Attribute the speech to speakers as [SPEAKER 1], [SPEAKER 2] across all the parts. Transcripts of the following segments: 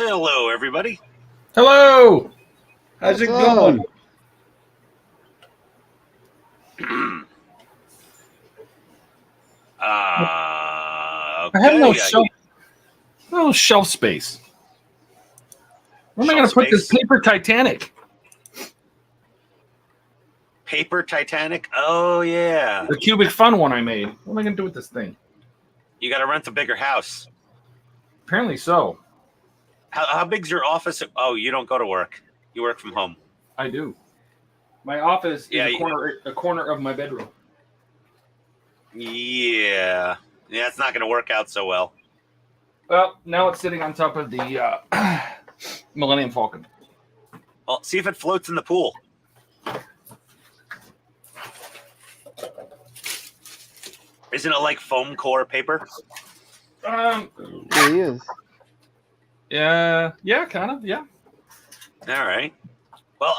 [SPEAKER 1] Hello, everybody.
[SPEAKER 2] Hello. How's it going?
[SPEAKER 1] Okay.
[SPEAKER 2] I have no shelf space. Where am I going to put this paper Titanic?
[SPEAKER 1] Paper Titanic? Oh, yeah.
[SPEAKER 2] The cubic fun one I made. What am I going to do with this thing?
[SPEAKER 1] You got to rent a bigger house.
[SPEAKER 2] Apparently so.
[SPEAKER 1] How big's your office? Oh, you don't go to work. You work from home.
[SPEAKER 2] I do. My office is a corner of my bedroom.
[SPEAKER 1] Yeah. Yeah, it's not going to work out so well.
[SPEAKER 2] Well, now it's sitting on top of the Millennium Falcon.
[SPEAKER 1] Well, see if it floats in the pool. Isn't it like foam core paper?
[SPEAKER 3] It is.
[SPEAKER 2] Yeah, kind of, yeah.
[SPEAKER 1] All right. Well,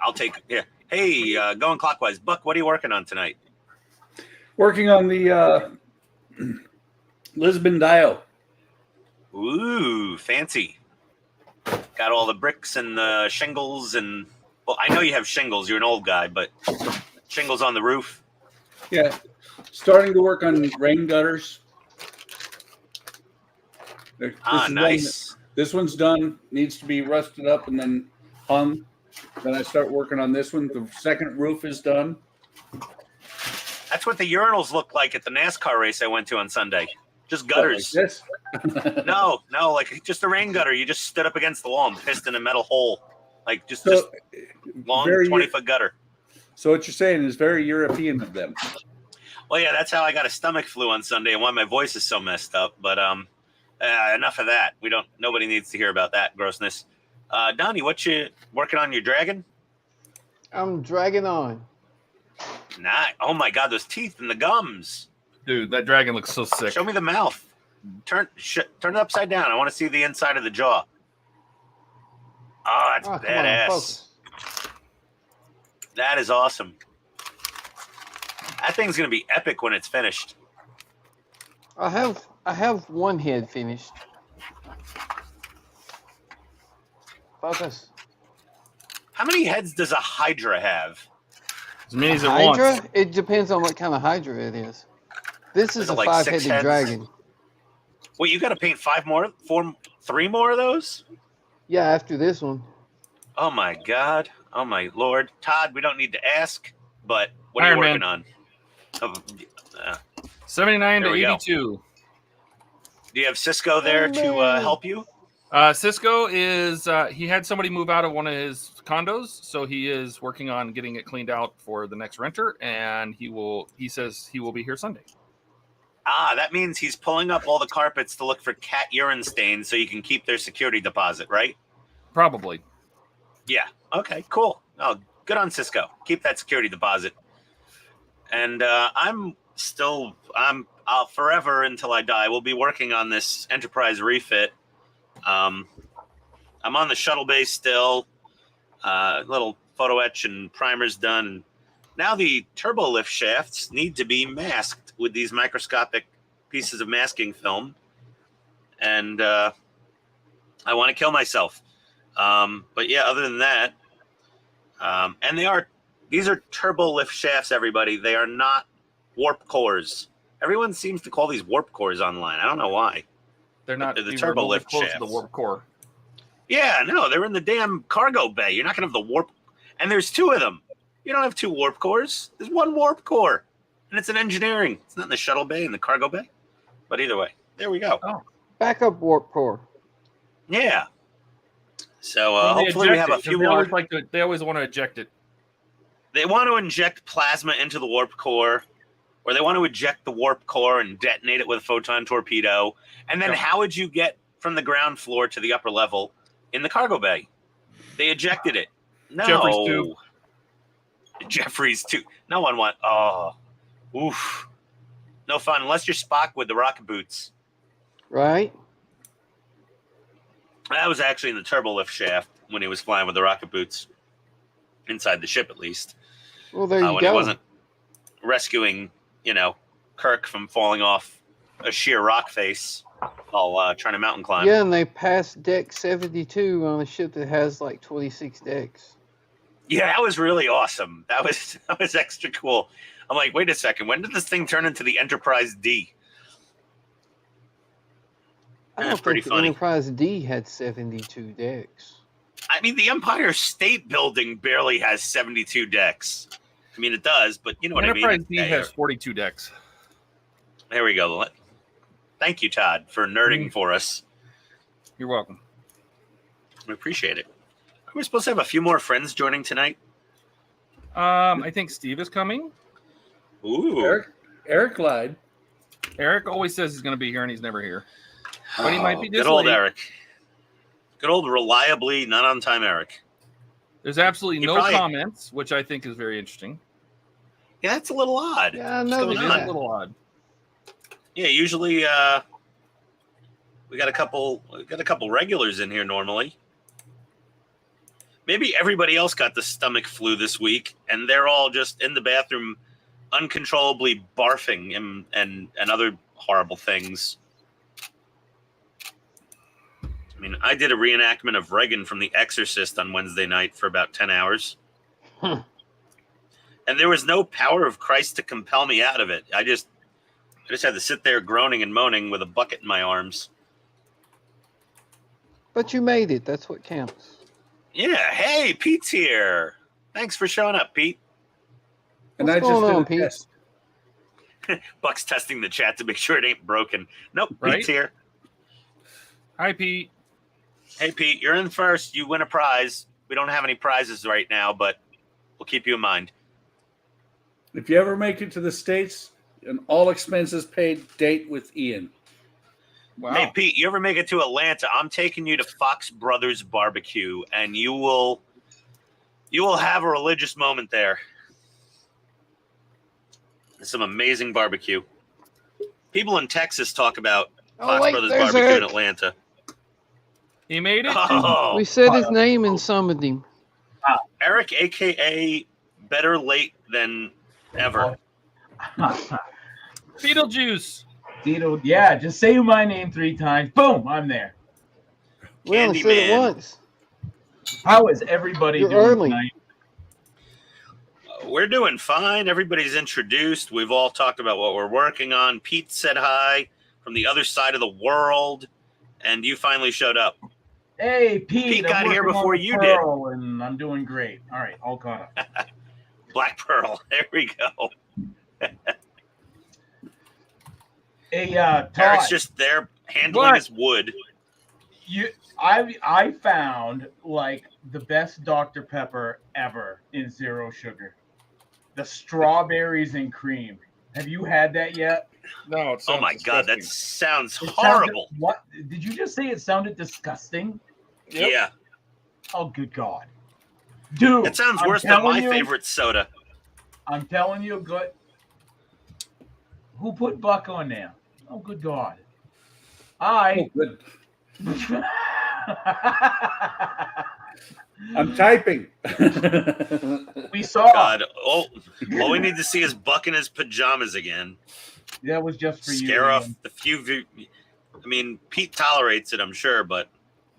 [SPEAKER 1] I'll take. Yeah. Hey, going clockwise, Buck. What are you working on tonight?
[SPEAKER 3] Working on the Lisbon Dio.
[SPEAKER 1] Ooh, fancy. Got all the bricks and the shingles and. Well, I know you have shingles. You're an old guy, but shingles on the roof.
[SPEAKER 3] Yeah, starting to work on rain gutters.
[SPEAKER 1] Nice.
[SPEAKER 3] This one's done. Needs to be rusted up and then hung. Then I start working on this one. The second roof is done.
[SPEAKER 1] That's what the urinals look like at the NASCAR race I went to on Sunday. Just gutters.
[SPEAKER 3] Like this?
[SPEAKER 1] No, like just a rain gutter. You just stood up against the wall and pissed in a metal hole. Like just long 20-foot gutter.
[SPEAKER 3] So what you're saying is very European of them.
[SPEAKER 1] Well, yeah, that's how I got a stomach flu on Sunday and why my voice is so messed up. But enough of that. Nobody needs to hear about that grossness. Donnie, what you working on? Your dragon?
[SPEAKER 4] I'm dragging on.
[SPEAKER 1] Nah. Oh my God, those teeth and the gums.
[SPEAKER 2] Dude, that dragon looks so sick.
[SPEAKER 1] Show me the mouth. Turn it upside down. I want to see the inside of the jaw. Oh, that's badass. That is awesome. That thing's gonna be epic when it's finished.
[SPEAKER 4] I have one head finished. Focus.
[SPEAKER 1] How many heads does a Hydra have?
[SPEAKER 2] As many as it
[SPEAKER 4] Hydra?
[SPEAKER 2] wants.
[SPEAKER 4] It depends on what kind of Hydra it is. This is a
[SPEAKER 1] like
[SPEAKER 4] 5-headed dragon.
[SPEAKER 1] Wait, you got to paint 3 more of those?
[SPEAKER 4] Yeah, after this one.
[SPEAKER 1] Oh my God! Oh my Lord, Todd, we don't need to ask, but what are you working on?
[SPEAKER 2] 79 to 82.
[SPEAKER 1] Do you have Cisco there to help you?
[SPEAKER 2] Cisco is he had somebody move out of one of his condos, so he is working on getting it cleaned out for the next renter, and he says he will be here Sunday.
[SPEAKER 1] That means he's pulling up all the carpets to look for cat urine stains so you can keep their security deposit, right?
[SPEAKER 2] Probably.
[SPEAKER 1] Yeah. Okay, cool. Oh, good on Cisco. Keep that security deposit. And I'm forever until I die. We'll be working on this Enterprise refit. I'm on the shuttle base still. Little photo etch and primers done. Now the turbo lift shafts need to be masked with these microscopic pieces of masking film. And I want to kill myself. But yeah, other than that, and these are turbo lift shafts, everybody. They are not warp cores. Everyone seems to call these warp cores online. I don't know why.
[SPEAKER 2] They're not
[SPEAKER 1] the turbo lift
[SPEAKER 2] close
[SPEAKER 1] shafts.
[SPEAKER 2] to the warp core.
[SPEAKER 1] Yeah, no, they're in the damn cargo bay. You're not going to have the warp. And there's 2 of them. You don't have 2 warp cores. There's 1 warp core. And it's in engineering. It's not in the shuttle bay and the cargo bay. But either way, there we go.
[SPEAKER 4] Oh, backup warp core.
[SPEAKER 1] Yeah. So hopefully we have a few more.
[SPEAKER 2] They always want to eject it.
[SPEAKER 1] They want to inject plasma into the warp core, or they want to eject the warp core and detonate it with a photon torpedo. And then how would you get from the ground floor to the upper level in the cargo bay? They ejected it. No.
[SPEAKER 2] Jeffrey's tube.
[SPEAKER 1] Jeffrey's tube. No one wants. Oh, oof. No fun unless you're Spock with the rocket boots.
[SPEAKER 4] Right.
[SPEAKER 1] That was actually in the turbo lift shaft when he was flying with the rocket boots. Inside the ship, at least.
[SPEAKER 4] Well, there you
[SPEAKER 1] when
[SPEAKER 4] go.
[SPEAKER 1] He wasn't rescuing, Kirk from falling off a sheer rock face. While trying to mountain climb.
[SPEAKER 4] Yeah, and they passed deck 72 on a ship that has like 26 decks.
[SPEAKER 1] Yeah, that was really awesome. That was extra cool. I'm like, wait a second, when did this thing turn into the Enterprise D?
[SPEAKER 4] I
[SPEAKER 1] That's
[SPEAKER 4] don't
[SPEAKER 1] pretty
[SPEAKER 4] think the
[SPEAKER 1] funny.
[SPEAKER 4] Enterprise D had 72 decks.
[SPEAKER 1] I mean, the Empire State Building barely has 72 decks. I mean, it does, but you know what I mean.
[SPEAKER 2] Enterprise D has 42 decks.
[SPEAKER 1] There we go. Thank you, Todd, for nerding for us.
[SPEAKER 2] You're welcome.
[SPEAKER 1] We appreciate it. Are we supposed to have a few more friends joining tonight?
[SPEAKER 2] I think Steve is coming.
[SPEAKER 1] Ooh.
[SPEAKER 3] Eric lied.
[SPEAKER 2] Eric always says he's going to be here, and he's never here. But he might be
[SPEAKER 1] Good
[SPEAKER 2] just
[SPEAKER 1] old
[SPEAKER 2] late.
[SPEAKER 1] Eric. Good old reliably not on time Eric.
[SPEAKER 2] There's absolutely
[SPEAKER 1] He
[SPEAKER 2] no
[SPEAKER 1] probably-
[SPEAKER 2] comments, which I think is very interesting.
[SPEAKER 1] Yeah, that's a little odd.
[SPEAKER 4] Yeah, I
[SPEAKER 1] What's
[SPEAKER 4] know
[SPEAKER 1] going
[SPEAKER 2] It is
[SPEAKER 1] on?
[SPEAKER 2] a little odd.
[SPEAKER 1] Yeah, usually we got a couple regulars in here normally. Maybe everybody else got the stomach flu this week, and they're all just in the bathroom uncontrollably barfing and other horrible things. I mean, I did a reenactment of Reagan from The Exorcist on Wednesday night for about 10 hours.
[SPEAKER 4] Huh.
[SPEAKER 1] And there was no power of Christ to compel me out of it. I just had to sit there groaning and moaning with a bucket in my arms.
[SPEAKER 4] But you made it. That's what counts.
[SPEAKER 1] Yeah, hey, Pete's here. Thanks for showing up, Pete.
[SPEAKER 3] And
[SPEAKER 4] What's
[SPEAKER 3] I just
[SPEAKER 4] going
[SPEAKER 3] did
[SPEAKER 4] on,
[SPEAKER 3] a
[SPEAKER 4] Pete?
[SPEAKER 3] test.
[SPEAKER 1] Buck's testing the chat to make sure it ain't broken. Nope,
[SPEAKER 2] Right?
[SPEAKER 1] Pete's here.
[SPEAKER 2] Hi, Pete.
[SPEAKER 1] Hey, Pete, you're in first. You win a prize. We don't have any prizes right now, but we'll keep you in mind.
[SPEAKER 3] If you ever make it to the States, an all expenses paid date with Ian.
[SPEAKER 2] Wow.
[SPEAKER 1] Hey, Pete, you ever make it to Atlanta? I'm taking you to Fox Brothers Barbecue, and you will have a religious moment there. Some amazing barbecue. People in Texas talk about Fox
[SPEAKER 4] wait,
[SPEAKER 1] Brothers
[SPEAKER 4] there's
[SPEAKER 1] Barbecue in
[SPEAKER 4] Eric.
[SPEAKER 1] Atlanta.
[SPEAKER 2] He made it.
[SPEAKER 1] Oh,
[SPEAKER 4] We said his name and summoned him.
[SPEAKER 1] Eric, a.k.a. Better Late Than Ever.
[SPEAKER 2] Beetlejuice.
[SPEAKER 5] Tito, yeah, just say my name 3 times. Boom, I'm there.
[SPEAKER 4] We only said it
[SPEAKER 1] Candyman.
[SPEAKER 4] once.
[SPEAKER 5] How is everybody
[SPEAKER 4] You're
[SPEAKER 5] doing
[SPEAKER 4] early.
[SPEAKER 5] tonight?
[SPEAKER 1] We're doing fine. Everybody's introduced. We've all talked about what we're working on. Pete said hi from the other side of the world, and you finally showed up.
[SPEAKER 5] Hey, Pete,
[SPEAKER 1] Pete
[SPEAKER 5] I'm
[SPEAKER 1] got here
[SPEAKER 5] working on
[SPEAKER 1] before
[SPEAKER 5] the
[SPEAKER 1] you did.
[SPEAKER 5] Pearl, and I'm doing great. All right, all caught up.
[SPEAKER 1] Black Pearl. There we go.
[SPEAKER 5] Hey, Todd,
[SPEAKER 1] Eric's just there handling
[SPEAKER 2] What?
[SPEAKER 1] his wood.
[SPEAKER 5] I found like the best Dr. Pepper ever in zero sugar. The strawberries and cream. Have you had that yet?
[SPEAKER 2] No, it
[SPEAKER 1] Oh
[SPEAKER 2] sounds
[SPEAKER 1] my God, that
[SPEAKER 2] disgusting.
[SPEAKER 1] sounds
[SPEAKER 5] It
[SPEAKER 1] horrible.
[SPEAKER 5] Sounded, what did you just say? It sounded disgusting.
[SPEAKER 2] Yep.
[SPEAKER 1] Yeah,
[SPEAKER 5] Oh, good God, dude!
[SPEAKER 1] it sounds
[SPEAKER 5] I'm
[SPEAKER 1] worse than
[SPEAKER 5] telling
[SPEAKER 1] my
[SPEAKER 5] you-
[SPEAKER 1] favorite soda.
[SPEAKER 5] I'm telling you, good. Who put Buck on there? Oh, good God!
[SPEAKER 3] Oh, good. I'm typing.
[SPEAKER 5] We saw.
[SPEAKER 1] God, all we need to see is Buck in his pajamas again.
[SPEAKER 5] That was just for you.
[SPEAKER 1] Scare off
[SPEAKER 5] Ian.
[SPEAKER 1] the few. I mean, Pete tolerates it, I'm sure, but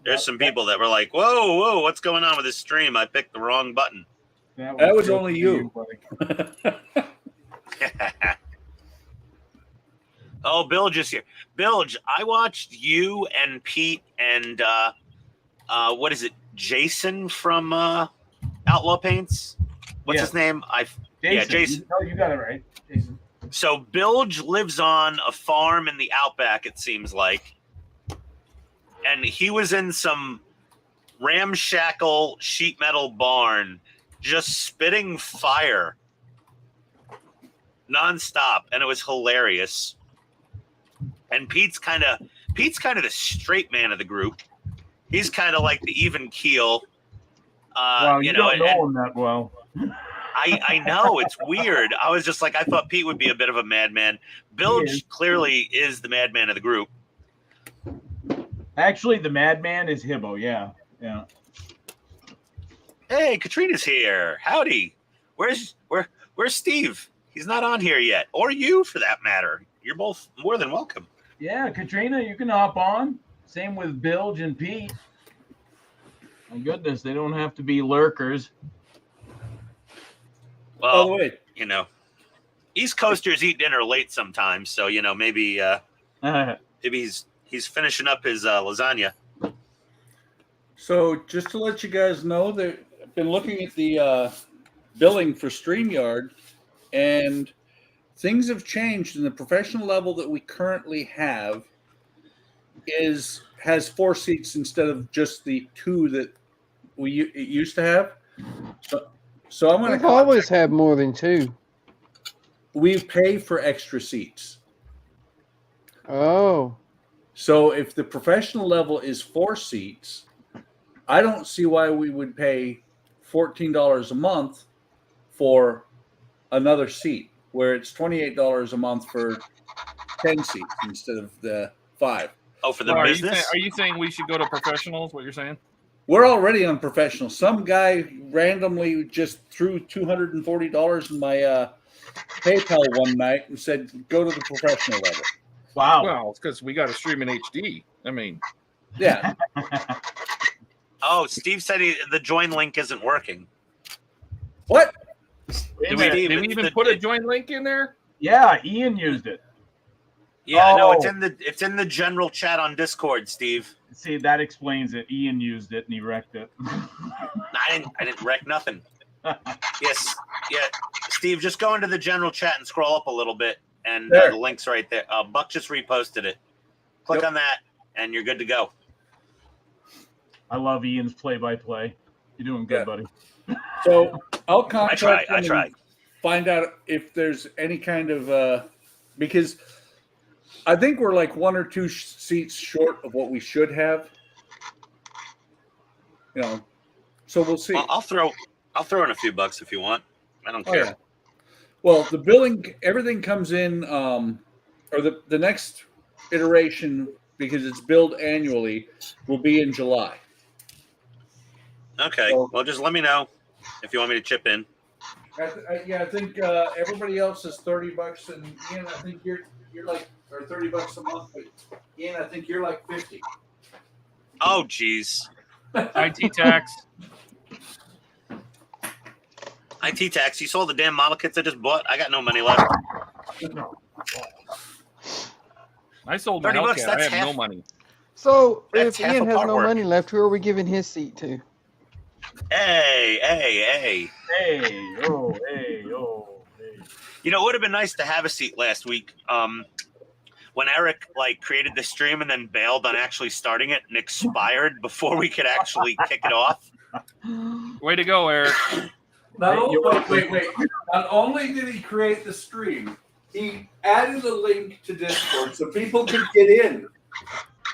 [SPEAKER 1] there's some people that were like, "Whoa, what's going on with this stream? I picked the wrong button."
[SPEAKER 3] That was
[SPEAKER 5] just
[SPEAKER 3] only
[SPEAKER 5] for
[SPEAKER 3] you.
[SPEAKER 5] buddy.
[SPEAKER 1] Oh, Bilge is here. Bilge, I watched you and Pete and what is it, Jason from Outlaw Paints? What's
[SPEAKER 5] Yeah.
[SPEAKER 1] his name? Jason.
[SPEAKER 5] No, you got it right, Jason.
[SPEAKER 1] So Bilge lives on a farm in the outback, it seems like. And he was in some ramshackle sheet metal barn just spitting fire nonstop, and it was hilarious. And Pete's kind of the straight man of the group. He's kind of like the even keel.
[SPEAKER 5] Wow, you don't
[SPEAKER 1] and
[SPEAKER 5] know him that well.
[SPEAKER 1] I know, it's weird. I was just like, I thought Pete would be a bit of a madman.
[SPEAKER 5] He
[SPEAKER 1] Bilge
[SPEAKER 5] is.
[SPEAKER 1] clearly is the madman of the group.
[SPEAKER 5] Actually, the madman is Hibbo. Yeah.
[SPEAKER 1] Hey, Katrina's here. Howdy. Where's Steve? He's not on here yet, or you for that matter. You're both more than welcome.
[SPEAKER 5] Yeah, Katrina, you can hop on. Same with Bilge and Pete. My goodness, they don't have to be lurkers.
[SPEAKER 3] By the
[SPEAKER 1] Well,
[SPEAKER 3] way,
[SPEAKER 1] you know, East Coasters eat dinner late sometimes, so you know maybe he's finishing up his lasagna.
[SPEAKER 3] so just to let you guys know, I've been looking at the billing for StreamYard, and things have changed. In the professional level that we currently have has 4 seats instead of just the 2 that it used to have. So I'm going
[SPEAKER 4] We've
[SPEAKER 3] to
[SPEAKER 4] always had more than 2.
[SPEAKER 3] we pay for extra seats.
[SPEAKER 4] Oh,
[SPEAKER 3] So if the professional level is 4 seats, I don't see why we would pay $14 a month for another seat, where it's $28 a month for 10 seats instead of the 5.
[SPEAKER 1] Oh, for the
[SPEAKER 2] Are
[SPEAKER 1] business?
[SPEAKER 2] you saying we should go to professionals? What you're saying?
[SPEAKER 3] We're already on professional. Some guy randomly just threw $240 in my PayPal one night and said, "Go to the professional level."
[SPEAKER 5] Wow.
[SPEAKER 2] Well, it's because we got to stream in HD. I mean,
[SPEAKER 3] Yeah.
[SPEAKER 1] Oh, Steve said the join link isn't working.
[SPEAKER 3] What?
[SPEAKER 5] Wait a
[SPEAKER 1] Did
[SPEAKER 5] minute.
[SPEAKER 1] we-
[SPEAKER 2] did we even put a join link in there?
[SPEAKER 5] Yeah, Ian used it.
[SPEAKER 1] Yeah, no,
[SPEAKER 5] Oh.
[SPEAKER 1] it's in the general chat on Discord, Steve.
[SPEAKER 5] See, that explains it. Ian used it and he wrecked it.
[SPEAKER 1] I didn't wreck nothing. Yes, yeah, Steve, just go into the general chat and scroll up a little bit, and
[SPEAKER 3] There.
[SPEAKER 1] the link's right there. Buck just reposted it. Click
[SPEAKER 3] Yep.
[SPEAKER 1] on that, and you're good to go.
[SPEAKER 5] I love Ian's play-by-play. You're doing good,
[SPEAKER 3] Yeah.
[SPEAKER 5] buddy.
[SPEAKER 3] So I'll contact
[SPEAKER 1] I
[SPEAKER 3] them
[SPEAKER 1] try.
[SPEAKER 3] and find out if there's any kind of because I think we're like 1 or 2 seats short of what we should have. You know, so we'll see.
[SPEAKER 1] I'll throw in a few bucks if you want. I don't
[SPEAKER 3] Oh,
[SPEAKER 1] care.
[SPEAKER 3] yeah. Well, the billing, everything comes in, or the next iteration, because it's billed annually, will be in July.
[SPEAKER 1] Okay,
[SPEAKER 3] So-
[SPEAKER 1] well, just let me know if you want me to chip in.
[SPEAKER 3] I think everybody else is $30, and Ian, I think you're like, or $30 a month, but Ian, I think you're like 50.
[SPEAKER 1] Oh, geez.
[SPEAKER 2] IT tax.
[SPEAKER 1] IT tax. You sold the damn model kits I just bought. I got no money left.
[SPEAKER 2] I sold my
[SPEAKER 1] 30 bucks,
[SPEAKER 2] Hellcat. I
[SPEAKER 1] that's
[SPEAKER 2] have no
[SPEAKER 1] half-
[SPEAKER 2] money.
[SPEAKER 4] so
[SPEAKER 1] That's
[SPEAKER 4] if
[SPEAKER 1] half
[SPEAKER 4] Ian
[SPEAKER 1] a
[SPEAKER 4] has
[SPEAKER 1] part
[SPEAKER 4] no
[SPEAKER 1] work.
[SPEAKER 4] money left, who are we giving his seat to?
[SPEAKER 1] Hey.
[SPEAKER 5] Hey, oh, hey.
[SPEAKER 1] You know, it would have been nice to have a seat last week. When Eric created the stream and then bailed on actually starting it and expired before we could actually kick it off.
[SPEAKER 2] Way to go, Eric.
[SPEAKER 3] Wait. Not only did he create the stream, he added a link to Discord so people could get in,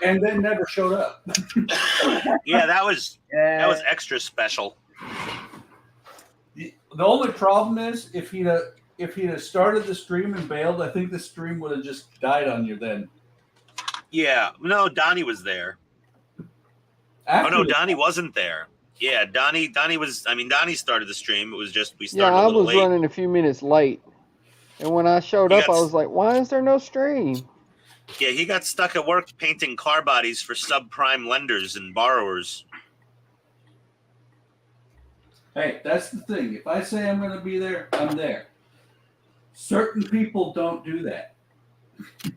[SPEAKER 3] and then never showed up.
[SPEAKER 1] Yeah, that was
[SPEAKER 5] Yeah.
[SPEAKER 1] extra special.
[SPEAKER 3] The only problem is if he'd have started the stream and bailed, I think the stream would have just died on you then.
[SPEAKER 1] Yeah, no, Donnie was there.
[SPEAKER 3] After
[SPEAKER 1] Oh no,
[SPEAKER 3] the-
[SPEAKER 1] Donnie wasn't there. Yeah, Donnie was. I mean, Donnie started the stream. It was just we
[SPEAKER 4] Yeah,
[SPEAKER 1] started
[SPEAKER 4] I
[SPEAKER 1] a little
[SPEAKER 4] was
[SPEAKER 1] late.
[SPEAKER 4] running a few minutes late. And when I showed
[SPEAKER 1] You
[SPEAKER 4] up, I
[SPEAKER 1] got-
[SPEAKER 4] was like, why is there no stream?
[SPEAKER 1] Yeah, he got stuck at work painting car bodies for subprime lenders and borrowers.
[SPEAKER 3] Hey, that's the thing. If I say I'm going to be there, I'm there. Certain people don't do that. We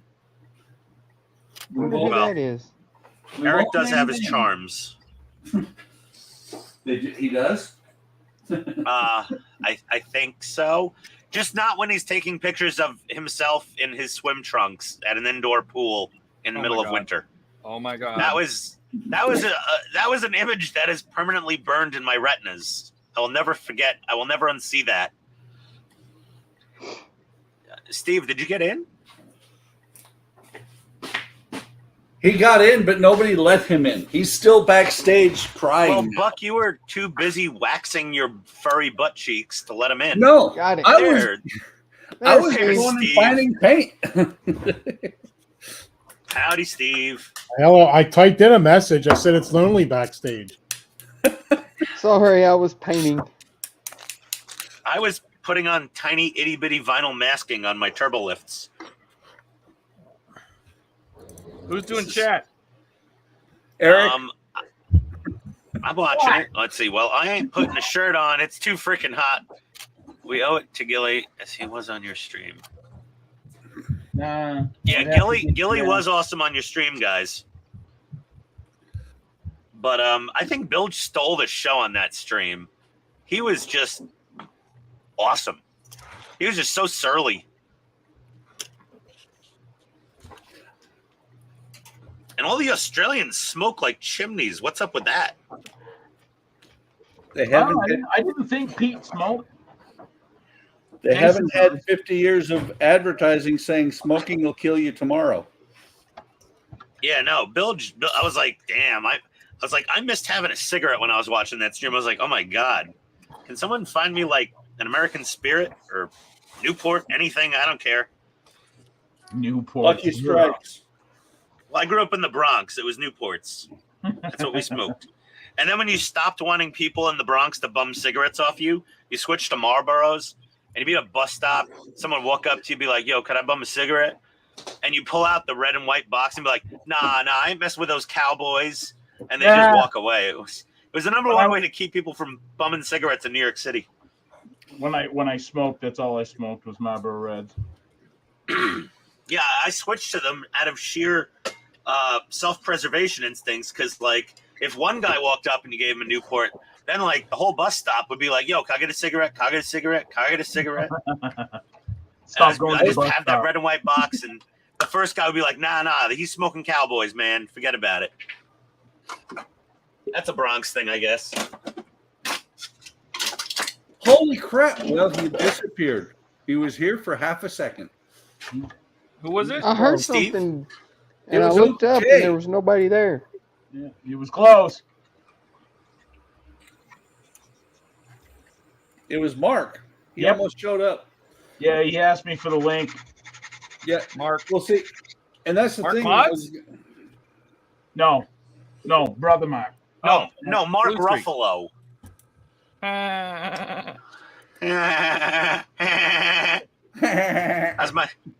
[SPEAKER 4] Wonder who
[SPEAKER 3] won't-
[SPEAKER 1] Well,
[SPEAKER 4] that is.
[SPEAKER 3] we
[SPEAKER 1] Eric
[SPEAKER 3] won't
[SPEAKER 1] does
[SPEAKER 3] name
[SPEAKER 1] have his
[SPEAKER 3] names.
[SPEAKER 1] charms.
[SPEAKER 3] He does?
[SPEAKER 1] I think so. Just not when he's taking pictures of himself in his swim trunks at an indoor pool in the
[SPEAKER 2] Oh
[SPEAKER 1] middle
[SPEAKER 2] my
[SPEAKER 1] of
[SPEAKER 2] God.
[SPEAKER 1] winter.
[SPEAKER 2] Oh my god.
[SPEAKER 1] That was an image that is permanently burned in my retinas. I will never forget. I will never unsee that. Steve, did you get in?
[SPEAKER 3] He got in, but nobody let him in. He's still backstage crying.
[SPEAKER 1] Well, Buck, you were too busy waxing your furry butt cheeks to let him in.
[SPEAKER 3] No,
[SPEAKER 4] Got it.
[SPEAKER 3] I was
[SPEAKER 1] There.
[SPEAKER 3] I was
[SPEAKER 4] There's
[SPEAKER 3] going
[SPEAKER 4] Steve.
[SPEAKER 3] and finding paint.
[SPEAKER 1] Howdy, Steve.
[SPEAKER 6] Hello, I typed in a message. I said it's lonely backstage.
[SPEAKER 4] Sorry, I was painting.
[SPEAKER 1] I was putting on tiny itty bitty vinyl masking on my turbo lifts.
[SPEAKER 2] Who's doing chat?
[SPEAKER 3] Eric,
[SPEAKER 1] I'm watching it. Let's see. Well, I ain't putting a shirt on. It's too freaking hot. We owe it to Gilly as he was on your stream.
[SPEAKER 5] Nah.
[SPEAKER 1] Yeah, Gilly was awesome on your stream, guys. But I think Bill stole the show on that stream. He was just awesome. He was just so surly. And all the Australians smoke like chimneys. What's up with that?
[SPEAKER 3] they haven't
[SPEAKER 5] I didn't think Pete smoked.
[SPEAKER 3] they haven't had 50 years of advertising saying smoking will kill you tomorrow.
[SPEAKER 1] Yeah, no, Bill. I was like, damn. I was like, I missed having a cigarette when I was watching that stream. I was like, oh my god, can someone find me like an American Spirit or Newport, anything? I don't care.
[SPEAKER 5] Newport.
[SPEAKER 3] Lucky Strikes.
[SPEAKER 1] Well, I grew up in the Bronx. It was Newports. That's what we smoked. And then when you stopped wanting people in the Bronx to bum cigarettes off you, you switched to Marlboros. And you'd be at a bus stop, someone would walk up to you, be like, yo, could I bum a cigarette? And you pull out the red and white box and be like, nah, I ain't messing with those cowboys. And they just walk away. It was the number one way to keep people from bumming cigarettes in New York City.
[SPEAKER 5] When I smoked, that's all I smoked was Marlboro Reds.
[SPEAKER 1] Yeah, I switched to them out of sheer self-preservation instincts because, like, if one guy walked up and you gave him a Newport, then, like, the whole bus stop would be like, yo, can I get a cigarette? Can I get a cigarette? Can I get a cigarette?
[SPEAKER 5] Stop going
[SPEAKER 1] I
[SPEAKER 5] to the
[SPEAKER 1] just
[SPEAKER 5] bus
[SPEAKER 1] have
[SPEAKER 5] stop.
[SPEAKER 1] that red and white box, and the first guy would be like, nah, he's smoking cowboys, man. Forget about it. That's a Bronx thing, I guess.
[SPEAKER 3] Holy crap. Well, he disappeared. He was here for half a second.
[SPEAKER 2] Who was it?
[SPEAKER 4] I heard
[SPEAKER 1] Steve?
[SPEAKER 4] something,
[SPEAKER 3] It
[SPEAKER 4] and I
[SPEAKER 3] was
[SPEAKER 4] looked up,
[SPEAKER 3] Jay.
[SPEAKER 4] and there was nobody there.
[SPEAKER 5] Yeah, it was close.
[SPEAKER 3] It was Mark. He
[SPEAKER 5] Yep.
[SPEAKER 3] almost showed up.
[SPEAKER 5] Yeah, he asked me for the link.
[SPEAKER 3] Yeah,
[SPEAKER 2] Mark.
[SPEAKER 3] we'll see. And that's the
[SPEAKER 2] Mark
[SPEAKER 3] thing.
[SPEAKER 2] Mods?
[SPEAKER 5] No, brother Mark.
[SPEAKER 1] No, Mark
[SPEAKER 2] Blue Streak.
[SPEAKER 1] Ruffalo.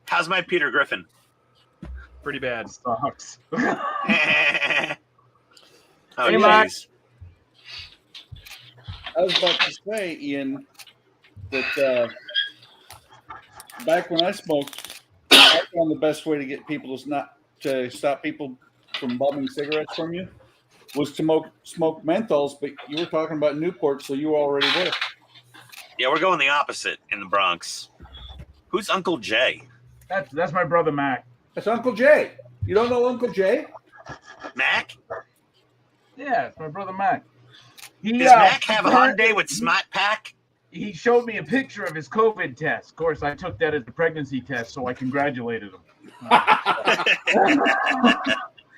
[SPEAKER 1] How's my Peter Griffin?
[SPEAKER 2] Pretty bad.
[SPEAKER 5] Sucks.
[SPEAKER 1] Oh,
[SPEAKER 5] Hey,
[SPEAKER 1] jeez.
[SPEAKER 5] Mark.
[SPEAKER 3] I was about to say, Ian, that back when I smoked, I found the best way to get people to stop people from bumming cigarettes from you was to smoke menthols. But you were talking about Newport, so you were already there.
[SPEAKER 1] Yeah, we're going the opposite in the Bronx. Who's Uncle Jay?
[SPEAKER 5] That's my brother Mac.
[SPEAKER 3] That's Uncle Jay. You don't know Uncle Jay?
[SPEAKER 1] Mac?
[SPEAKER 5] Yeah, it's my brother Mac.
[SPEAKER 1] Does Mac have a Hyundai with Smart Pack?
[SPEAKER 5] He showed me a picture of his COVID test. Of course, I took that as a pregnancy test, so I congratulated him.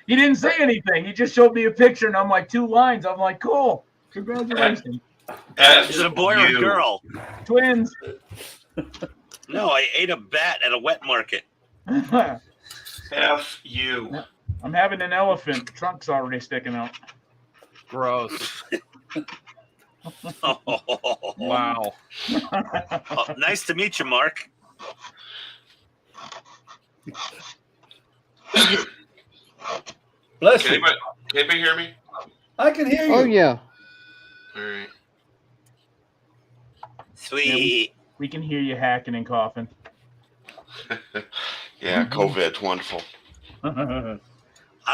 [SPEAKER 5] He didn't say anything. He just showed me a picture, and I'm like, 2 lines. I'm like, cool. Congratulations.
[SPEAKER 1] Is it a boy or a girl?
[SPEAKER 5] Twins.
[SPEAKER 1] No, I ate a bat at a wet market.
[SPEAKER 7] F you.
[SPEAKER 5] I'm having an elephant. The trunk's already sticking out.
[SPEAKER 2] Gross.
[SPEAKER 1] Oh,
[SPEAKER 2] Wow.
[SPEAKER 1] oh, nice to meet you, Mark.
[SPEAKER 3] Bless
[SPEAKER 7] Can
[SPEAKER 3] you.
[SPEAKER 7] anybody hear me?
[SPEAKER 3] I can hear you.
[SPEAKER 4] Oh yeah.
[SPEAKER 7] All right.
[SPEAKER 1] Sweet.
[SPEAKER 5] We can hear you hacking and coughing.
[SPEAKER 7] Yeah, COVID's wonderful.
[SPEAKER 1] I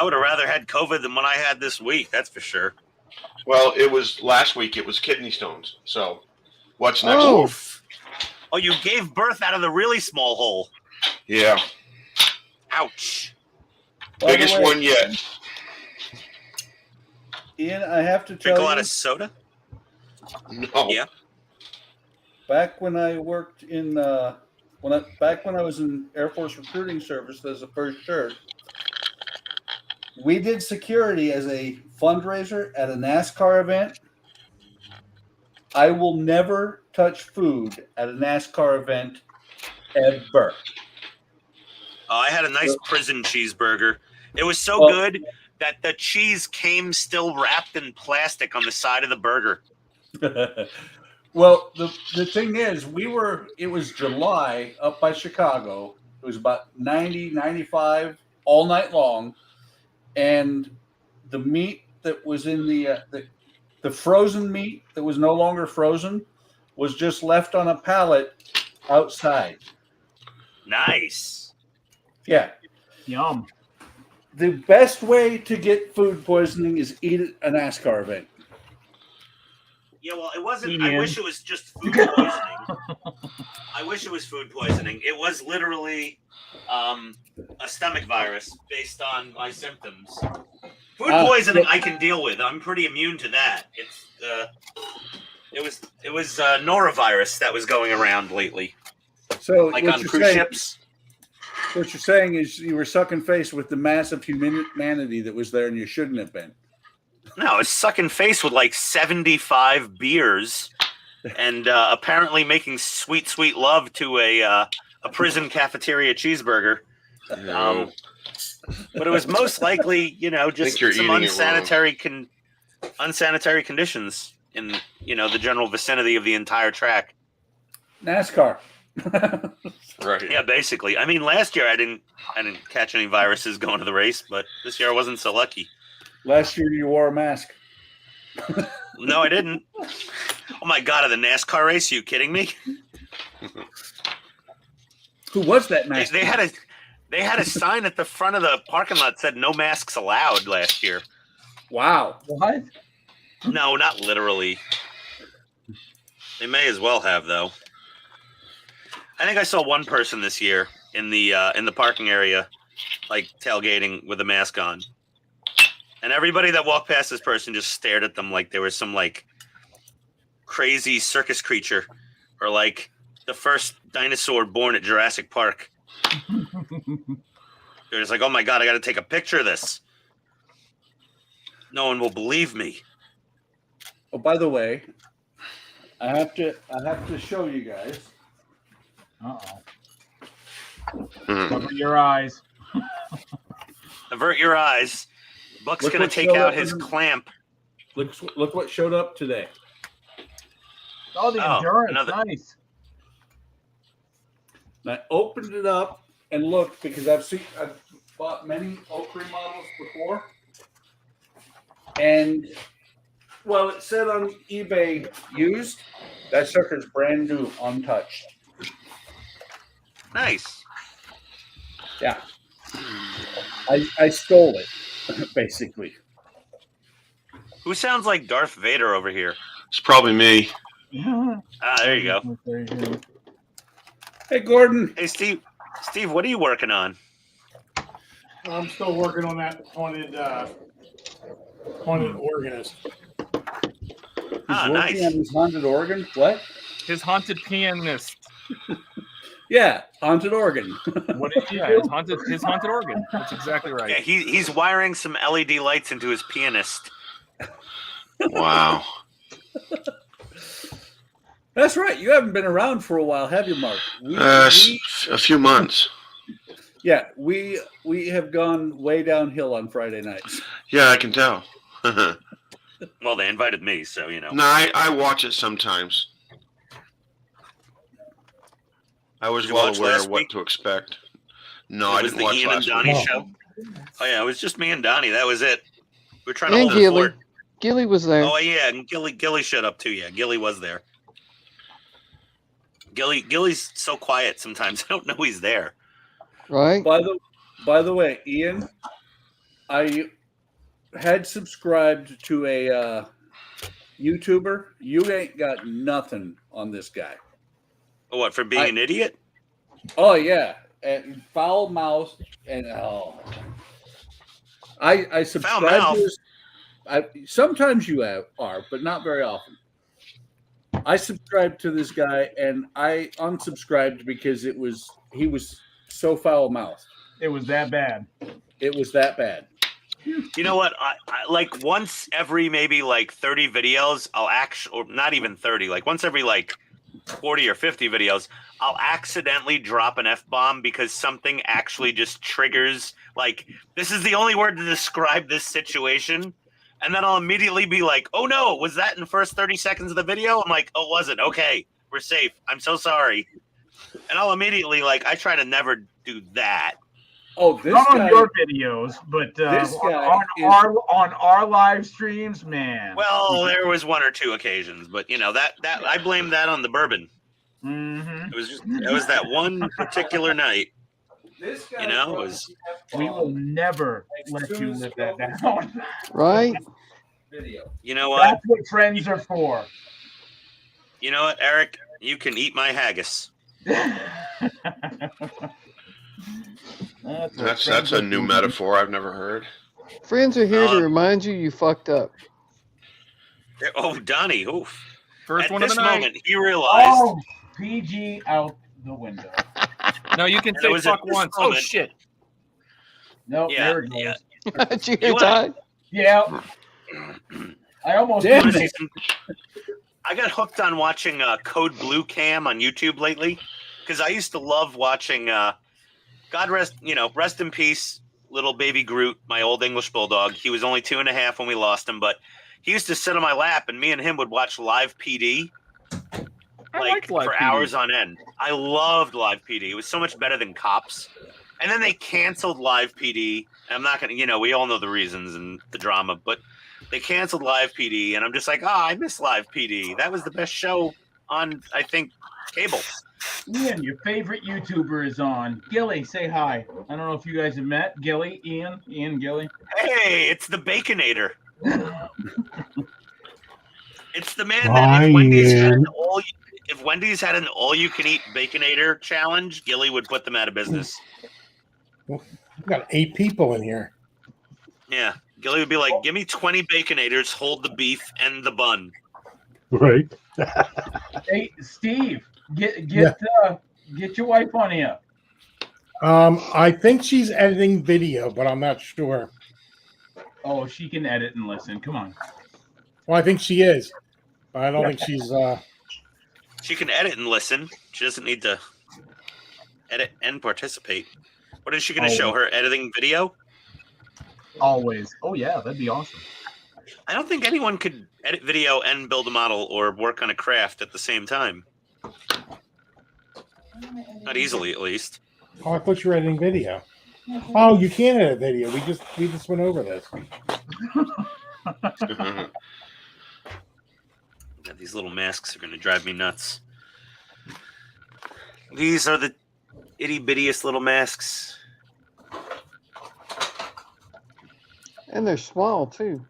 [SPEAKER 1] would have rather had COVID than what I had this week. That's for sure.
[SPEAKER 7] Well, it was last week. It was kidney stones. So, what's next?
[SPEAKER 4] Oh.
[SPEAKER 1] Oof. Oh, you gave birth out of the really small hole.
[SPEAKER 7] Yeah,
[SPEAKER 1] Ouch.
[SPEAKER 3] By the
[SPEAKER 7] biggest
[SPEAKER 3] way,
[SPEAKER 7] one yet.
[SPEAKER 3] Ian, I have to
[SPEAKER 1] Drink a
[SPEAKER 3] tell
[SPEAKER 1] lot
[SPEAKER 3] you,
[SPEAKER 1] of soda?
[SPEAKER 7] No.
[SPEAKER 1] Yeah.
[SPEAKER 3] back when I worked in back when I was in Air Force recruiting service as a first shirt, we did security as a fundraiser at a NASCAR event. I will never touch food at a NASCAR event ever.
[SPEAKER 1] I had a nice prison cheeseburger. It was so
[SPEAKER 3] Well-
[SPEAKER 1] good that the cheese came still wrapped in plastic on the side of the burger.
[SPEAKER 3] Well, the thing is, it was July up by Chicago. It was about 90, 95 all night long. and the meat that was in the frozen meat that was no longer frozen was just left on a pallet outside.
[SPEAKER 1] Nice.
[SPEAKER 3] Yeah.
[SPEAKER 5] Yum.
[SPEAKER 3] The best way to get food poisoning is eat at a NASCAR event.
[SPEAKER 1] Yeah, well, it wasn't.
[SPEAKER 5] Ian.
[SPEAKER 1] I wish it was just food poisoning. I wish it was food poisoning. It was literally a stomach virus based on my symptoms. Food poisoning I can deal with. I'm pretty immune to that. It was norovirus that was going around lately,
[SPEAKER 3] So
[SPEAKER 1] like
[SPEAKER 3] what
[SPEAKER 1] on
[SPEAKER 3] you're
[SPEAKER 1] cruise
[SPEAKER 3] saying,
[SPEAKER 1] ships.
[SPEAKER 3] what you're saying is you were sucking face with the massive humanity that was there, and you shouldn't have been.
[SPEAKER 1] No, it's sucking face with like 75 beers, and apparently making sweet, sweet love to a prison cafeteria cheeseburger.
[SPEAKER 7] No.
[SPEAKER 1] But it was most likely, just
[SPEAKER 7] you're
[SPEAKER 1] some
[SPEAKER 7] eating it
[SPEAKER 1] unsanitary conditions in, the general vicinity of the entire track.
[SPEAKER 3] NASCAR.
[SPEAKER 7] Right.
[SPEAKER 1] Yeah, basically. I mean, last year I didn't catch any viruses going to the race, but this year I wasn't so lucky.
[SPEAKER 3] Last year you wore a mask.
[SPEAKER 1] No, I didn't. Oh my God, at the NASCAR race? Are you kidding me?
[SPEAKER 3] Who was that mask?
[SPEAKER 1] They had a sign at the front of the parking lot that said no masks allowed last year.
[SPEAKER 3] Wow.
[SPEAKER 5] What?
[SPEAKER 1] No, not literally. They may as well have, though. I think I saw one person this year in the parking area, like tailgating with a mask on, and everybody that walked past this person just stared at them like they were some like crazy circus creature, or like the first dinosaur born at Jurassic Park. They're just like, "Oh my God, I got to take a picture of this. No one will believe me."
[SPEAKER 3] Oh, by the way, I have to show you guys.
[SPEAKER 5] Cover your eyes.
[SPEAKER 1] Avert your eyes. Buck's
[SPEAKER 3] Look
[SPEAKER 1] gonna
[SPEAKER 3] what
[SPEAKER 1] take
[SPEAKER 3] showed
[SPEAKER 1] out
[SPEAKER 3] up
[SPEAKER 1] his
[SPEAKER 3] in-
[SPEAKER 1] clamp.
[SPEAKER 3] Look what showed up today.
[SPEAKER 5] Oh, the
[SPEAKER 1] Oh,
[SPEAKER 5] endurance.
[SPEAKER 1] another-
[SPEAKER 5] Nice.
[SPEAKER 3] And I opened it up and looked because I've bought many Oakley models before, and well, it said on eBay used. That sucker's brand new, untouched.
[SPEAKER 1] Nice.
[SPEAKER 3] Yeah, I stole it basically.
[SPEAKER 1] Who sounds like Darth Vader over here?
[SPEAKER 7] It's probably me.
[SPEAKER 1] Ah, there you go.
[SPEAKER 3] Hey, Gordon.
[SPEAKER 1] Hey, Steve. Steve, what are you working on?
[SPEAKER 6] I'm still working on that haunted organist.
[SPEAKER 1] Ah,
[SPEAKER 3] He's working
[SPEAKER 1] nice.
[SPEAKER 3] on his haunted organ. What?
[SPEAKER 2] His haunted pianist.
[SPEAKER 3] Yeah, haunted organ.
[SPEAKER 2] What is his haunted organ? That's exactly right.
[SPEAKER 1] Yeah, he's wiring some LED lights into his pianist.
[SPEAKER 7] Wow.
[SPEAKER 3] That's right. You haven't been around for a while, have you, Mark?
[SPEAKER 7] A few months.
[SPEAKER 3] Yeah, we have gone way downhill on Friday nights.
[SPEAKER 7] Yeah, I can tell. No,
[SPEAKER 1] Well, they invited me, so
[SPEAKER 7] I watch it sometimes. I was
[SPEAKER 1] Did you
[SPEAKER 7] well
[SPEAKER 1] watch
[SPEAKER 7] aware
[SPEAKER 1] last
[SPEAKER 7] of what
[SPEAKER 1] week?
[SPEAKER 7] to expect. No,
[SPEAKER 1] It
[SPEAKER 7] I
[SPEAKER 1] was
[SPEAKER 7] didn't
[SPEAKER 1] the
[SPEAKER 7] watch
[SPEAKER 1] Ian and
[SPEAKER 7] last
[SPEAKER 1] Donnie
[SPEAKER 7] week.
[SPEAKER 1] show. Oh yeah, it was just me and Donnie. That was it. We were trying to
[SPEAKER 4] And
[SPEAKER 1] hold the
[SPEAKER 4] Gilly.
[SPEAKER 1] fort.
[SPEAKER 4] Gilly was there.
[SPEAKER 1] Oh yeah, and Gilly showed up too. Yeah, Gilly was there. Gilly's so quiet sometimes. I don't know he's there.
[SPEAKER 4] Right?
[SPEAKER 3] By the way, Ian, I had subscribed to a YouTuber. You ain't got nothing on this guy.
[SPEAKER 1] What, for being an idiot?
[SPEAKER 3] Oh yeah, and foul mouth and I subscribe
[SPEAKER 1] mouth?
[SPEAKER 3] to his. Sometimes you are, but not very often. I subscribed to this guy and I unsubscribed because he was so foul mouthed.
[SPEAKER 5] It was that bad.
[SPEAKER 3] It was that bad.
[SPEAKER 1] You know what? I like once every maybe like 30 videos, I'll or not even 30, like once every like 40 or 50 videos, I'll accidentally drop an F-bomb because something actually just triggers, like, this is the only word to describe this situation. And then I'll immediately be like, oh no, was that in the first 30 seconds of the video? I'm like, oh, it wasn't. Okay, we're safe. I'm so sorry. And I'll immediately, like, I try to never do that.
[SPEAKER 3] Oh, this
[SPEAKER 5] Not
[SPEAKER 3] guy.
[SPEAKER 5] on your videos, but
[SPEAKER 3] This guy
[SPEAKER 5] on our live streams, man.
[SPEAKER 1] Well, there was one or two occasions, but that I blame that on the bourbon.
[SPEAKER 5] Mhm.
[SPEAKER 1] It was that one particular night.
[SPEAKER 3] This guy.
[SPEAKER 1] It was.
[SPEAKER 5] We will never let you live that down.
[SPEAKER 4] Right?
[SPEAKER 3] Video.
[SPEAKER 1] You know what?
[SPEAKER 5] That's what friends are for.
[SPEAKER 1] You know what, Eric? You can eat my haggis.
[SPEAKER 7] That's a new metaphor I've never heard.
[SPEAKER 4] Friends are here to remind you fucked up.
[SPEAKER 1] Oh, Donnie. Oof.
[SPEAKER 2] First
[SPEAKER 1] At
[SPEAKER 2] one of
[SPEAKER 1] this
[SPEAKER 2] the night.
[SPEAKER 1] moment, he realized.
[SPEAKER 5] Oh, PG out the window.
[SPEAKER 2] No, you can
[SPEAKER 1] And
[SPEAKER 2] say
[SPEAKER 1] it was at
[SPEAKER 2] fuck
[SPEAKER 1] this
[SPEAKER 2] once. Oh
[SPEAKER 1] moment-
[SPEAKER 2] shit.
[SPEAKER 5] Nope,
[SPEAKER 1] Yeah,
[SPEAKER 5] there it goes.
[SPEAKER 1] yeah.
[SPEAKER 4] Did you hear
[SPEAKER 1] You
[SPEAKER 4] Ty?
[SPEAKER 5] Yeah. I almost
[SPEAKER 3] Damn
[SPEAKER 5] put
[SPEAKER 3] it.
[SPEAKER 1] I got hooked on watching Code Blue Cam on YouTube lately because I used to love watching. God rest in peace, little baby Groot, my old English bulldog. He was only 2.5 when we lost him, but he used to sit on my lap, and me and him would watch live PD
[SPEAKER 2] I liked Live
[SPEAKER 1] for
[SPEAKER 2] PD.
[SPEAKER 1] hours on end. I loved live PD. It was so much better than Cops. And then they canceled live PD. I'm not gonna, we all know the reasons and the drama, but they canceled live PD, and I'm just like, I miss live PD. That was the best show on, I think, cable.
[SPEAKER 5] Ian, your favorite YouTuber is on. Gilly, say hi. I don't know if you guys have met. Gilly, Ian Gilly.
[SPEAKER 1] Hey, it's the Baconator. It's the man that if Wendy's had an all-you-can-eat Baconator challenge, Gilly would put them out of business.
[SPEAKER 6] We've got 8 people in here.
[SPEAKER 1] Yeah, Gilly would be like, "Give me 20 Baconators, hold the beef and the bun."
[SPEAKER 6] Right.
[SPEAKER 5] Hey, Steve, get
[SPEAKER 6] Yeah.
[SPEAKER 5] get your wife on here.
[SPEAKER 6] I think she's editing video, but I'm not sure.
[SPEAKER 5] Oh, she can edit and listen. Come on.
[SPEAKER 6] Well, I think she is. But I don't think she's
[SPEAKER 1] She can edit and listen. She doesn't need to edit and participate. What is she going to show? Her editing video?
[SPEAKER 5] Always. Oh yeah, that'd be awesome.
[SPEAKER 1] I don't think anyone could edit video and build a model or work on a craft at the same time. Not easily, at least.
[SPEAKER 6] Oh, I thought you were editing video. Oh, you can't edit video. We just went over this.
[SPEAKER 1] God, these little masks are going to drive me nuts. These are the itty-bittiest little masks.
[SPEAKER 4] And they're small too.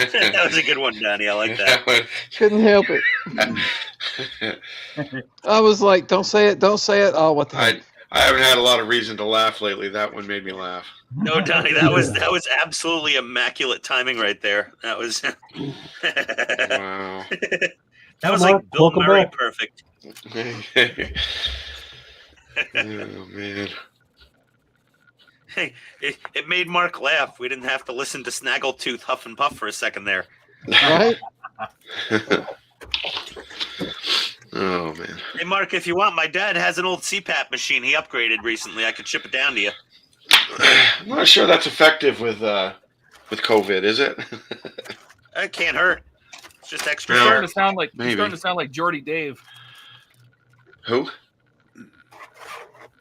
[SPEAKER 1] That was a good one, Donnie. I like that.
[SPEAKER 4] Couldn't help it. I was like, don't say it, don't say it. Oh, what the heck?
[SPEAKER 7] I haven't had a lot of reason to laugh lately. That one made me laugh.
[SPEAKER 1] No, Donnie, that was absolutely immaculate timing right there. That was
[SPEAKER 7] Wow.
[SPEAKER 1] that was
[SPEAKER 6] Mark,
[SPEAKER 1] like Bill
[SPEAKER 6] welcome
[SPEAKER 1] Murray
[SPEAKER 6] back.
[SPEAKER 1] perfect.
[SPEAKER 7] Oh man.
[SPEAKER 1] Hey, it made Mark laugh. We didn't have to listen to Snaggletooth huff and puff for a second there.
[SPEAKER 4] Right?
[SPEAKER 7] Oh man.
[SPEAKER 1] Hey, Mark, if you want, my dad has an old CPAP machine he upgraded recently. I could ship it down to you.
[SPEAKER 7] I'm not sure that's effective with COVID, is it?
[SPEAKER 1] It can't hurt. It's just extra.
[SPEAKER 2] You're
[SPEAKER 7] No.
[SPEAKER 2] starting to sound like
[SPEAKER 7] Maybe.
[SPEAKER 2] you're starting to sound like Jordy Dave
[SPEAKER 7] Who?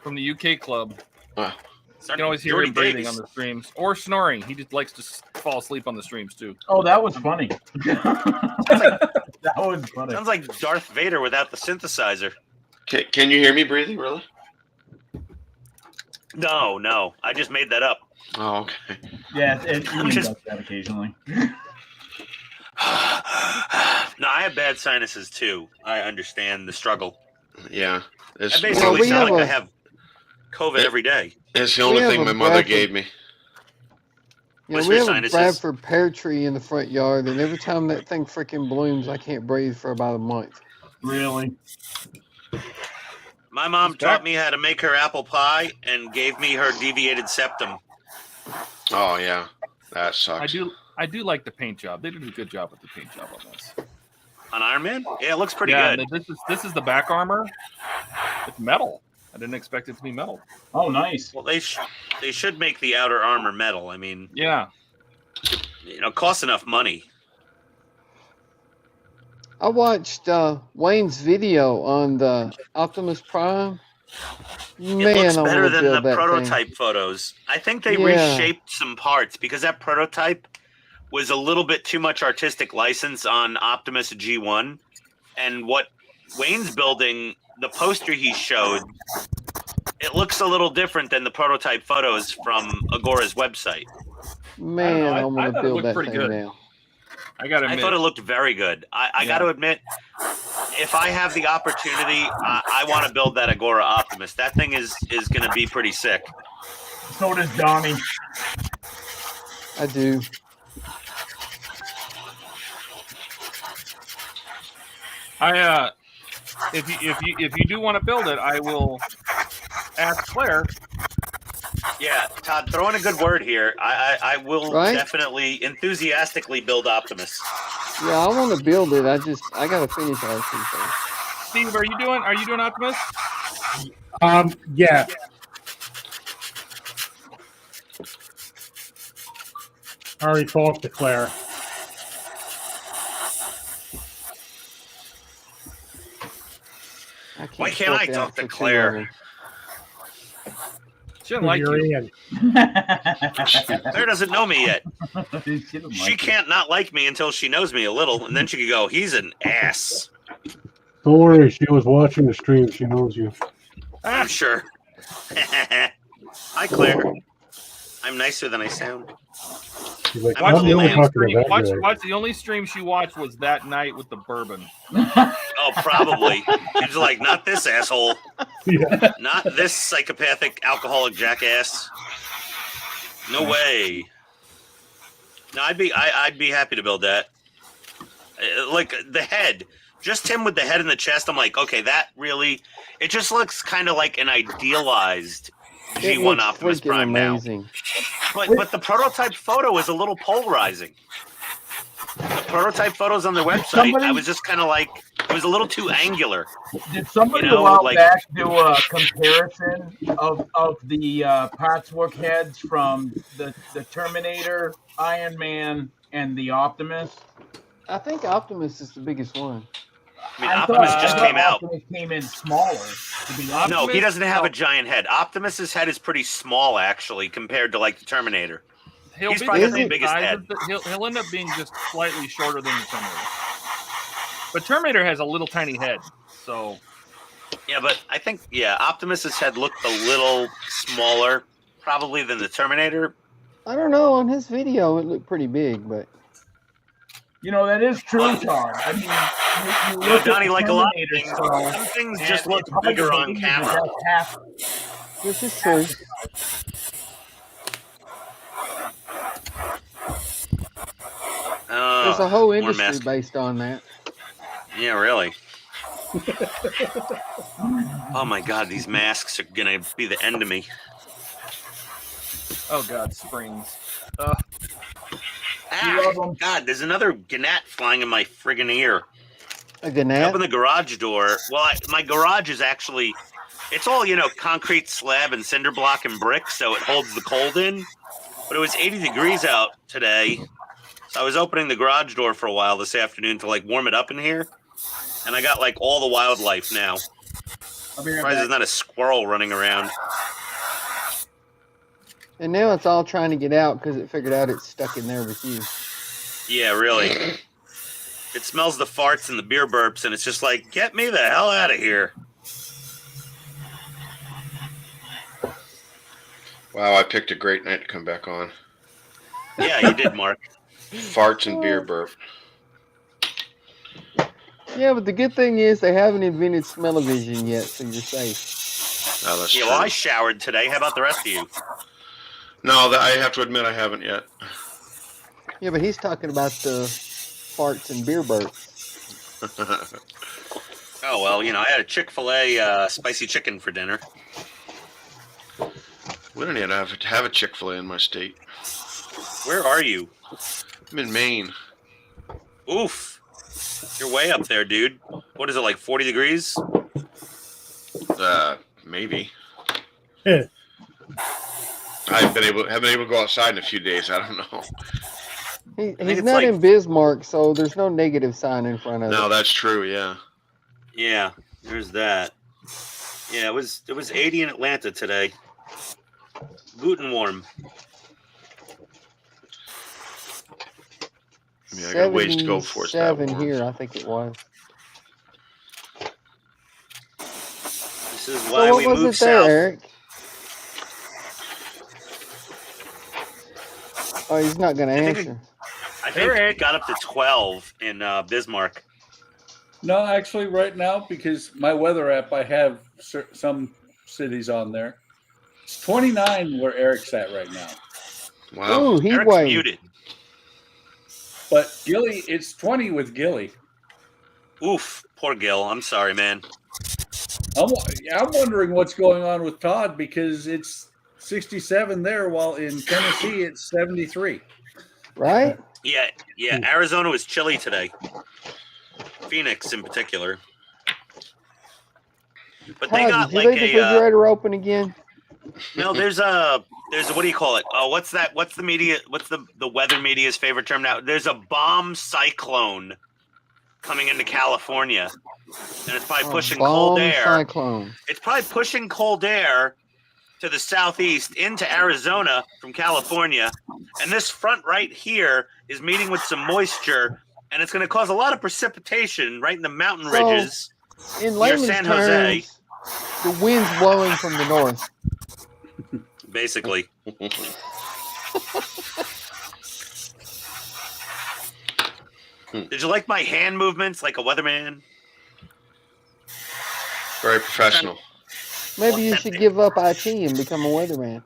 [SPEAKER 2] from the UK club. You
[SPEAKER 1] Starting
[SPEAKER 2] can always hear
[SPEAKER 1] Jordy
[SPEAKER 2] him breathing
[SPEAKER 1] Davies.
[SPEAKER 2] on the streams or snoring. He just likes to fall asleep on the streams too.
[SPEAKER 5] Oh, that was funny. That was funny.
[SPEAKER 1] Sounds like Darth Vader without the synthesizer.
[SPEAKER 7] Can you hear me breathing? Really?
[SPEAKER 1] No, I just made that up.
[SPEAKER 7] Oh, okay.
[SPEAKER 5] Yeah, Ian
[SPEAKER 1] just-
[SPEAKER 5] does that occasionally.
[SPEAKER 1] No, I have bad sinuses too. I understand the struggle.
[SPEAKER 7] Yeah.
[SPEAKER 1] I
[SPEAKER 7] It's,
[SPEAKER 1] basically
[SPEAKER 4] we
[SPEAKER 1] sound
[SPEAKER 4] have
[SPEAKER 1] like I
[SPEAKER 4] a-
[SPEAKER 1] have COVID every day.
[SPEAKER 7] it's the only
[SPEAKER 4] we have
[SPEAKER 7] thing
[SPEAKER 4] a
[SPEAKER 7] my mother
[SPEAKER 4] Bradford-
[SPEAKER 7] gave me.
[SPEAKER 4] Yeah,
[SPEAKER 1] What's
[SPEAKER 4] we
[SPEAKER 1] your
[SPEAKER 4] have a
[SPEAKER 1] sinuses?
[SPEAKER 4] Bradford pear tree in the front yard, and every time that thing freaking blooms, I can't breathe for about a month.
[SPEAKER 5] Really?
[SPEAKER 1] My mom taught me how to make her apple pie and gave me her deviated septum.
[SPEAKER 7] Oh yeah. That sucks.
[SPEAKER 2] I do like the paint job. They did a good job with the paint job on this.
[SPEAKER 1] On Iron Man? Yeah, it looks pretty
[SPEAKER 2] Yeah,
[SPEAKER 1] good.
[SPEAKER 2] this is the back armor. It's metal. I didn't expect it to be metal.
[SPEAKER 5] Oh, nice.
[SPEAKER 1] Well, they should make the outer armor metal. I mean,
[SPEAKER 2] Yeah.
[SPEAKER 1] it costs enough money.
[SPEAKER 4] I watched Wayne's video on the Optimus Prime.
[SPEAKER 1] It
[SPEAKER 4] Man,
[SPEAKER 1] looks
[SPEAKER 4] I
[SPEAKER 1] better
[SPEAKER 4] want to
[SPEAKER 1] than the
[SPEAKER 4] build that
[SPEAKER 1] prototype
[SPEAKER 4] thing.
[SPEAKER 1] photos. I think they
[SPEAKER 4] Yeah.
[SPEAKER 1] reshaped some parts because that prototype was a little bit too much artistic license on Optimus G1. And what Wayne's building, the poster he showed, it looks a little different than the prototype photos from Agora's website.
[SPEAKER 4] Man, I
[SPEAKER 2] I
[SPEAKER 4] want
[SPEAKER 2] thought
[SPEAKER 4] to
[SPEAKER 2] it
[SPEAKER 4] build
[SPEAKER 2] looked
[SPEAKER 4] that
[SPEAKER 2] pretty
[SPEAKER 4] thing
[SPEAKER 2] good.
[SPEAKER 4] now.
[SPEAKER 2] I gotta
[SPEAKER 1] I
[SPEAKER 2] admit.
[SPEAKER 1] thought it looked very good. I got to admit, if I have the opportunity, I want to build that Agora Optimus. That thing is going to be pretty sick.
[SPEAKER 5] So does Donnie.
[SPEAKER 4] I do.
[SPEAKER 2] If you do want to build it, I will ask Claire.
[SPEAKER 1] Yeah, Todd, throw in a good word here. I will
[SPEAKER 4] Right?
[SPEAKER 1] definitely enthusiastically build Optimus.
[SPEAKER 4] Yeah, I want to build it. I gotta finish RC first.
[SPEAKER 2] Steve, are you doing Optimus?
[SPEAKER 6] Yeah. I already talked to Claire.
[SPEAKER 1] Why can't I talk to Claire?
[SPEAKER 2] She doesn't like
[SPEAKER 6] You're
[SPEAKER 2] you.
[SPEAKER 6] in.
[SPEAKER 1] Claire doesn't know me yet. She can't not like me until she knows me a little, and then she could go, he's an ass.
[SPEAKER 8] Don't worry, she was watching the stream. She knows you.
[SPEAKER 1] I'm sure. Hi, Claire. I'm nicer than I sound.
[SPEAKER 8] She's like,
[SPEAKER 1] I'm
[SPEAKER 8] I'm the only
[SPEAKER 1] only
[SPEAKER 8] talking to that guy.
[SPEAKER 2] Watch, the only stream she watched was that night with the bourbon.
[SPEAKER 1] Oh, probably. She's like, not this asshole.
[SPEAKER 8] Yeah.
[SPEAKER 1] Not this psychopathic alcoholic jackass. No way. No, I'd be happy to build that. Like the head, just him with the head and the chest. I'm like, okay, that really. It just looks kind of like an idealized
[SPEAKER 4] It
[SPEAKER 1] G1
[SPEAKER 4] looks
[SPEAKER 1] Optimus
[SPEAKER 4] freaking
[SPEAKER 1] Prime
[SPEAKER 4] amazing.
[SPEAKER 1] now. But the prototype photo is a little polarizing. The prototype photos on their website, I was just kind of like, it was a little too angular.
[SPEAKER 5] Did somebody
[SPEAKER 1] You know,
[SPEAKER 5] a while
[SPEAKER 1] like-
[SPEAKER 5] back do a comparison of the patchwork heads from the Terminator, Iron Man, and the Optimus?
[SPEAKER 4] I think Optimus is the biggest one.
[SPEAKER 1] I mean,
[SPEAKER 5] I
[SPEAKER 1] Optimus
[SPEAKER 5] thought-
[SPEAKER 1] just
[SPEAKER 5] I thought
[SPEAKER 1] came out.
[SPEAKER 5] Optimus came in smaller. To be honest.
[SPEAKER 1] No, he
[SPEAKER 2] Optimus-
[SPEAKER 1] doesn't have
[SPEAKER 2] no.
[SPEAKER 1] a giant head. Optimus's head is pretty small, actually, compared to like the Terminator.
[SPEAKER 2] He'll
[SPEAKER 1] He's
[SPEAKER 2] be
[SPEAKER 1] probably
[SPEAKER 2] the
[SPEAKER 1] the
[SPEAKER 2] same
[SPEAKER 1] biggest
[SPEAKER 2] size
[SPEAKER 1] head.
[SPEAKER 2] as he'll end up being just slightly shorter than the Terminator. But Terminator has a little tiny head, so
[SPEAKER 1] Yeah, but I think Optimus's head looked a little smaller, probably than the Terminator.
[SPEAKER 4] I don't know. On his video, it looked pretty big, but
[SPEAKER 5] You know, that is true, Todd. I mean, you
[SPEAKER 1] No,
[SPEAKER 5] look
[SPEAKER 1] Donnie,
[SPEAKER 5] at
[SPEAKER 1] like a lot of
[SPEAKER 5] Terminator
[SPEAKER 1] things,
[SPEAKER 5] style,
[SPEAKER 1] some things
[SPEAKER 5] and
[SPEAKER 1] just look
[SPEAKER 5] it's hard to
[SPEAKER 1] bigger on
[SPEAKER 5] believe
[SPEAKER 1] camera.
[SPEAKER 5] that that's half.
[SPEAKER 4] this is true. There's a whole
[SPEAKER 1] more
[SPEAKER 4] industry
[SPEAKER 1] mess.
[SPEAKER 4] based on that.
[SPEAKER 1] Yeah, really. Oh my God, these masks are gonna be the end of me.
[SPEAKER 2] oh god, springs.
[SPEAKER 5] love 'em.
[SPEAKER 1] God, there's another gnat flying in my friggin' ear.
[SPEAKER 4] A
[SPEAKER 1] I
[SPEAKER 4] gnat.
[SPEAKER 1] open the garage door. Well, my garage is actually, it's all, concrete slab and cinder block and brick, so it holds the cold in. But it was 80 degrees out today, so I was opening the garage door for a while this afternoon to like warm it up in here. And I got like all the wildlife now.
[SPEAKER 5] I'll be right
[SPEAKER 1] Surprised
[SPEAKER 5] back.
[SPEAKER 1] there's not a squirrel running around.
[SPEAKER 4] And now it's all trying to get out because it figured out it's stuck in there with you.
[SPEAKER 1] Yeah, really. It smells the farts and the beer burps, and it's just like, get me the hell out of here.
[SPEAKER 7] Wow, I picked a great night to come back on.
[SPEAKER 1] Yeah, you did, Mark.
[SPEAKER 7] Farts and beer burp.
[SPEAKER 4] Yeah, but the good thing is they haven't invented smell-o-vision yet, so you're safe.
[SPEAKER 7] Oh, that's
[SPEAKER 1] Yeah,
[SPEAKER 7] true.
[SPEAKER 1] well, I showered today. How about the rest of you?
[SPEAKER 7] No, I have to admit I haven't yet.
[SPEAKER 4] Yeah, but he's talking about the farts and beer burps.
[SPEAKER 1] Oh, well, I had a Chick-fil-A spicy chicken for dinner.
[SPEAKER 7] We don't even have to have a Chick-fil-A in my state.
[SPEAKER 1] Where are you?
[SPEAKER 7] I'm in Maine.
[SPEAKER 1] Oof. You're way up there, dude. What is it, like 40 degrees?
[SPEAKER 7] Maybe.
[SPEAKER 6] Yeah.
[SPEAKER 7] I haven't been able to go outside in a few days. I don't know.
[SPEAKER 4] He's
[SPEAKER 1] it's
[SPEAKER 4] not
[SPEAKER 1] like-
[SPEAKER 4] in Bismarck, so there's no negative sign in front of
[SPEAKER 7] No,
[SPEAKER 4] it.
[SPEAKER 7] that's true. Yeah.
[SPEAKER 1] Yeah, there's that. Yeah, it was 80 in Atlanta today. Guten warm.
[SPEAKER 7] I mean, I got a ways to go before it's that
[SPEAKER 4] 77
[SPEAKER 7] warm.
[SPEAKER 4] here, I think it was.
[SPEAKER 1] This is
[SPEAKER 4] So
[SPEAKER 1] why
[SPEAKER 4] what
[SPEAKER 1] we
[SPEAKER 4] was
[SPEAKER 1] moved
[SPEAKER 4] it there,
[SPEAKER 1] south.
[SPEAKER 4] Eric? Oh, he's not going to
[SPEAKER 1] I think
[SPEAKER 4] answer.
[SPEAKER 1] I think it got up to 12 in Bismarck.
[SPEAKER 3] No, actually, right now, because my weather app, I have some cities on there. It's 29 where Eric's at right now.
[SPEAKER 7] Wow.
[SPEAKER 4] Ooh, heat
[SPEAKER 1] Eric's
[SPEAKER 4] wave.
[SPEAKER 1] muted.
[SPEAKER 3] But Gilly, it's 20 with Gilly.
[SPEAKER 1] Oof, poor Gil. I'm sorry, man.
[SPEAKER 3] I'm wondering what's going on with Todd because it's 67 there, while in Tennessee it's 73.
[SPEAKER 4] Right?
[SPEAKER 1] Yeah, Arizona was chilly today. Phoenix in particular. But they
[SPEAKER 4] Todd,
[SPEAKER 1] got
[SPEAKER 4] did you
[SPEAKER 1] like
[SPEAKER 4] leave the refrigerator open again?
[SPEAKER 1] no, there's a what do you call it? Oh, what's that? What's the media? What's the weather media's favorite term now? There's a bomb cyclone coming into California, and it's probably pushing cold
[SPEAKER 4] Bomb
[SPEAKER 1] air.
[SPEAKER 4] cyclone.
[SPEAKER 1] It's probably pushing cold air to the southeast into Arizona from California, and this front right here is meeting with some moisture, and it's going to cause a lot of precipitation right in the mountain
[SPEAKER 4] So,
[SPEAKER 1] ridges
[SPEAKER 4] In
[SPEAKER 1] near
[SPEAKER 4] layman's
[SPEAKER 1] San Jose.
[SPEAKER 4] terms, the wind's blowing from the north.
[SPEAKER 1] Basically. Did you like my hand movements like a weatherman?
[SPEAKER 7] Very professional.
[SPEAKER 4] Maybe you should give up IT and become a weatherman.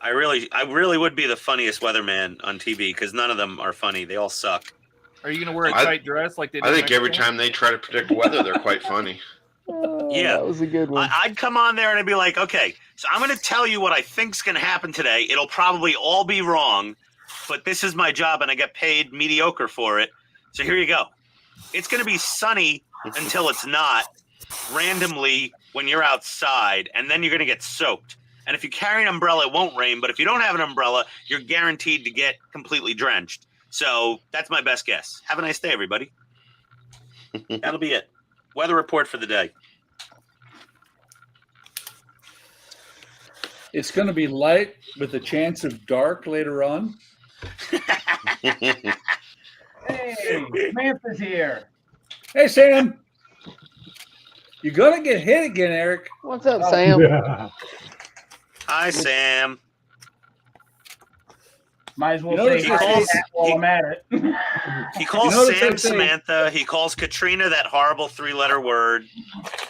[SPEAKER 1] I really would be the funniest weatherman on TV because none of them are funny. They all suck.
[SPEAKER 2] Are you going to wear a
[SPEAKER 7] I-
[SPEAKER 2] tight dress like they do
[SPEAKER 7] I
[SPEAKER 2] in
[SPEAKER 7] think every
[SPEAKER 2] Mexico?
[SPEAKER 7] time they try to predict weather, they're quite funny.
[SPEAKER 1] Yeah.
[SPEAKER 4] That was a good one.
[SPEAKER 1] I'd come on there and I'd be like, okay, so I'm going to tell you what I think's going to happen today. It'll probably all be wrong, but this is my job and I get paid mediocre for it. So here you go. It's going to be sunny until it's not, randomly when you're outside, and then you're going to get soaked. And if you carry an umbrella, it won't rain, but if you don't have an umbrella, you're guaranteed to get completely drenched. So that's my best guess. Have a nice day, everybody. That'll be it. Weather report for the day.
[SPEAKER 3] It's going to be light with a chance of dark later on.
[SPEAKER 5] Hey, Samantha's here.
[SPEAKER 3] Hey, Sam. You're going to get hit again, Eric.
[SPEAKER 4] What's up, Sam?
[SPEAKER 8] Yeah.
[SPEAKER 1] Hi, Sam.
[SPEAKER 5] Might as well
[SPEAKER 3] You know
[SPEAKER 5] say
[SPEAKER 3] what
[SPEAKER 5] hi
[SPEAKER 3] they
[SPEAKER 5] to
[SPEAKER 3] say-
[SPEAKER 5] that while I'm at it.
[SPEAKER 1] He calls
[SPEAKER 3] You know what
[SPEAKER 1] Sam
[SPEAKER 3] they say?
[SPEAKER 1] Samantha. He calls Katrina that horrible 3-letter word.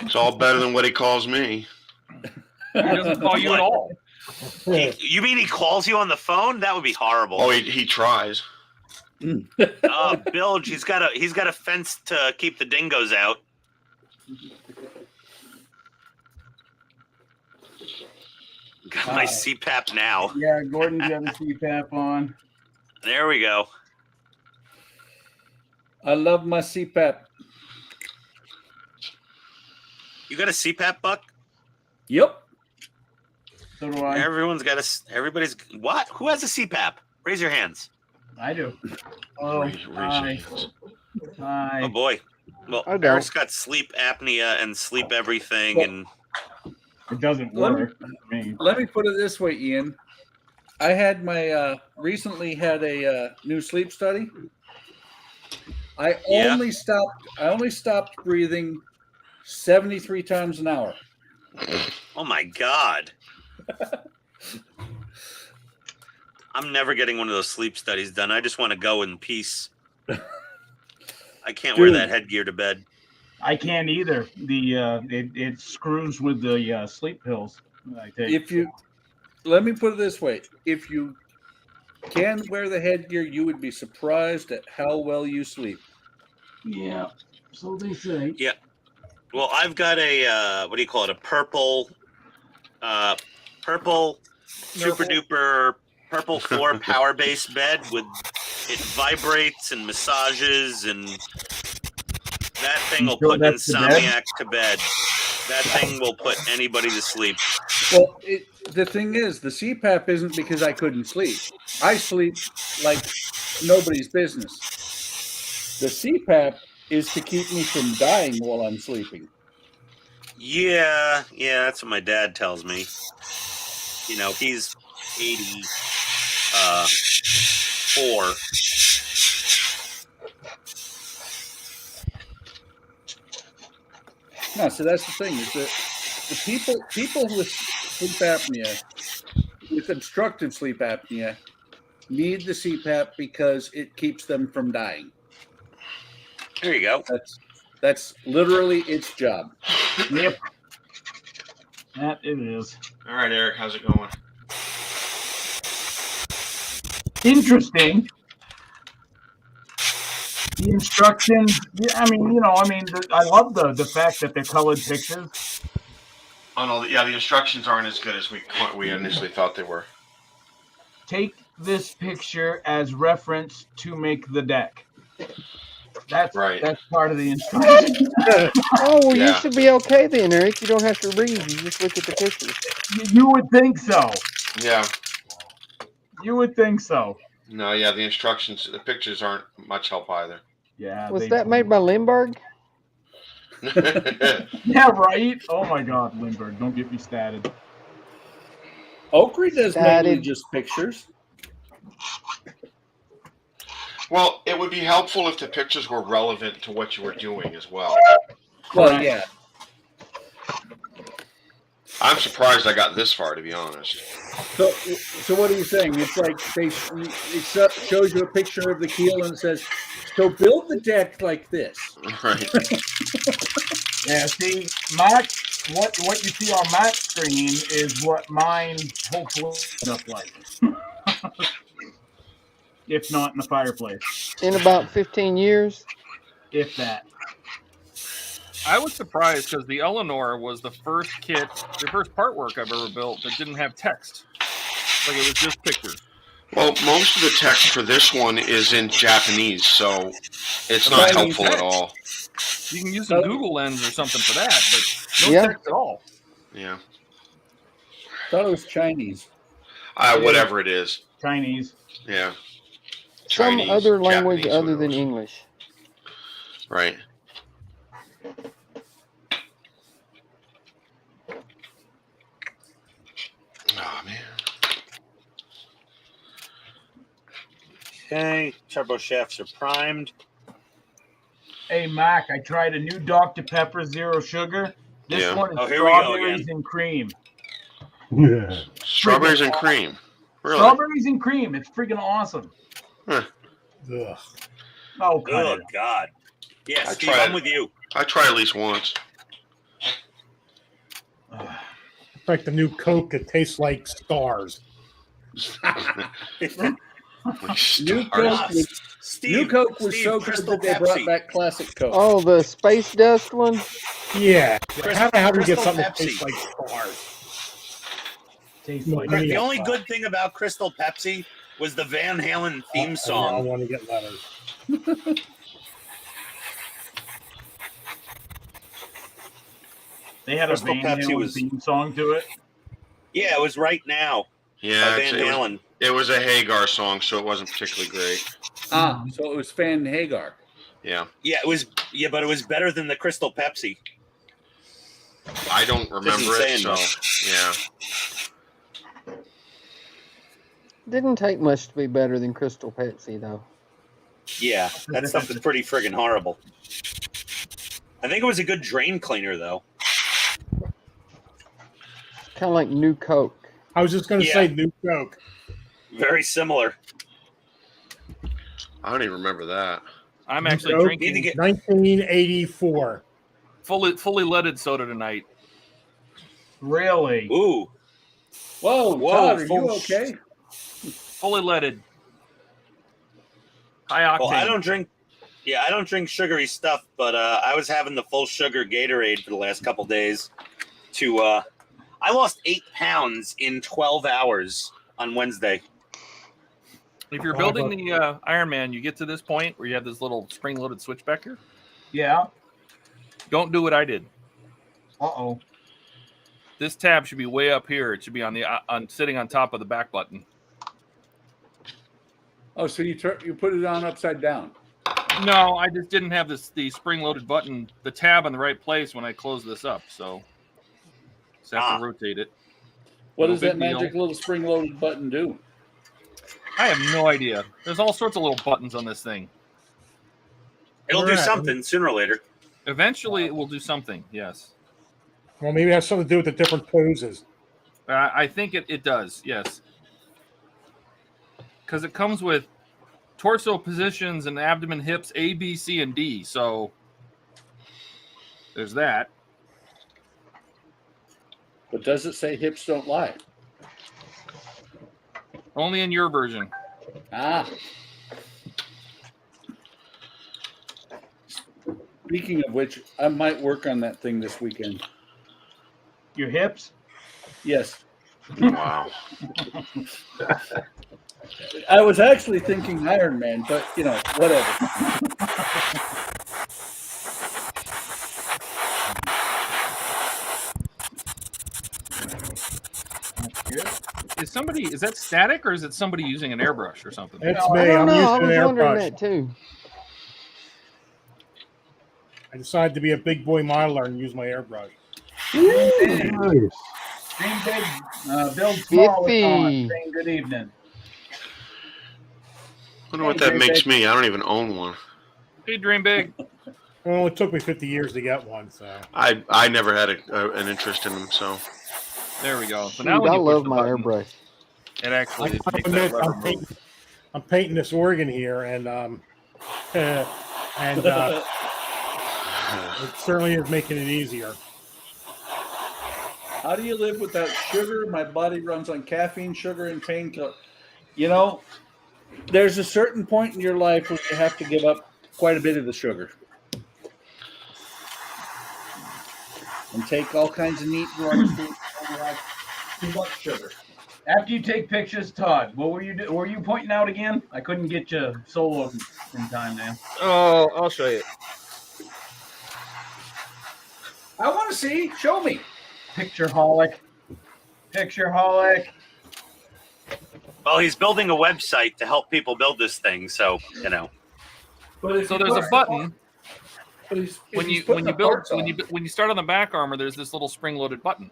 [SPEAKER 7] It's all better than what he calls me.
[SPEAKER 2] He doesn't call you at all.
[SPEAKER 1] You mean he calls you on the phone? That would be horrible.
[SPEAKER 7] Oh, he tries.
[SPEAKER 1] Bilge, he's got a fence to keep the dingoes out. Got my CPAP now.
[SPEAKER 5] Yeah, Gordon's got the CPAP on.
[SPEAKER 1] There we go.
[SPEAKER 3] I love my CPAP.
[SPEAKER 1] You got a CPAP, Buck?
[SPEAKER 3] Yep.
[SPEAKER 5] So do I.
[SPEAKER 1] Everyone's got everybody's what? Who has a CPAP? Raise your hands.
[SPEAKER 5] I do. Oh,
[SPEAKER 7] Raise your
[SPEAKER 5] hi.
[SPEAKER 7] hands.
[SPEAKER 5] Hi.
[SPEAKER 1] Oh boy. Well,
[SPEAKER 4] I don't.
[SPEAKER 1] Eric's got sleep apnea and sleep everything, and
[SPEAKER 5] It doesn't
[SPEAKER 3] Let me-
[SPEAKER 5] work for me.
[SPEAKER 3] Let me put it this way, Ian. I had my recently had a new sleep study. I
[SPEAKER 1] Yeah.
[SPEAKER 3] only stopped breathing 73 times an hour.
[SPEAKER 1] oh my god. I'm never getting one of those sleep studies done. I just want to go in peace. I can't wear
[SPEAKER 3] Dude.
[SPEAKER 1] that headgear to bed.
[SPEAKER 5] I can't either. It screws with the sleep pills that I take.
[SPEAKER 3] Let me put it this way. If you can wear the headgear, you would be surprised at how well you sleep.
[SPEAKER 5] Yeah. So they say.
[SPEAKER 1] Well, I've got a what do you call it? A purple super duper purple 4 power base bed with it vibrates and massages, and that thing will
[SPEAKER 5] sure
[SPEAKER 1] put
[SPEAKER 5] that's the bed?
[SPEAKER 1] insomniac to bed. That thing will put anybody to sleep.
[SPEAKER 3] Well, the thing is, the CPAP isn't because I couldn't sleep. I sleep like nobody's business. The CPAP is to keep me from dying while I'm sleeping.
[SPEAKER 1] Yeah, that's what my dad tells me. You know, he's 84.
[SPEAKER 3] No, so that's the thing is that the people with sleep apnea, with obstructive sleep apnea, need the CPAP because it keeps them from dying.
[SPEAKER 1] There you go.
[SPEAKER 3] That's literally its job.
[SPEAKER 5] Yep. That it is.
[SPEAKER 7] All right, Eric, how's it going?
[SPEAKER 5] Interesting. The instructions. I love the fact that they're colored pictures.
[SPEAKER 7] The instructions aren't as good as we initially thought they were.
[SPEAKER 5] Take this picture as reference to make the deck. That's
[SPEAKER 7] Right.
[SPEAKER 5] That's part of the instructions.
[SPEAKER 4] Oh, well,
[SPEAKER 7] Yeah.
[SPEAKER 4] you should be okay then, Eric. You don't have to read. You just look at the pictures.
[SPEAKER 5] You would think so.
[SPEAKER 7] Yeah.
[SPEAKER 5] You would think so.
[SPEAKER 7] No, yeah, the instructions, the pictures aren't much help either.
[SPEAKER 5] Yeah.
[SPEAKER 4] Was that made by Lindbergh?
[SPEAKER 5] Yeah, right? Oh my God, Lindbergh, don't get me started.
[SPEAKER 3] Oakley does mainly just pictures.
[SPEAKER 7] Well, it would be helpful if the pictures were relevant to what you were doing as well.
[SPEAKER 3] Well, yeah.
[SPEAKER 7] I'm surprised I got this far, to be honest.
[SPEAKER 3] So what are you saying? It's like it shows you a picture of the keel and it says, "So build the deck like this."
[SPEAKER 7] Right.
[SPEAKER 5] Yeah. See, Mark, what you see on Mark's screen is what mine hopefully ends up like. If not in the fireplace.
[SPEAKER 4] In about 15 years?
[SPEAKER 5] If that.
[SPEAKER 2] I was surprised because the Eleanor was the first kit, the first part work I've ever built that didn't have text. Like it was just pictures.
[SPEAKER 7] Well, most of the text for this one is in Japanese, so it's not helpful at all.
[SPEAKER 2] You can use some Google Lens or something for that, but no text at all.
[SPEAKER 7] Yeah.
[SPEAKER 3] I thought it was Chinese.
[SPEAKER 7] Whatever it is.
[SPEAKER 5] Chinese.
[SPEAKER 7] Yeah.
[SPEAKER 4] Some
[SPEAKER 7] Chinese,
[SPEAKER 4] other language
[SPEAKER 7] Japanese,
[SPEAKER 4] other than English.
[SPEAKER 7] Right. Oh, man.
[SPEAKER 1] Okay, turbo shafts are primed.
[SPEAKER 5] Hey, Mark, I tried a new Dr. Pepper Zero Sugar. This one is
[SPEAKER 1] here we go
[SPEAKER 5] strawberries
[SPEAKER 1] again.
[SPEAKER 5] and cream.
[SPEAKER 8] Yeah.
[SPEAKER 7] Strawberries and cream. Really?
[SPEAKER 5] Strawberries and cream. It's freaking awesome.
[SPEAKER 8] Ugh.
[SPEAKER 5] Oh,
[SPEAKER 1] Oh, God. Yeah, Steve, I'm with you.
[SPEAKER 7] I try at least once.
[SPEAKER 6] Like the new Coke that tastes like stars.
[SPEAKER 3] New Coke was so good that they brought back classic Coke.
[SPEAKER 4] Oh, the space dust one?
[SPEAKER 6] Yeah. How do we get
[SPEAKER 1] Crystal
[SPEAKER 6] something that
[SPEAKER 1] Pepsi.
[SPEAKER 6] tastes like stars?
[SPEAKER 5] Tastes
[SPEAKER 6] like
[SPEAKER 1] The only good thing about Crystal Pepsi was the Van Halen theme
[SPEAKER 6] I
[SPEAKER 1] song.
[SPEAKER 6] want to get letters.
[SPEAKER 5] They had
[SPEAKER 1] Crystal
[SPEAKER 5] a Van
[SPEAKER 1] Pepsi
[SPEAKER 5] Halen
[SPEAKER 1] was-
[SPEAKER 5] theme song to it.
[SPEAKER 1] Yeah, it was Right Now
[SPEAKER 7] Yeah,
[SPEAKER 1] by Van Halen.
[SPEAKER 7] it was a Hagar song, so it wasn't particularly great.
[SPEAKER 3] So it was Fan Hagar.
[SPEAKER 7] Yeah.
[SPEAKER 1] Yeah, it was. Yeah, but it was better than the Crystal Pepsi.
[SPEAKER 7] I don't remember it,
[SPEAKER 1] saying
[SPEAKER 7] so
[SPEAKER 1] much.
[SPEAKER 7] yeah.
[SPEAKER 4] Didn't take much to be better than Crystal Pepsi, though.
[SPEAKER 1] Yeah, that stuff is pretty friggin' horrible. I think it was a good drain cleaner, though.
[SPEAKER 4] Kind of like new Coke.
[SPEAKER 6] I was just going to say new Coke.
[SPEAKER 1] Very similar.
[SPEAKER 7] I don't even remember that.
[SPEAKER 2] I'm actually
[SPEAKER 6] Coke,
[SPEAKER 2] drinking
[SPEAKER 6] 1984.
[SPEAKER 2] fully leaded soda tonight.
[SPEAKER 5] Really?
[SPEAKER 1] Ooh.
[SPEAKER 3] Whoa, Todd, are you okay?
[SPEAKER 2] Fully leaded. High octane.
[SPEAKER 1] Well, I don't drink sugary stuff, but I was having the full sugar Gatorade for the last couple days. I lost 8 pounds in 12 hours on Wednesday.
[SPEAKER 2] If you're building the Iron Man, you get to this point where you have this little spring-loaded switchback here.
[SPEAKER 5] Yeah.
[SPEAKER 2] Don't do what I did.
[SPEAKER 5] Uh-oh.
[SPEAKER 2] This tab should be way up here. It should be on sitting on top of the back button.
[SPEAKER 3] Oh, so you put it on upside down.
[SPEAKER 2] No, I just didn't have the spring-loaded button, the tab in the right place when I closed this up. So have to rotate it.
[SPEAKER 3] What
[SPEAKER 2] No
[SPEAKER 3] does that
[SPEAKER 2] big deal.
[SPEAKER 3] magic little spring-loaded button do?
[SPEAKER 2] I have no idea. There's all sorts of little buttons on this thing.
[SPEAKER 1] It'll do something sooner or later.
[SPEAKER 2] Eventually, it will do something. Yes.
[SPEAKER 6] Well, maybe it has something to do with the different poses.
[SPEAKER 2] I think it does. Yes. Because it comes with torso positions and abdomen, hips, A, B, C, and D. So there's that.
[SPEAKER 3] But does it say hips don't lie?
[SPEAKER 2] Only in your version.
[SPEAKER 3] Ah. Speaking of which, I might work on that thing this weekend.
[SPEAKER 5] Your hips?
[SPEAKER 3] Yes.
[SPEAKER 7] Wow.
[SPEAKER 3] I was actually thinking Iron Man, but whatever.
[SPEAKER 2] Is that static or is it somebody using an airbrush or something?
[SPEAKER 6] It's
[SPEAKER 4] I
[SPEAKER 6] me.
[SPEAKER 4] don't
[SPEAKER 6] I'm
[SPEAKER 4] know. I
[SPEAKER 6] using
[SPEAKER 4] was
[SPEAKER 6] an
[SPEAKER 4] wondering
[SPEAKER 6] airbrush.
[SPEAKER 4] that too.
[SPEAKER 6] I decided to be a big boy modeler and use my airbrush.
[SPEAKER 8] Nice.
[SPEAKER 5] Dream big, build small. With Todd.
[SPEAKER 4] Iffy.
[SPEAKER 5] Saying good evening.
[SPEAKER 7] I wonder what that makes me. I don't even own one.
[SPEAKER 2] Hey, dream big.
[SPEAKER 6] Well, it took me 50 years to get one, so.
[SPEAKER 7] I never had an interest in them, so.
[SPEAKER 2] There we go. So
[SPEAKER 4] Dude,
[SPEAKER 2] now when
[SPEAKER 4] I
[SPEAKER 2] you push
[SPEAKER 4] love
[SPEAKER 2] the
[SPEAKER 4] my
[SPEAKER 2] button,
[SPEAKER 4] airbrush.
[SPEAKER 2] it actually makes that
[SPEAKER 6] admit,
[SPEAKER 2] lever move.
[SPEAKER 6] I'm painting this organ here, and it certainly is making it easier.
[SPEAKER 3] How do you live without sugar? My body runs on caffeine, sugar, and painkiller. There's a certain point in your life where you have to give up quite a bit of the sugar. And take all kinds of neat drugs. Too much sugar.
[SPEAKER 5] After you take pictures, Todd, what were you were you pointing out again? I couldn't get you solo in time, man.
[SPEAKER 2] Oh, I'll show you.
[SPEAKER 3] I want to see. Show me.
[SPEAKER 5] Pictureholic. Pictureholic.
[SPEAKER 1] Well, he's building a website to help people build this thing, so
[SPEAKER 3] But if
[SPEAKER 2] So
[SPEAKER 3] you
[SPEAKER 2] there's
[SPEAKER 3] put-
[SPEAKER 2] a button
[SPEAKER 3] but he's- if
[SPEAKER 2] when
[SPEAKER 3] he's
[SPEAKER 2] you
[SPEAKER 3] putting the
[SPEAKER 2] build
[SPEAKER 3] parts on-
[SPEAKER 2] when you start on the back armor. There's this little spring-loaded button,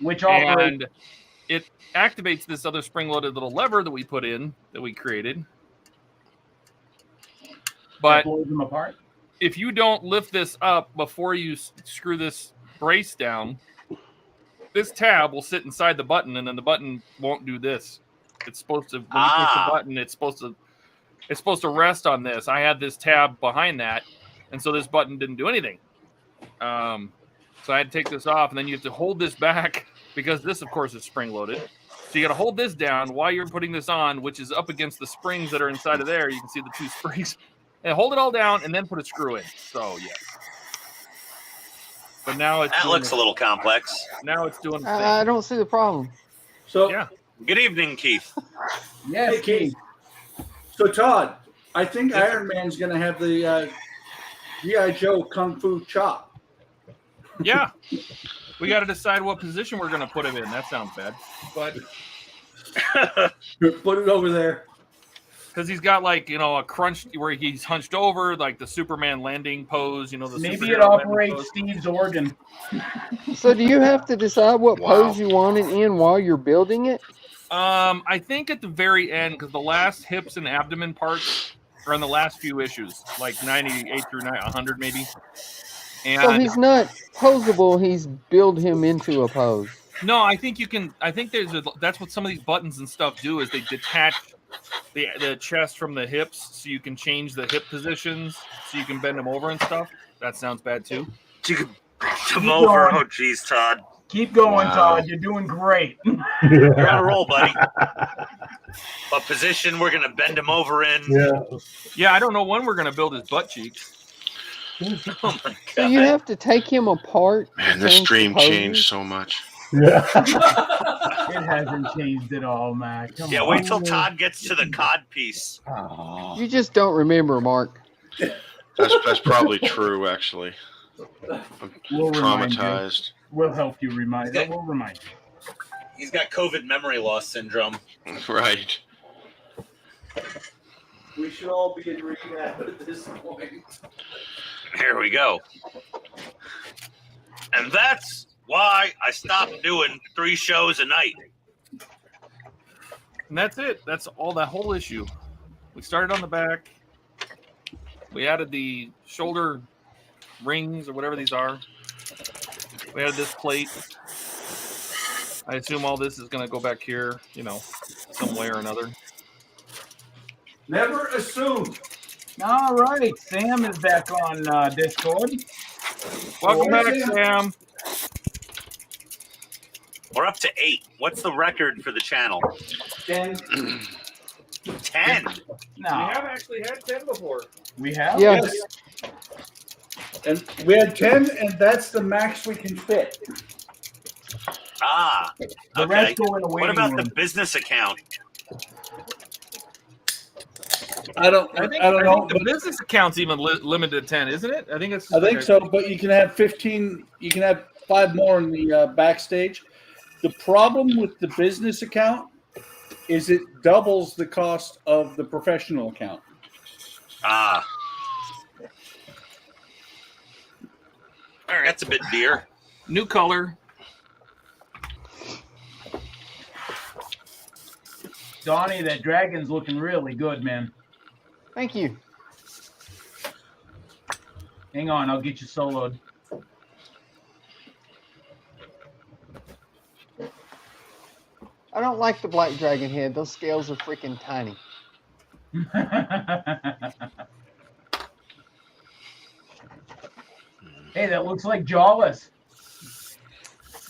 [SPEAKER 5] Which operates.
[SPEAKER 2] and it activates this other spring-loaded little lever that we put in that we created. But
[SPEAKER 5] blows them apart.
[SPEAKER 2] if you don't lift this up before you screw this brace down, this tab will sit inside the button, and then the button won't do this. It's supposed to, when you push the button, it's supposed to rest on this. I had this tab behind that, and so this button didn't do anything. So I had to take this off, and then you have to hold this back because this, of course, is spring-loaded. So you got to hold this down while you're putting this on, which is up against the springs that are inside of there. You can see the two springs. And hold it all down, and then put a screw in. So, yeah. But now it's
[SPEAKER 1] that looks a little complex.
[SPEAKER 2] Now it's doing the thing.
[SPEAKER 4] I don't see the problem.
[SPEAKER 3] So,
[SPEAKER 2] Yeah.
[SPEAKER 1] Good evening, Keith.
[SPEAKER 5] Yes,
[SPEAKER 3] Hey, Keith. So, Todd, I think Iron Man's going to have the G.I. Joe Kung Fu chop.
[SPEAKER 2] Yeah. We got to decide what position we're going to put him in. That sounds bad. But
[SPEAKER 3] Put it over there.
[SPEAKER 2] because he's got a crunch where he's hunched over, like the Superman landing pose. The
[SPEAKER 5] maybe
[SPEAKER 2] superhero
[SPEAKER 5] it
[SPEAKER 2] landing
[SPEAKER 5] operates
[SPEAKER 2] pose.
[SPEAKER 5] Steve's organ.
[SPEAKER 4] So do you have to decide what pose you want it in while you're building it?
[SPEAKER 2] I think at the very end, because the last hips and abdomen parts are in the last few issues, like 98 through 100 maybe. And
[SPEAKER 4] So he's not posable. He's build him into a pose.
[SPEAKER 2] no, I think you can. I think that's what some of these buttons and stuff do is they detach the chest from the hips, so you can change the hip positions, so you can bend them over and stuff. That sounds bad too.
[SPEAKER 1] You could come over. Oh, geez, Todd.
[SPEAKER 5] Keep going,
[SPEAKER 7] Wow.
[SPEAKER 5] Todd. You're doing great.
[SPEAKER 1] You're on a roll, buddy. What position we're going to bend him over in?
[SPEAKER 8] Yeah.
[SPEAKER 2] Yeah, I don't know when we're gonna build his butt cheeks.
[SPEAKER 1] Oh, my
[SPEAKER 4] So you
[SPEAKER 1] God.
[SPEAKER 4] have to take him apart. to
[SPEAKER 7] Man, this
[SPEAKER 4] change the
[SPEAKER 7] stream
[SPEAKER 4] poses?
[SPEAKER 7] changed so much.
[SPEAKER 8] Yeah.
[SPEAKER 5] It hasn't changed at all, Mac. Come
[SPEAKER 1] Yeah,
[SPEAKER 5] on.
[SPEAKER 1] wait till Todd gets to the cod piece.
[SPEAKER 4] You just don't remember, Mark.
[SPEAKER 7] That's probably true, actually. I'm
[SPEAKER 5] We'll remind you.
[SPEAKER 7] traumatized.
[SPEAKER 5] We'll help you remind.
[SPEAKER 1] Okay.
[SPEAKER 5] We'll remind you.
[SPEAKER 1] He's got COVID memory loss syndrome.
[SPEAKER 7] Right.
[SPEAKER 3] We should all be in rehab at this point.
[SPEAKER 1] Here we go. And that's why I stopped doing 3 shows a night.
[SPEAKER 2] And that's it. That's all that whole issue. We started on the back. We added the shoulder rings or whatever these are. We added this plate. I assume all this is going to go back here, you know, some way or another.
[SPEAKER 3] Never assume.
[SPEAKER 5] All right, Sam is back on Discord.
[SPEAKER 2] Welcome back, Sam.
[SPEAKER 1] We're up to 8. What's the record for the channel?
[SPEAKER 5] 10.
[SPEAKER 1] 10.
[SPEAKER 5] No,
[SPEAKER 2] actually had 10 before.
[SPEAKER 5] we have.
[SPEAKER 4] Yeah.
[SPEAKER 3] Yes. And we had 10, and that's the max we can fit.
[SPEAKER 1] Ah,
[SPEAKER 5] The
[SPEAKER 1] okay.
[SPEAKER 5] rest go in the
[SPEAKER 1] What
[SPEAKER 5] waiting
[SPEAKER 1] about
[SPEAKER 5] room.
[SPEAKER 1] the business account?
[SPEAKER 3] I don't
[SPEAKER 2] I think
[SPEAKER 3] know.
[SPEAKER 2] the business account's even limited to 10, isn't it? I think it's.
[SPEAKER 3] I think so, but you can have 15. You can have 5 more in the backstage. The problem with the business account is it doubles the cost of the professional account.
[SPEAKER 1] Ah. All right, that's a bit dear.
[SPEAKER 2] New color.
[SPEAKER 5] Donnie, that dragon's looking really good, man.
[SPEAKER 4] Thank you.
[SPEAKER 5] Hang on, I'll get you soloed.
[SPEAKER 4] I don't like the black dragon head. Those scales are freaking tiny.
[SPEAKER 5] Hey, that looks like Jawless.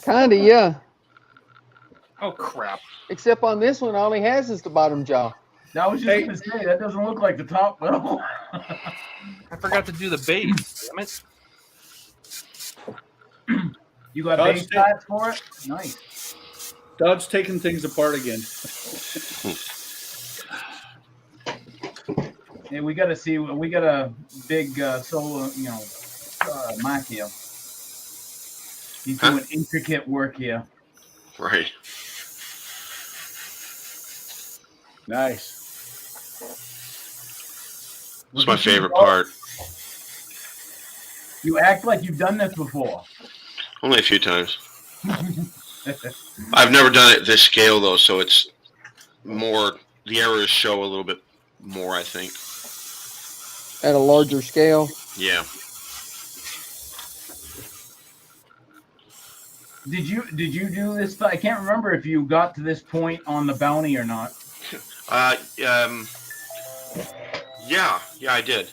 [SPEAKER 4] Kinda, yeah.
[SPEAKER 2] Oh, crap.
[SPEAKER 4] Except on this one, all he has is the bottom jaw.
[SPEAKER 5] I was just gonna say that doesn't look like the top though.
[SPEAKER 2] I forgot to do the base. Damn it.
[SPEAKER 5] You got
[SPEAKER 3] Dodge
[SPEAKER 5] base
[SPEAKER 3] it.
[SPEAKER 5] pads for it? Nice.
[SPEAKER 3] Dodd's taking things apart again.
[SPEAKER 5] Hey, we got to see. We got a big solo, Mike here. He's doing intricate work here.
[SPEAKER 7] Right.
[SPEAKER 3] Nice.
[SPEAKER 7] It's my favorite part.
[SPEAKER 5] You act like you've done this before.
[SPEAKER 7] Only a few times. I've never done it this scale though, so it's more. The errors show a little bit more, I think.
[SPEAKER 4] At a larger scale.
[SPEAKER 7] Yeah.
[SPEAKER 5] Did you do this? I can't remember if you got to this point on the bounty or not.
[SPEAKER 7] Yeah, I did.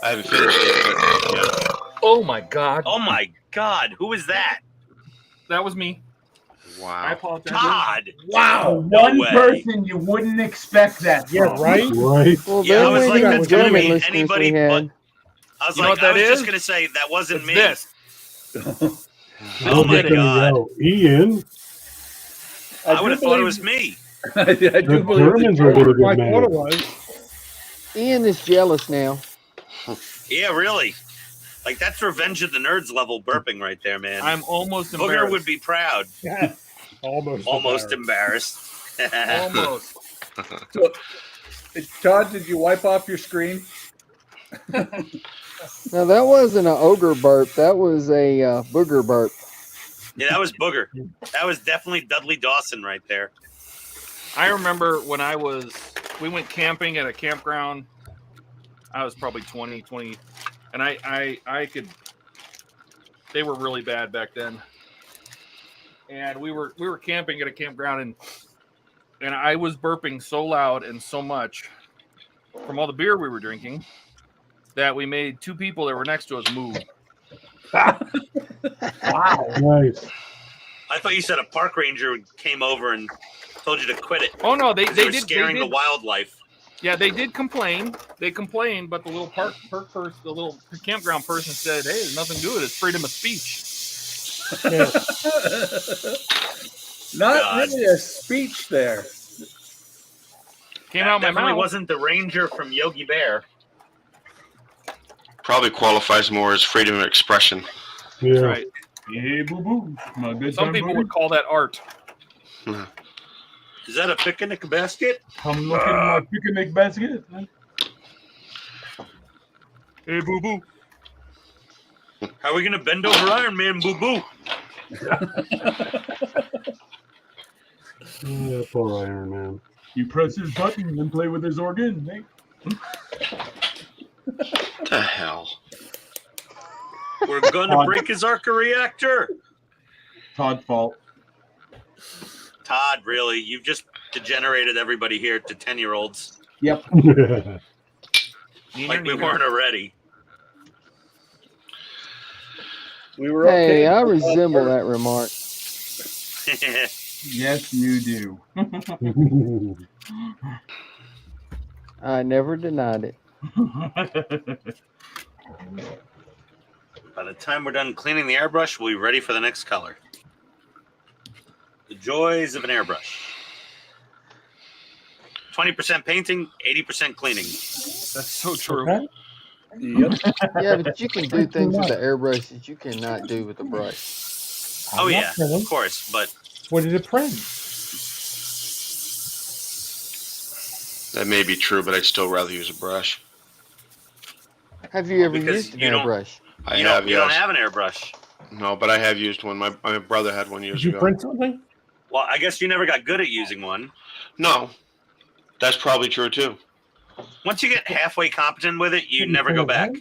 [SPEAKER 7] I haven't finished it, but yeah.
[SPEAKER 2] Oh, my God.
[SPEAKER 1] Oh my God, who is that?
[SPEAKER 2] That was me. I
[SPEAKER 7] Wow.
[SPEAKER 2] apologize.
[SPEAKER 1] Todd.
[SPEAKER 3] Wow.
[SPEAKER 1] No
[SPEAKER 5] One
[SPEAKER 1] way.
[SPEAKER 5] person you wouldn't expect that
[SPEAKER 6] Yeah,
[SPEAKER 5] from.
[SPEAKER 6] right?
[SPEAKER 8] Right.
[SPEAKER 4] Well,
[SPEAKER 1] Yeah, I
[SPEAKER 4] then
[SPEAKER 1] was
[SPEAKER 4] we
[SPEAKER 1] like,
[SPEAKER 4] need
[SPEAKER 1] that's
[SPEAKER 4] the
[SPEAKER 1] gonna
[SPEAKER 4] German
[SPEAKER 1] be
[SPEAKER 4] listeners
[SPEAKER 1] anybody
[SPEAKER 4] we had.
[SPEAKER 1] but- I was
[SPEAKER 2] You know
[SPEAKER 1] like,
[SPEAKER 2] what
[SPEAKER 1] I
[SPEAKER 2] that
[SPEAKER 1] was just
[SPEAKER 2] is?
[SPEAKER 1] gonna say that wasn't
[SPEAKER 2] It's
[SPEAKER 1] me.
[SPEAKER 2] this.
[SPEAKER 1] Oh my
[SPEAKER 8] There you
[SPEAKER 1] God.
[SPEAKER 8] go. Ian,
[SPEAKER 1] I would have thought it was me.
[SPEAKER 3] I do
[SPEAKER 8] the
[SPEAKER 3] believe
[SPEAKER 8] Germans are going to
[SPEAKER 6] I
[SPEAKER 8] get
[SPEAKER 6] thought it
[SPEAKER 8] mad.
[SPEAKER 6] was.
[SPEAKER 4] Ian is jealous now.
[SPEAKER 1] Yeah, really. Like that's Revenge of the Nerds level burping right there, man.
[SPEAKER 2] I'm almost
[SPEAKER 1] Booger
[SPEAKER 2] embarrassed.
[SPEAKER 1] would be proud.
[SPEAKER 6] Yeah. Almost.
[SPEAKER 1] Almost
[SPEAKER 6] embarrassed.
[SPEAKER 1] embarrassed.
[SPEAKER 2] Almost.
[SPEAKER 3] Todd, did you wipe off your screen?
[SPEAKER 4] Now, that wasn't an ogre burp. That was a booger burp.
[SPEAKER 1] Yeah, that was Booger. That was definitely Dudley Dawson right there.
[SPEAKER 2] I remember when we went camping at a campground. I was probably 20, and I could, they were really bad back then. And we were camping at a campground and I was burping so loud and so much from all the beer we were drinking that we made 2 people that were next to us move.
[SPEAKER 5] Wow.
[SPEAKER 8] Nice.
[SPEAKER 1] I thought you said a park ranger came over and told you to quit it.
[SPEAKER 2] Oh no, they
[SPEAKER 1] They were
[SPEAKER 2] did
[SPEAKER 1] scaring
[SPEAKER 2] they
[SPEAKER 1] the
[SPEAKER 2] did,
[SPEAKER 1] wildlife.
[SPEAKER 2] yeah, they did complain. They complained, but the little the little campground person said, "Hey, there's nothing to it. It's freedom of speech."
[SPEAKER 3] Not
[SPEAKER 1] God.
[SPEAKER 3] really a speech there.
[SPEAKER 2] Came
[SPEAKER 1] That
[SPEAKER 2] out my
[SPEAKER 1] definitely
[SPEAKER 2] mouth.
[SPEAKER 1] wasn't the ranger from Yogi Bear.
[SPEAKER 7] Probably qualifies more as freedom of expression.
[SPEAKER 8] Yeah.
[SPEAKER 2] That's right.
[SPEAKER 5] Hey, boo boo. My good
[SPEAKER 2] Some
[SPEAKER 5] time,
[SPEAKER 2] people
[SPEAKER 5] buddy.
[SPEAKER 2] would call that art.
[SPEAKER 1] Is that a picnic basket?
[SPEAKER 5] Come look in my picnic basket.
[SPEAKER 2] Hey, boo boo.
[SPEAKER 1] How are we gonna bend over Iron Man, boo boo?
[SPEAKER 8] Yeah, poor Iron Man.
[SPEAKER 5] You press his button and play with his organ. Hey.
[SPEAKER 7] What the hell?
[SPEAKER 1] We're gonna break his Arca reactor.
[SPEAKER 5] Todd's fault.
[SPEAKER 1] Todd, really, you've just degenerated everybody here to 10-year-olds.
[SPEAKER 5] Yep.
[SPEAKER 1] Like we weren't already.
[SPEAKER 3] We were okay.
[SPEAKER 4] Hey, I resemble that remark.
[SPEAKER 5] Yes, you do.
[SPEAKER 4] I never denied it.
[SPEAKER 1] By the time we're done cleaning the airbrush, we'll be ready for the next color. The joys of an airbrush. 20% painting, 80% cleaning.
[SPEAKER 2] That's so true.
[SPEAKER 6] Okay.
[SPEAKER 3] Yep.
[SPEAKER 4] Yeah, but you can do things with the airbrush that you cannot do with the brush.
[SPEAKER 1] Oh,
[SPEAKER 6] I'm not
[SPEAKER 1] yeah,
[SPEAKER 6] printing.
[SPEAKER 1] of course. But
[SPEAKER 6] What did it print?
[SPEAKER 7] That may be true, but I'd still rather use a brush.
[SPEAKER 4] Have you ever
[SPEAKER 1] Because
[SPEAKER 4] used an
[SPEAKER 1] you don't-
[SPEAKER 4] airbrush?
[SPEAKER 7] I
[SPEAKER 1] you
[SPEAKER 7] have,
[SPEAKER 1] don't
[SPEAKER 7] yes.
[SPEAKER 1] have an airbrush.
[SPEAKER 7] No, but I have used one. My brother had one years
[SPEAKER 6] Did you
[SPEAKER 7] ago.
[SPEAKER 6] print something?
[SPEAKER 1] Well, I guess you never got good at using one.
[SPEAKER 7] No, that's probably true too.
[SPEAKER 1] Once you get halfway competent with it, you never go back.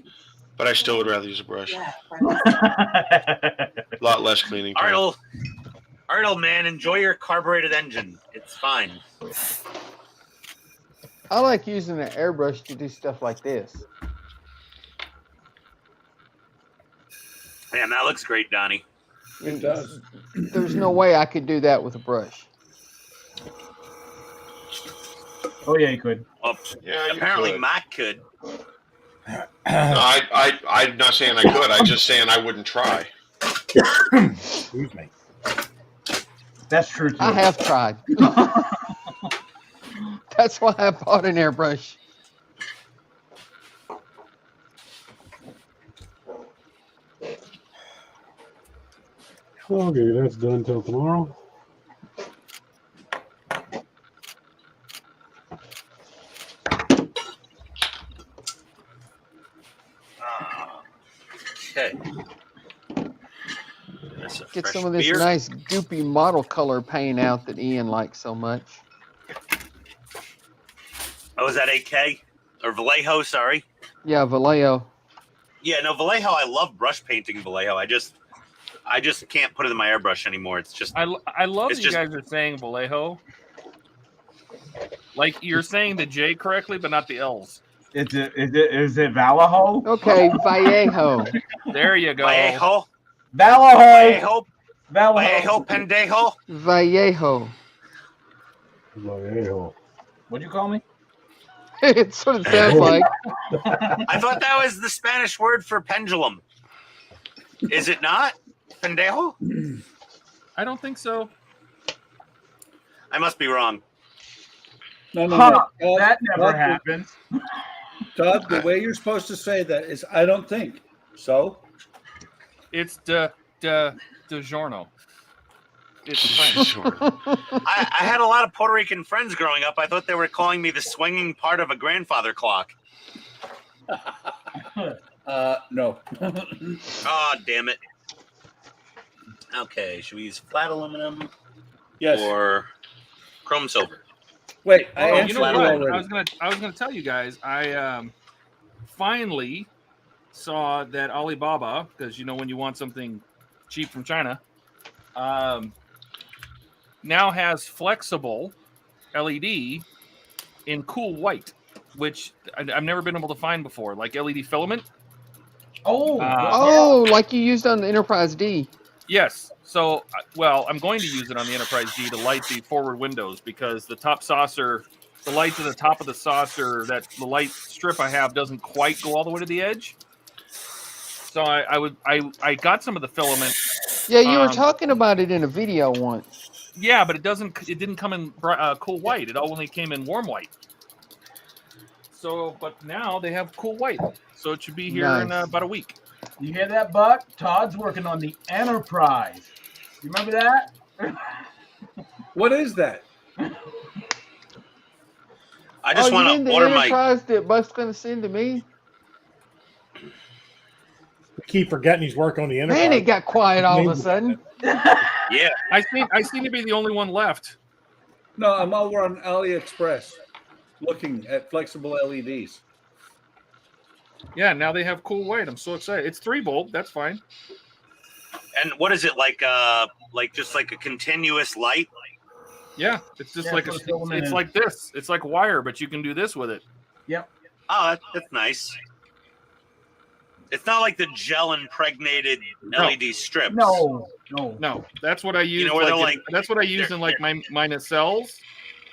[SPEAKER 7] But I still would rather use a brush. A lot less cleaning
[SPEAKER 1] All right,
[SPEAKER 7] time.
[SPEAKER 1] old man, enjoy your carbureted engine. It's fine.
[SPEAKER 4] I like using an airbrush to do stuff like this.
[SPEAKER 1] Man, that looks great, Donnie.
[SPEAKER 3] It does.
[SPEAKER 4] There's no way I could do that with a brush.
[SPEAKER 5] Oh yeah, you could.
[SPEAKER 1] Well,
[SPEAKER 7] Yeah, you
[SPEAKER 1] apparently
[SPEAKER 7] could.
[SPEAKER 1] Mac could.
[SPEAKER 7] No, I'm not saying I could. I'm just saying I wouldn't try.
[SPEAKER 6] Excuse me.
[SPEAKER 5] That's true too.
[SPEAKER 4] I have tried. That's why I bought an airbrush.
[SPEAKER 8] Okay, that's done till tomorrow.
[SPEAKER 1] Okay. That's a
[SPEAKER 4] Get
[SPEAKER 1] fresh
[SPEAKER 4] some of this
[SPEAKER 1] beer.
[SPEAKER 4] nice goopy model color paint out that Ian likes so much.
[SPEAKER 1] Oh, is that AK? Or Vallejo, sorry.
[SPEAKER 4] Yeah, Vallejo.
[SPEAKER 1] Yeah, no, Vallejo, I love brush painting Vallejo. I just can't put it in my airbrush anymore. It's just
[SPEAKER 2] I love
[SPEAKER 1] It's
[SPEAKER 2] that you
[SPEAKER 1] just-
[SPEAKER 2] guys are saying Vallejo. Like you're saying the J correctly, but not the L's.
[SPEAKER 5] Is it Vallejo?
[SPEAKER 4] Okay, Vallejo.
[SPEAKER 2] There you go.
[SPEAKER 1] Vallejo,
[SPEAKER 5] Vallejo.
[SPEAKER 1] Vallejo, pendejo.
[SPEAKER 4] Vallejo.
[SPEAKER 8] Vallejo.
[SPEAKER 5] What'd you call me?
[SPEAKER 4] It's what it sounds like.
[SPEAKER 1] I thought that was the Spanish word for pendulum. Is it not? Pendejo?
[SPEAKER 2] I don't think so.
[SPEAKER 1] I must be wrong.
[SPEAKER 3] No, no,
[SPEAKER 5] Huh,
[SPEAKER 3] no. Todd,
[SPEAKER 5] that never
[SPEAKER 3] Todd,
[SPEAKER 5] happened.
[SPEAKER 3] Todd, the way you're supposed to say that is, I don't think. So,
[SPEAKER 2] It's de giorno. It's French.
[SPEAKER 1] I had a lot of Puerto Rican friends growing up. I thought they were calling me the swinging part of a grandfather clock.
[SPEAKER 3] no.
[SPEAKER 1] Oh, damn it. Okay, should we use flat aluminum
[SPEAKER 3] Yes.
[SPEAKER 1] or chrome silver?
[SPEAKER 3] Wait, I
[SPEAKER 2] Oh,
[SPEAKER 3] answered
[SPEAKER 2] you know
[SPEAKER 3] you
[SPEAKER 2] what?
[SPEAKER 3] already.
[SPEAKER 2] I was gonna tell you guys. I finally saw that Alibaba, because you know when you want something cheap from China, now has flexible LED in cool white, which I've never been able to find before, like LED filament.
[SPEAKER 5] Oh,
[SPEAKER 4] Oh, like you used on the Enterprise D.
[SPEAKER 2] Yes. So, well, I'm going to use it on the Enterprise D to light the forward windows because the top saucer, the lights at the top of the saucer, that the light strip I have doesn't quite go all the way to the edge. So I got some of the filament.
[SPEAKER 4] Yeah, you were talking about it in a video once.
[SPEAKER 2] Yeah, but it didn't come in cool white. It only came in warm white. So, but now they have cool white, so it should be here in
[SPEAKER 4] Nice.
[SPEAKER 2] about a week.
[SPEAKER 5] You hear that, Buck? Todd's working on the Enterprise. You remember that?
[SPEAKER 3] What is that?
[SPEAKER 1] I just
[SPEAKER 4] you
[SPEAKER 1] want
[SPEAKER 4] mean
[SPEAKER 1] to
[SPEAKER 4] the
[SPEAKER 1] order my.
[SPEAKER 4] Enterprise that Buck's gonna send to me?
[SPEAKER 6] Keep forgetting he's working on the Enterprise.
[SPEAKER 4] Man, it got quiet all of a sudden.
[SPEAKER 1] Yeah,
[SPEAKER 2] I seem to be the only one left.
[SPEAKER 3] No, I'm over on AliExpress looking at flexible LEDs.
[SPEAKER 2] Yeah, now they have cool white. I'm so excited. It's 3-volt. That's fine.
[SPEAKER 1] and what is it like? Just like a continuous light.
[SPEAKER 2] Yeah, it's just
[SPEAKER 5] Yeah,
[SPEAKER 2] like
[SPEAKER 5] so
[SPEAKER 2] a,
[SPEAKER 5] it's filament
[SPEAKER 2] it's
[SPEAKER 5] in.
[SPEAKER 2] like this. It's like wire, but you can do this with it.
[SPEAKER 5] Yep.
[SPEAKER 1] Oh, that's nice. It's not like the gel impregnated LED strips.
[SPEAKER 5] No.
[SPEAKER 2] No, that's what I use.
[SPEAKER 1] You know where they're
[SPEAKER 2] like, that's what I use
[SPEAKER 1] they're-
[SPEAKER 2] in like my nacelles,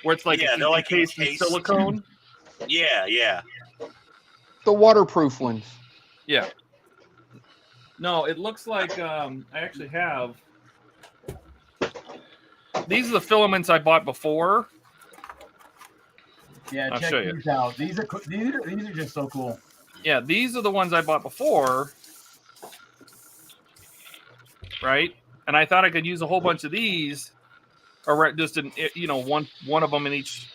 [SPEAKER 2] where it's like
[SPEAKER 1] Yeah, they're like
[SPEAKER 2] encased in
[SPEAKER 1] encased.
[SPEAKER 2] silicone.
[SPEAKER 1] Yeah.
[SPEAKER 4] The waterproof ones.
[SPEAKER 2] Yeah. No, it looks like I actually have. These are the filaments I bought before.
[SPEAKER 5] Yeah,
[SPEAKER 2] I'll
[SPEAKER 5] check
[SPEAKER 2] show you.
[SPEAKER 5] these out. These are just so cool.
[SPEAKER 2] Yeah, these are the ones I bought before. Right? And I thought I could use a whole bunch of these, or just in one of them in each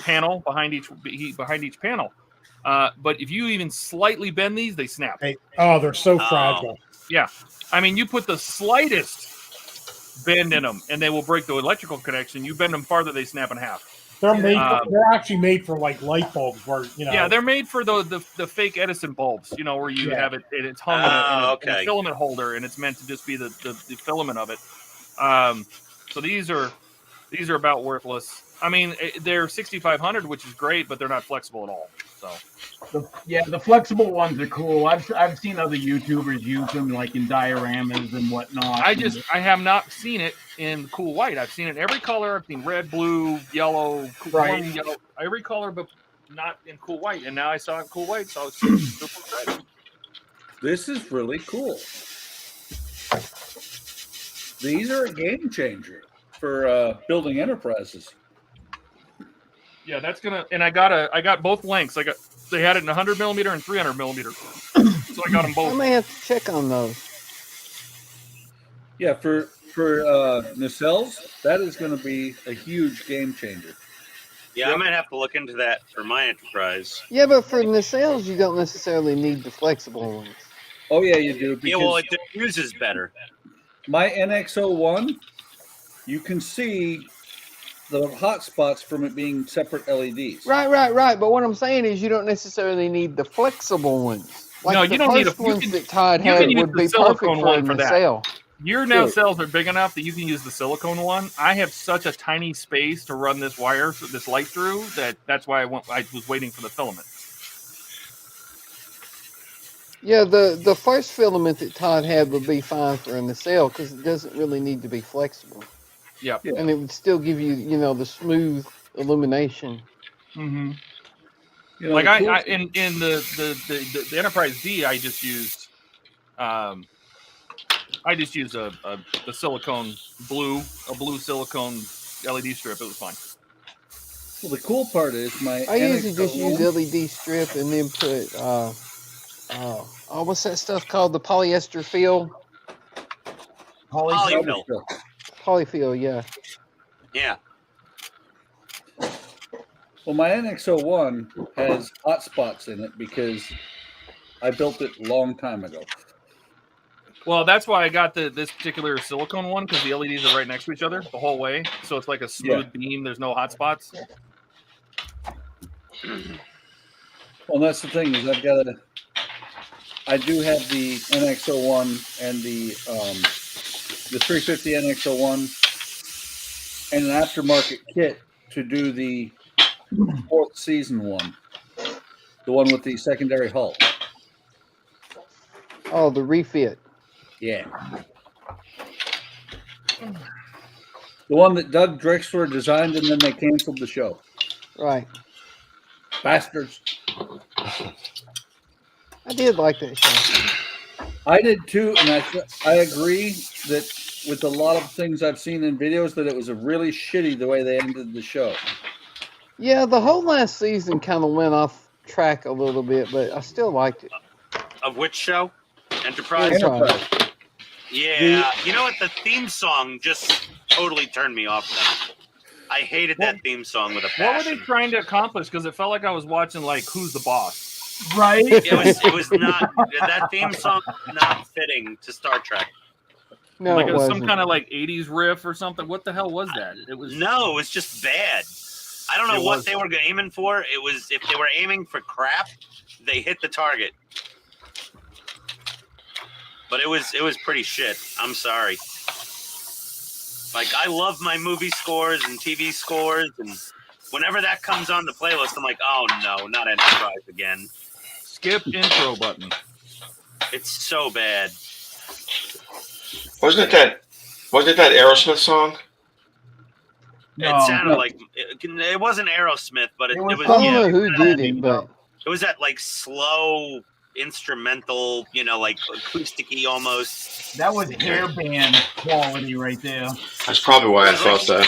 [SPEAKER 2] panel behind each panel. But if you even slightly bend these, they snap.
[SPEAKER 6] Hey, they're so fragile.
[SPEAKER 2] Yeah, I mean, you put the slightest bend in them, and they will break the electrical connection. You bend them farther, they snap in half.
[SPEAKER 6] They're made. They're actually made for like light bulbs, where
[SPEAKER 2] Yeah, they're made for the fake Edison bulbs. Where you have it, and it's hung in a filament holder, and it's meant to just be the filament of it. So these are about worthless. I mean, they're 6,500, which is great, but they're not flexible at all. So.
[SPEAKER 5] The flexible ones are cool. I've seen other YouTubers use them like in dioramas and whatnot.
[SPEAKER 2] I have not seen it in cool white. I've seen it in every color. I've seen red, blue, yellow,
[SPEAKER 5] Right.
[SPEAKER 2] warm yellow, every color, but not in cool white. And now I saw it in cool white, so I was super excited.
[SPEAKER 3] This is really cool. These are a game changer for building enterprises.
[SPEAKER 2] Yeah, that's gonna. And I got both lengths. They had it in 100 millimeter and 300 millimeter, so I got them
[SPEAKER 4] I
[SPEAKER 2] both.
[SPEAKER 4] may have to check on those.
[SPEAKER 3] Yeah, for nacelles, that is going to be a huge game changer.
[SPEAKER 1] Yeah, I might have to look into that for my enterprise.
[SPEAKER 4] Yeah, but for nacelles, you don't necessarily need the flexible ones.
[SPEAKER 3] Oh yeah, you do.
[SPEAKER 1] Yeah, well, it diffuses better.
[SPEAKER 3] My NX01, you can see the hot spots from it being separate LEDs.
[SPEAKER 4] Right. But what I'm saying is, you don't necessarily need the flexible ones. Like
[SPEAKER 2] No,
[SPEAKER 4] the
[SPEAKER 2] you don't need
[SPEAKER 4] first
[SPEAKER 2] a- you
[SPEAKER 4] ones
[SPEAKER 2] can-
[SPEAKER 4] that Todd
[SPEAKER 2] you
[SPEAKER 4] had
[SPEAKER 2] can use
[SPEAKER 4] would
[SPEAKER 2] the
[SPEAKER 4] be
[SPEAKER 2] silicone
[SPEAKER 4] perfect for
[SPEAKER 2] one
[SPEAKER 4] a
[SPEAKER 2] for that.
[SPEAKER 4] nacelle.
[SPEAKER 2] Your nacelles are big enough that you can use the silicone one. I have such a tiny space to run this wire, this light through, that's why I was waiting for the filament.
[SPEAKER 4] Yeah, the first filament that Todd had would be fine for a nacelle because it doesn't really need to be flexible.
[SPEAKER 2] Yep.
[SPEAKER 3] Yeah.
[SPEAKER 4] And it would still give you, the smooth illumination.
[SPEAKER 2] Mm-hmm.
[SPEAKER 3] You know,
[SPEAKER 2] Like
[SPEAKER 3] the cool-
[SPEAKER 2] in the Enterprise D, I just used the silicone a blue silicone LED strip. It was fine.
[SPEAKER 3] well, the cool part is my
[SPEAKER 4] I usually just
[SPEAKER 3] NX01
[SPEAKER 4] use LED strip and then put what's that stuff called? The polyester fill?
[SPEAKER 1] Polyfill.
[SPEAKER 4] Polyfill, yeah.
[SPEAKER 1] Yeah.
[SPEAKER 3] Well, my NX01 has hot spots in it because I built it a long time ago.
[SPEAKER 2] Well, that's why I got this particular silicone one, because the LEDs are right next to each other the whole way, so it's like a smooth beam. There's no hot spots.
[SPEAKER 3] Well, that's the thing is I do have the NX01 and the 350 NX01 and an aftermarket kit to do the fourth season one, the one with the secondary hull.
[SPEAKER 4] Oh, the refit.
[SPEAKER 3] Yeah. The one that Doug Drexler designed and then they canceled the show.
[SPEAKER 4] Right.
[SPEAKER 3] Bastards.
[SPEAKER 4] I did like that show.
[SPEAKER 3] I did too, and I agree that with a lot of things I've seen in videos that it was a really shitty the way they ended the show.
[SPEAKER 4] Yeah, the whole last season kind of went off track a little bit, but I still liked it.
[SPEAKER 1] Of which show? Enterprise?
[SPEAKER 4] Enterprise.
[SPEAKER 1] Yeah. You know what? The theme song just totally turned me off then. I hated that theme song with a
[SPEAKER 2] What were they
[SPEAKER 1] passion.
[SPEAKER 2] trying to accomplish? Because it felt like I was watching like Who's the Boss?
[SPEAKER 5] Right?
[SPEAKER 1] It was not that theme song was not fitting to Star Trek.
[SPEAKER 4] No,
[SPEAKER 2] Like
[SPEAKER 4] it
[SPEAKER 2] it was some
[SPEAKER 4] wasn't.
[SPEAKER 2] kind of like 80s riff or something. What the hell was that? It was
[SPEAKER 1] No, it was just bad. I don't know
[SPEAKER 2] It
[SPEAKER 1] what
[SPEAKER 2] was.
[SPEAKER 1] they were aiming for. It was if they were aiming for crap, they hit the target. But it was pretty shit. I'm sorry. Like I love my movie scores and TV scores, and whenever that comes on the playlist, I'm like, oh no, not Enterprise again.
[SPEAKER 2] skip intro button.
[SPEAKER 1] It's so bad.
[SPEAKER 7] Wasn't it that Aerosmith song?
[SPEAKER 5] No,
[SPEAKER 1] It sounded
[SPEAKER 5] no.
[SPEAKER 1] like it wasn't Aerosmith, but it was
[SPEAKER 4] I don't
[SPEAKER 1] yeah,
[SPEAKER 4] know who did it, but
[SPEAKER 1] it was that like slow instrumental, you know, like acousticy almost.
[SPEAKER 5] That was hairband quality right there.
[SPEAKER 7] That's probably why I thought that.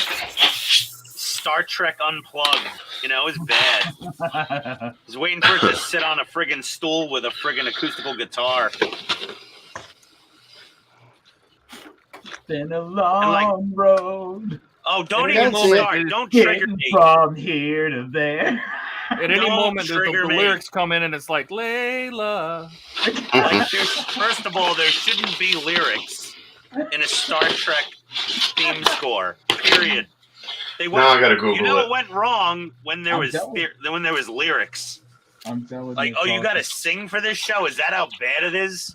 [SPEAKER 1] Star Trek Unplugged. You know, it was bad. I was waiting for it to sit on a friggin' stool with a friggin' acoustical guitar.
[SPEAKER 5] Been a long road.
[SPEAKER 1] Oh, don't
[SPEAKER 2] And
[SPEAKER 1] even
[SPEAKER 4] that's it.
[SPEAKER 1] start. Don't trigger
[SPEAKER 5] Getting
[SPEAKER 1] me.
[SPEAKER 5] from here to there.
[SPEAKER 2] At any
[SPEAKER 1] Don't
[SPEAKER 2] moment, the
[SPEAKER 1] trigger me.
[SPEAKER 2] lyrics come in and it's like Layla.
[SPEAKER 1] Like, first of all, there shouldn't be lyrics in a Star Trek theme score. Period. They went,
[SPEAKER 7] Now I gotta Google
[SPEAKER 1] you know
[SPEAKER 7] it.
[SPEAKER 1] what went wrong when there
[SPEAKER 5] I'm
[SPEAKER 1] was
[SPEAKER 5] telling
[SPEAKER 1] when there was lyrics.
[SPEAKER 5] I'm telling
[SPEAKER 1] Like,
[SPEAKER 5] you.
[SPEAKER 1] oh, you got to
[SPEAKER 5] Carl.
[SPEAKER 1] sing for this show? Is that how bad it is?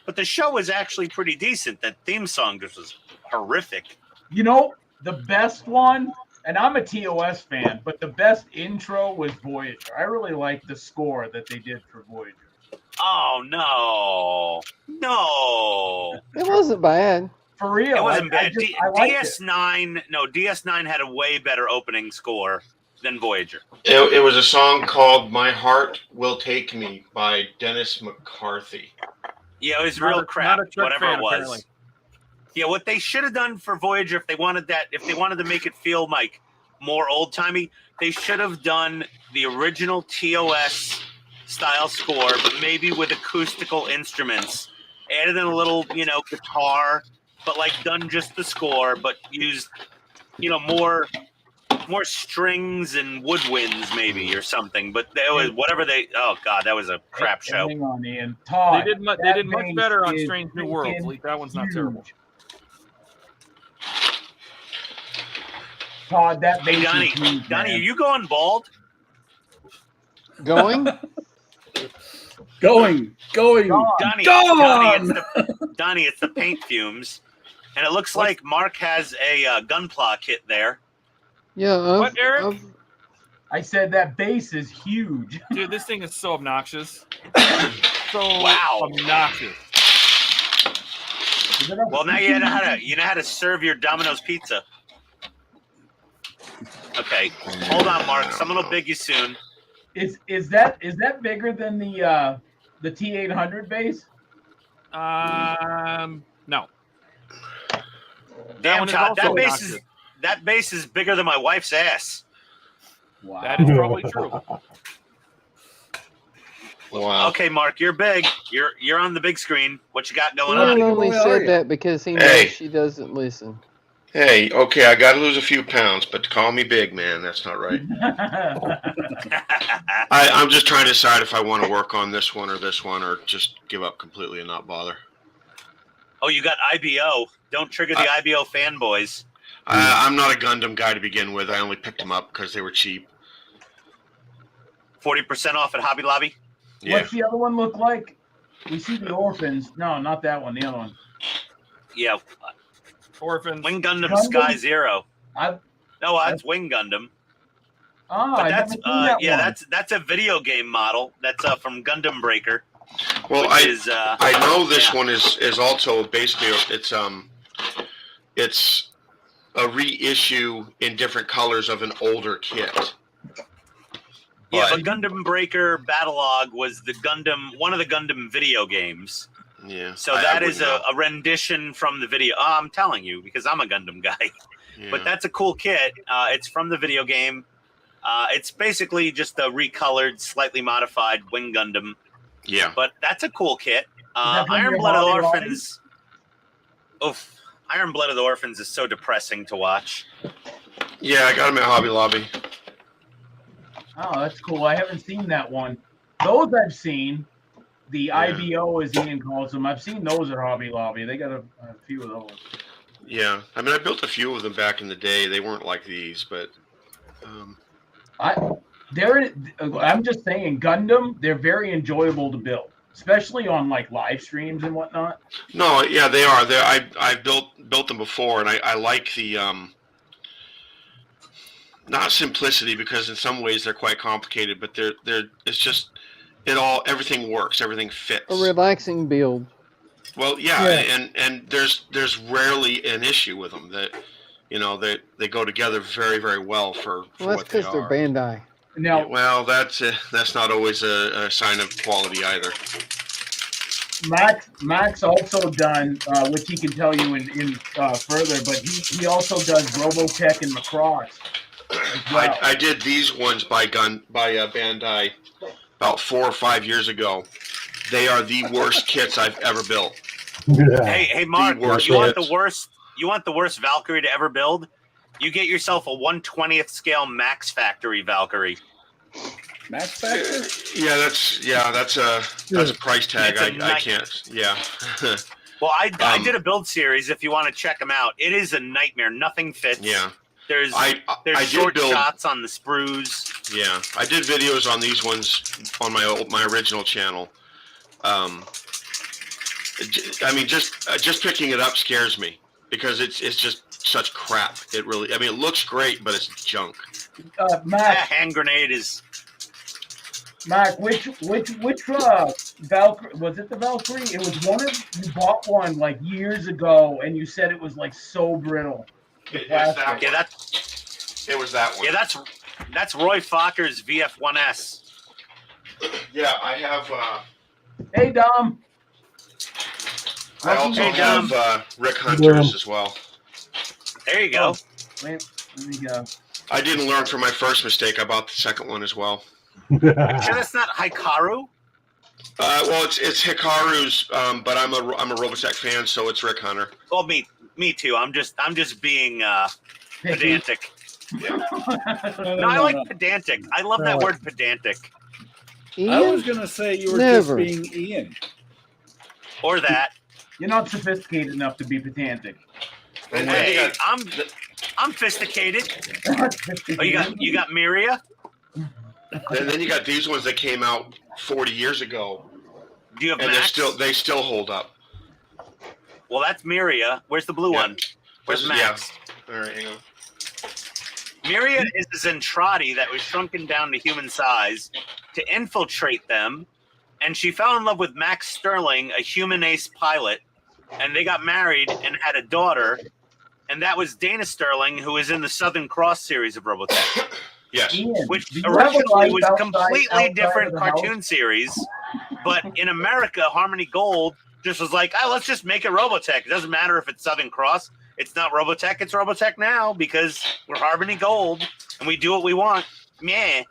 [SPEAKER 1] But the show was actually pretty decent. That theme song just was horrific.
[SPEAKER 5] You know, the best one, and I'm a TOS fan, but the best intro was Voyager. I really like the score that they did for Voyager.
[SPEAKER 1] Oh no,
[SPEAKER 4] it wasn't bad.
[SPEAKER 5] For real.
[SPEAKER 1] it wasn't
[SPEAKER 5] I
[SPEAKER 1] bad.
[SPEAKER 5] liked it.
[SPEAKER 1] DS9 had a way better opening score than Voyager.
[SPEAKER 7] It was a song called "My Heart Will Take Me" by Dennis McCarthy.
[SPEAKER 1] Yeah, it was
[SPEAKER 2] Not
[SPEAKER 1] real
[SPEAKER 2] a-
[SPEAKER 1] crap.
[SPEAKER 2] not a Trek
[SPEAKER 1] Whatever
[SPEAKER 2] fan,
[SPEAKER 1] it was.
[SPEAKER 2] apparently.
[SPEAKER 1] Yeah, what they should have done for Voyager, if they wanted to make it feel like more old timey, they should have done the original TOS style score, but maybe with acoustical instruments. Added in a little, you know, guitar, but like done just the score, but used, you know, more strings and woodwinds maybe or something. But there was whatever they. Oh God, that was a crap show.
[SPEAKER 5] Hang on, Ian. Todd.
[SPEAKER 2] They did much
[SPEAKER 5] bass
[SPEAKER 2] better on
[SPEAKER 5] is
[SPEAKER 2] Strange New Worlds.
[SPEAKER 5] freaking
[SPEAKER 2] Like, that one's not
[SPEAKER 5] huge.
[SPEAKER 2] terrible.
[SPEAKER 5] Todd, that
[SPEAKER 1] Hey,
[SPEAKER 5] bass
[SPEAKER 1] Donnie,
[SPEAKER 5] is huge,
[SPEAKER 1] Donnie,
[SPEAKER 5] man.
[SPEAKER 1] are you going bald?
[SPEAKER 4] Going?
[SPEAKER 3] Going.
[SPEAKER 1] Donnie,
[SPEAKER 3] Gone!
[SPEAKER 1] Donnie, it's the paint fumes, and it looks like Mark has a gunpla kit there.
[SPEAKER 4] Yeah.
[SPEAKER 2] What, Eric?
[SPEAKER 5] I said that bass is huge.
[SPEAKER 2] Dude, this thing is so obnoxious. So
[SPEAKER 1] Wow.
[SPEAKER 2] obnoxious.
[SPEAKER 1] Well, now you know how to serve your Domino's pizza. Okay, hold on, Mark. Someone will big you soon.
[SPEAKER 5] Is that bigger than the T800 bass?
[SPEAKER 2] No.
[SPEAKER 1] Damn,
[SPEAKER 2] one is
[SPEAKER 1] Todd,
[SPEAKER 2] also
[SPEAKER 1] that base is bigger than my wife's ass.
[SPEAKER 5] Wow.
[SPEAKER 2] That is probably true.
[SPEAKER 7] Wow.
[SPEAKER 1] Okay, Mark, you're big. You're on the big screen. What you got going
[SPEAKER 4] Ian
[SPEAKER 1] on?
[SPEAKER 4] only
[SPEAKER 3] Where are
[SPEAKER 4] said
[SPEAKER 3] you?
[SPEAKER 4] that because he knows
[SPEAKER 7] Hey.
[SPEAKER 4] she doesn't listen.
[SPEAKER 7] Hey, okay, I got to lose a few pounds, but to call me big, man, that's not right. I'm just trying to decide if I want to work on this one, or just give up completely and not bother.
[SPEAKER 1] Oh, you got IBO. Don't trigger the IBO fanboys.
[SPEAKER 7] I'm not a Gundam guy to begin with. I only picked them up because they were cheap.
[SPEAKER 1] 40% off at Hobby Lobby.
[SPEAKER 7] Yeah.
[SPEAKER 5] What's the other one look like? We see the orphans. No, not that one. The other one.
[SPEAKER 1] Yeah,
[SPEAKER 2] Orphans.
[SPEAKER 1] Wing Gundam
[SPEAKER 5] Gundam?
[SPEAKER 1] Sky Zero.
[SPEAKER 5] I've
[SPEAKER 1] No, that's Wing Gundam.
[SPEAKER 5] oh,
[SPEAKER 1] But
[SPEAKER 5] I
[SPEAKER 1] that's
[SPEAKER 5] haven't seen that
[SPEAKER 1] yeah,
[SPEAKER 5] one.
[SPEAKER 1] that's a video game model. That's from Gundam Breaker.
[SPEAKER 7] Well,
[SPEAKER 1] which is
[SPEAKER 7] I know this
[SPEAKER 1] yeah.
[SPEAKER 7] one is also basically it's a reissue in different colors of an older kit.
[SPEAKER 1] Yeah,
[SPEAKER 7] But-
[SPEAKER 1] but Gundam Breaker Battlelog was one of the Gundam video games.
[SPEAKER 7] Yeah.
[SPEAKER 1] So
[SPEAKER 7] I
[SPEAKER 1] that is
[SPEAKER 7] wouldn't know.
[SPEAKER 1] a rendition from the video. Oh, I'm telling you because I'm a Gundam guy.
[SPEAKER 7] Yeah.
[SPEAKER 1] But that's a cool kit. It's from the video game. It's basically just a recolored, slightly modified Wing Gundam,
[SPEAKER 7] Yeah.
[SPEAKER 1] but that's a cool kit.
[SPEAKER 5] that from
[SPEAKER 1] Iron
[SPEAKER 5] your
[SPEAKER 1] Blooded
[SPEAKER 5] Hobby Lobby?
[SPEAKER 1] Orphans. Oof. Iron Blooded Orphans is so depressing to watch.
[SPEAKER 7] Yeah, I got them at Hobby Lobby.
[SPEAKER 5] Oh, that's cool. I haven't seen that one. Those I've seen. The IBO, as Ian calls them. I've seen those at Hobby Lobby. They got a few of those.
[SPEAKER 7] Yeah, I mean, I built a few of them back in the day. They weren't like these, but
[SPEAKER 5] I'm just saying, Gundam. They're very enjoyable to build, especially on like live streams and whatnot.
[SPEAKER 7] no, yeah, they are. I've built them before, and I like the not simplicity, because in some ways they're quite complicated, but it's just everything works, everything fits.
[SPEAKER 4] A relaxing build.
[SPEAKER 7] Well, yeah. And there's rarely an issue with them. That they go together very, very well for
[SPEAKER 4] Well, that's
[SPEAKER 7] what they
[SPEAKER 4] because they're
[SPEAKER 7] are.
[SPEAKER 4] Bandai.
[SPEAKER 5] Now,
[SPEAKER 7] Yeah, well, that's not always a sign of quality either.
[SPEAKER 5] Max also done, which he can tell you in further, but he also does Robotech and Macross. as well.
[SPEAKER 7] I did these ones by Bandai about 4 or 5 years ago. They are the worst kits I've ever built.
[SPEAKER 1] Hey, Mark,
[SPEAKER 7] worst
[SPEAKER 1] you want
[SPEAKER 7] hits.
[SPEAKER 1] the worst? You want the worst Valkyrie to ever build? You get yourself a 1/20th scale Max Factory Valkyrie.
[SPEAKER 3] Max Factor?
[SPEAKER 7] Yeah, that's a price tag.
[SPEAKER 1] It's a
[SPEAKER 7] I can't. Yeah.
[SPEAKER 1] Well, I did a build series. If you want to check them out, it is a nightmare. Nothing fits.
[SPEAKER 7] Yeah.
[SPEAKER 1] There's
[SPEAKER 7] I did
[SPEAKER 1] short
[SPEAKER 7] build-
[SPEAKER 1] shots on the sprues.
[SPEAKER 7] Yeah, I did videos on these ones on my original channel. I mean, just picking it up scares me, because it's just such crap. It really, I mean, it looks great, but it's junk.
[SPEAKER 5] Mac,
[SPEAKER 1] Hand grenade is.
[SPEAKER 5] Mac, which Valkyrie was it? The Valkyrie? It was one of you bought one like years ago, and you said it was like so brittle.
[SPEAKER 7] It
[SPEAKER 5] was
[SPEAKER 7] that
[SPEAKER 1] Yeah,
[SPEAKER 7] one. It was that one.
[SPEAKER 1] yeah, that's Roy Fokker's VF1S.
[SPEAKER 7] Yeah, I have.
[SPEAKER 5] Hey, Dom.
[SPEAKER 7] I also
[SPEAKER 1] Hey, Dom.
[SPEAKER 7] have Rick Hunter's as well.
[SPEAKER 1] There you go.
[SPEAKER 5] Wait, let me go.
[SPEAKER 7] I didn't learn from my first mistake. I bought the second one as well.
[SPEAKER 1] Sure, that's not Hikaru.
[SPEAKER 7] Well, it's Hikaru's, but I'm a Robotech fan, so it's Rick Hunter.
[SPEAKER 1] Well, me too. I'm just being pedantic.
[SPEAKER 7] Yeah.
[SPEAKER 1] No, I like pedantic. I love that word pedantic.
[SPEAKER 3] I was
[SPEAKER 4] Ian?
[SPEAKER 3] going to say you were
[SPEAKER 4] Never.
[SPEAKER 3] just being Ian.
[SPEAKER 1] Or that.
[SPEAKER 5] You're not sophisticated enough to be pedantic.
[SPEAKER 7] And
[SPEAKER 1] Hey,
[SPEAKER 7] then
[SPEAKER 1] I'm sophisticated. Oh, you got Miria?
[SPEAKER 7] you got these ones that came out 40 years ago,
[SPEAKER 1] Do you have
[SPEAKER 7] and
[SPEAKER 1] Max?
[SPEAKER 7] they still hold up.
[SPEAKER 1] Well, that's Miria. Where's the blue
[SPEAKER 7] Yeah.
[SPEAKER 1] one? Where's
[SPEAKER 7] This is-
[SPEAKER 1] Max?
[SPEAKER 7] All right, hang on.
[SPEAKER 1] Miria is a Zentradi that was shrunken down to human size to infiltrate them, and she fell in love with Max Sterling, a human ace pilot, and they got married and had a daughter, and that was Dana Sterling, who was in the Southern Cross series of Robotech,
[SPEAKER 7] Yes.
[SPEAKER 5] Ian,
[SPEAKER 1] which
[SPEAKER 5] do you have a
[SPEAKER 1] originally
[SPEAKER 5] life
[SPEAKER 1] was
[SPEAKER 5] outside
[SPEAKER 1] completely
[SPEAKER 5] of
[SPEAKER 1] different
[SPEAKER 5] the house?
[SPEAKER 1] cartoon series, but in America, Harmony Gold just was like, oh, let's just make it Robotech. It doesn't matter if it's Southern Cross. It's not Robotech. It's Robotech now because we're Harmony Gold and we do what we want. Meh.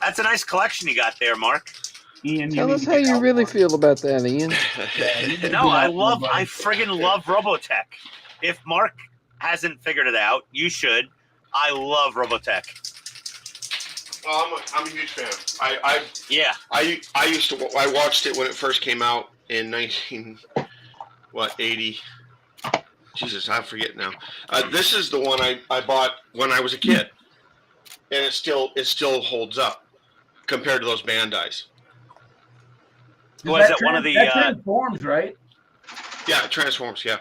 [SPEAKER 1] That's a nice collection you got there, Mark.
[SPEAKER 5] Ian,
[SPEAKER 4] Tell
[SPEAKER 5] need
[SPEAKER 4] us
[SPEAKER 5] to
[SPEAKER 4] how
[SPEAKER 5] get
[SPEAKER 4] you
[SPEAKER 5] out
[SPEAKER 4] really
[SPEAKER 5] more.
[SPEAKER 4] feel about that, Ian.
[SPEAKER 1] No, I friggin' love Robotech. If Mark hasn't figured it out, you should. I love Robotech.
[SPEAKER 7] Well, I'm a huge fan.
[SPEAKER 1] Yeah.
[SPEAKER 7] I watched it when it first came out in 80. Jesus, I forget now. This is the one I bought when I was a kid, and it still holds up compared to those Bandais.
[SPEAKER 1] Was it one of the?
[SPEAKER 5] That transforms, right?
[SPEAKER 7] Yeah, it transforms. Yeah.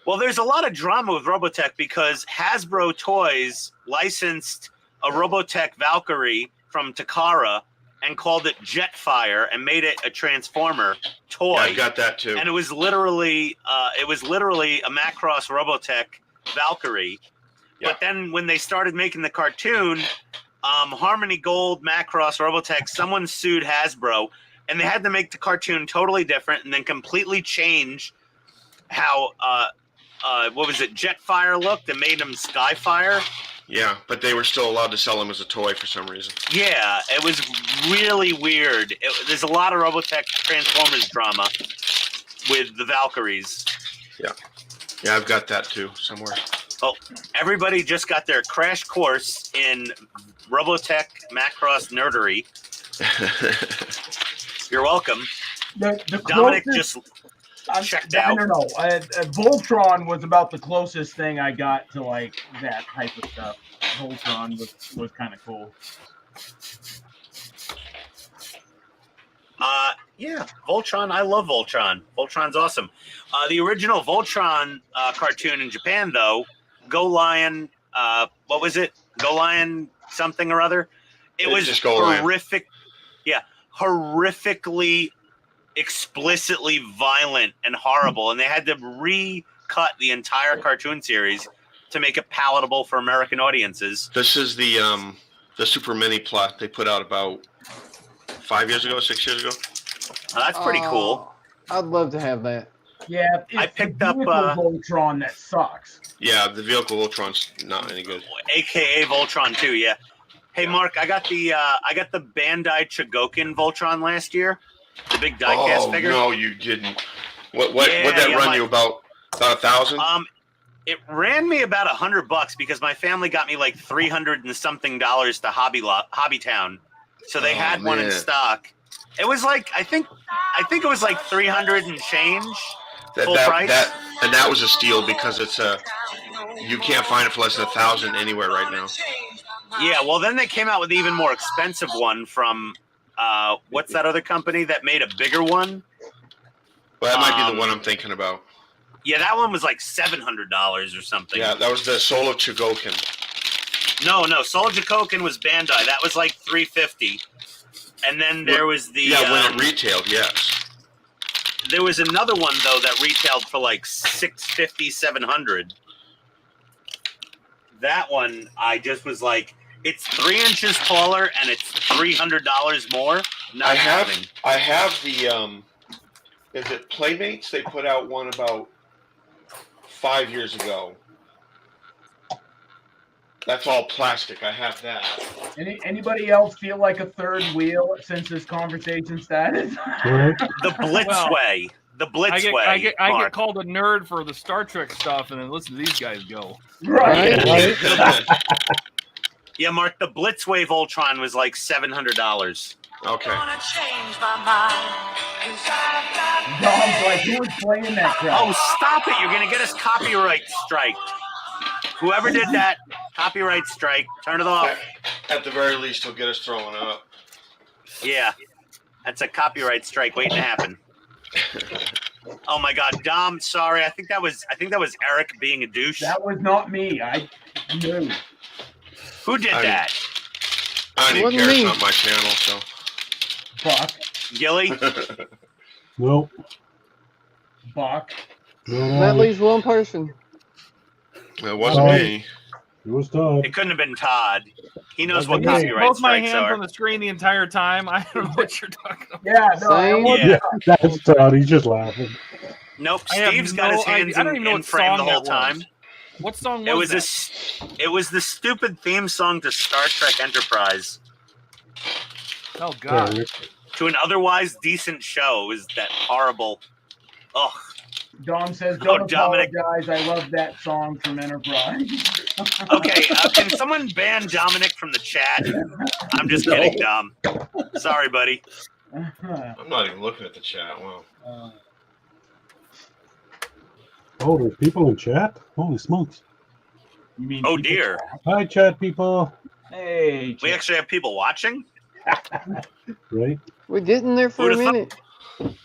[SPEAKER 1] Well, there's a lot of drama with Robotech because Hasbro Toys licensed a Robotech Valkyrie from Takara and called it Jetfire and made it a Transformer toy.
[SPEAKER 7] Yeah, I got that too.
[SPEAKER 1] And it was literally a Macross Robotech Valkyrie.
[SPEAKER 7] Yeah.
[SPEAKER 1] But then when they started making the cartoon, Harmony Gold, Macross, Robotech, someone sued Hasbro, and they had to make the cartoon totally different and then completely change how what was it, Jetfire looked and made him Skyfire.
[SPEAKER 7] Yeah, but they were still allowed to sell them as a toy for some reason.
[SPEAKER 1] Yeah, it was really weird. There's a lot of Robotech Transformers drama with the Valkyries.
[SPEAKER 7] Yeah, I've got that too somewhere.
[SPEAKER 1] Oh, everybody just got their crash course in Robotech Macross nerdery. You're welcome.
[SPEAKER 5] The
[SPEAKER 1] Dominic
[SPEAKER 5] closest-
[SPEAKER 1] just checked out.
[SPEAKER 5] I don't know. Voltron was about the closest thing I got to like that type of stuff. Voltron was kind of cool.
[SPEAKER 1] Yeah, Voltron. I love Voltron. Voltron's awesome. The original Voltron cartoon in Japan, though, Go Lion. What was it? Go Lion something or other. It was
[SPEAKER 7] just Go Lion.
[SPEAKER 1] horrific. Yeah, horrifically, explicitly violent and horrible, and they had to recut the entire cartoon series to make it palatable for American audiences.
[SPEAKER 7] This is the Super Mini plot they put out about 5 years ago, 6 years ago.
[SPEAKER 1] That's pretty cool.
[SPEAKER 4] I'd love to have that.
[SPEAKER 5] Yeah, it's
[SPEAKER 1] I picked up,
[SPEAKER 5] Voltron that sucks.
[SPEAKER 7] Yeah, the vehicle Voltron's not any good.
[SPEAKER 1] AKA Voltron 2, yeah. Hey Mark, I got the Bandai Chogokin Voltron last year. The big diecast figure.
[SPEAKER 7] No, you didn't. What'd
[SPEAKER 1] Yeah,
[SPEAKER 7] that
[SPEAKER 1] yeah,
[SPEAKER 7] run you about 1,000?
[SPEAKER 1] It ran me about $100 because my family got me like $300 and something to Hobby Town, so they had one in
[SPEAKER 7] man.
[SPEAKER 1] stock. It was like I think it was like 300 and change full price.
[SPEAKER 7] That was a steal because it's you can't find it for less than 1,000 anywhere right now.
[SPEAKER 1] Yeah, well then they came out with an even more expensive one from what's that other company that made a bigger one?
[SPEAKER 7] Well, that might be the one I'm thinking about.
[SPEAKER 1] Yeah, that one was like $700 or something.
[SPEAKER 7] Yeah, that was the Soul of Chogokin.
[SPEAKER 1] No, Soul Chogokin was Bandai. That was like $350. And then there was the
[SPEAKER 7] when it retailed, yes.
[SPEAKER 1] There was another one though that retailed for like $650, $700. That one I just was like, it's 3 inches taller and it's $300 more.
[SPEAKER 7] I have the is it Playmates? They put out one about 5 years ago. That's all plastic. I have that.
[SPEAKER 5] Anybody else feel like a third wheel since this conversation started?
[SPEAKER 1] The Blitzway. The Blitzway.
[SPEAKER 2] I get called a nerd for the Star Trek stuff, and then listen to these guys go.
[SPEAKER 5] Right.
[SPEAKER 1] Yeah, Mark, the Blitzway Voltron was like $700.
[SPEAKER 7] Okay.
[SPEAKER 5] Dom's like, who was playing that crap?
[SPEAKER 1] Oh, stop it. You're going to get us copyright striked. Whoever did that, copyright strike. Turn it off.
[SPEAKER 7] At the very least, he'll get us throwing up.
[SPEAKER 1] Yeah. That's a copyright strike waiting to happen. Oh my God, Dom, sorry. I think that was Eric being a douche.
[SPEAKER 5] That was not me. I knew.
[SPEAKER 1] Who did that?
[SPEAKER 7] I don't even care. It's not my channel, so.
[SPEAKER 5] Buck.
[SPEAKER 1] Gilly?
[SPEAKER 8] Nope.
[SPEAKER 5] Buck.
[SPEAKER 4] That leaves one person.
[SPEAKER 7] It wasn't me.
[SPEAKER 8] It was Todd.
[SPEAKER 1] It couldn't have been Todd. He knows what
[SPEAKER 8] Wasn't me.
[SPEAKER 1] copyright
[SPEAKER 2] Both my
[SPEAKER 1] strikes
[SPEAKER 2] hands
[SPEAKER 1] are.
[SPEAKER 2] on the screen the entire time. I don't know what you're talking about.
[SPEAKER 5] Yeah, no, I
[SPEAKER 4] Same.
[SPEAKER 5] wasn't.
[SPEAKER 1] Yeah.
[SPEAKER 8] That's Todd. He's just laughing.
[SPEAKER 1] Nope,
[SPEAKER 2] I have
[SPEAKER 1] Steve's got his
[SPEAKER 2] no
[SPEAKER 1] hands
[SPEAKER 2] idea. I don't even know
[SPEAKER 1] in
[SPEAKER 2] what
[SPEAKER 1] frame the
[SPEAKER 2] song
[SPEAKER 1] whole
[SPEAKER 2] that
[SPEAKER 1] time.
[SPEAKER 2] was. What song
[SPEAKER 1] It
[SPEAKER 2] was
[SPEAKER 1] was
[SPEAKER 2] that?
[SPEAKER 1] it was the stupid theme song to Star Trek Enterprise.
[SPEAKER 2] Oh God.
[SPEAKER 8] Yeah,
[SPEAKER 1] To an otherwise decent show. It was that horrible. Ugh.
[SPEAKER 5] Dom says, don't
[SPEAKER 1] Dominic.
[SPEAKER 5] apologize. I love that song from Enterprise.
[SPEAKER 1] Okay, can someone ban Dominic from the chat? I'm just kidding, Dom. Sorry, buddy.
[SPEAKER 7] I'm not even looking at the chat. Wow.
[SPEAKER 8] Oh, there's people in chat? Holy smokes.
[SPEAKER 5] You mean
[SPEAKER 1] Oh
[SPEAKER 5] people-
[SPEAKER 1] dear.
[SPEAKER 8] Hi, chat people.
[SPEAKER 5] Hey,
[SPEAKER 1] We actually have people watching?
[SPEAKER 8] Right?
[SPEAKER 4] We didn't there for a
[SPEAKER 1] Who'da thought-
[SPEAKER 4] minute.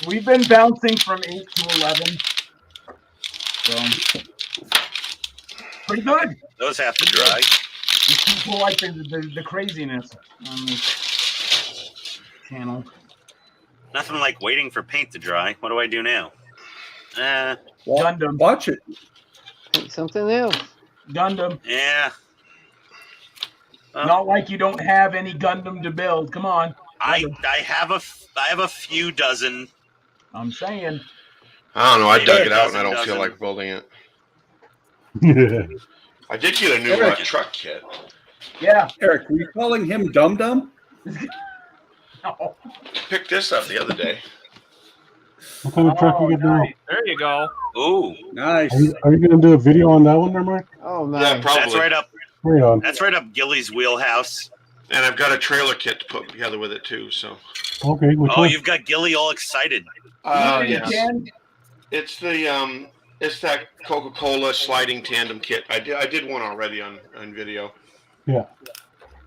[SPEAKER 5] we've been bouncing from 8 to 11. So, pretty good.
[SPEAKER 1] Those have to dry.
[SPEAKER 5] These people like the craziness on this channel.
[SPEAKER 1] Nothing like waiting for paint to dry. What do I do now?
[SPEAKER 5] Gundam.
[SPEAKER 3] Watch it.
[SPEAKER 4] Think something else.
[SPEAKER 5] Gundam.
[SPEAKER 1] Yeah.
[SPEAKER 5] Not like you don't have any Gundam to build. Come on.
[SPEAKER 1] I have a few dozen.
[SPEAKER 5] I'm saying.
[SPEAKER 7] I don't know. I
[SPEAKER 1] Maybe
[SPEAKER 7] dug
[SPEAKER 1] a
[SPEAKER 7] it out and I
[SPEAKER 1] dozen
[SPEAKER 7] don't feel
[SPEAKER 1] dozen.
[SPEAKER 7] like building it. I did get a new
[SPEAKER 3] Eric.
[SPEAKER 7] truck kit.
[SPEAKER 5] Yeah.
[SPEAKER 3] Eric, were you calling him Dum Dum?
[SPEAKER 5] No.
[SPEAKER 7] Picked this up the other day.
[SPEAKER 8] What kind of truck you get now?
[SPEAKER 5] nice.
[SPEAKER 2] There you go.
[SPEAKER 1] Ooh,
[SPEAKER 3] Nice.
[SPEAKER 8] Are you going to do a video on that one there, Mark?
[SPEAKER 4] Oh,
[SPEAKER 7] Yeah,
[SPEAKER 4] nice.
[SPEAKER 7] probably.
[SPEAKER 1] that's right up.
[SPEAKER 8] Right on.
[SPEAKER 1] That's right up Gilly's wheelhouse.
[SPEAKER 7] And I've got a trailer kit to put together with it too. So.
[SPEAKER 8] Okay, which
[SPEAKER 1] Oh,
[SPEAKER 8] one?
[SPEAKER 1] you've got Gilly all excited.
[SPEAKER 7] Yes.
[SPEAKER 5] Ken?
[SPEAKER 7] It's the it's that Coca-Cola sliding tandem kit. I did one already on video.
[SPEAKER 8] Yeah.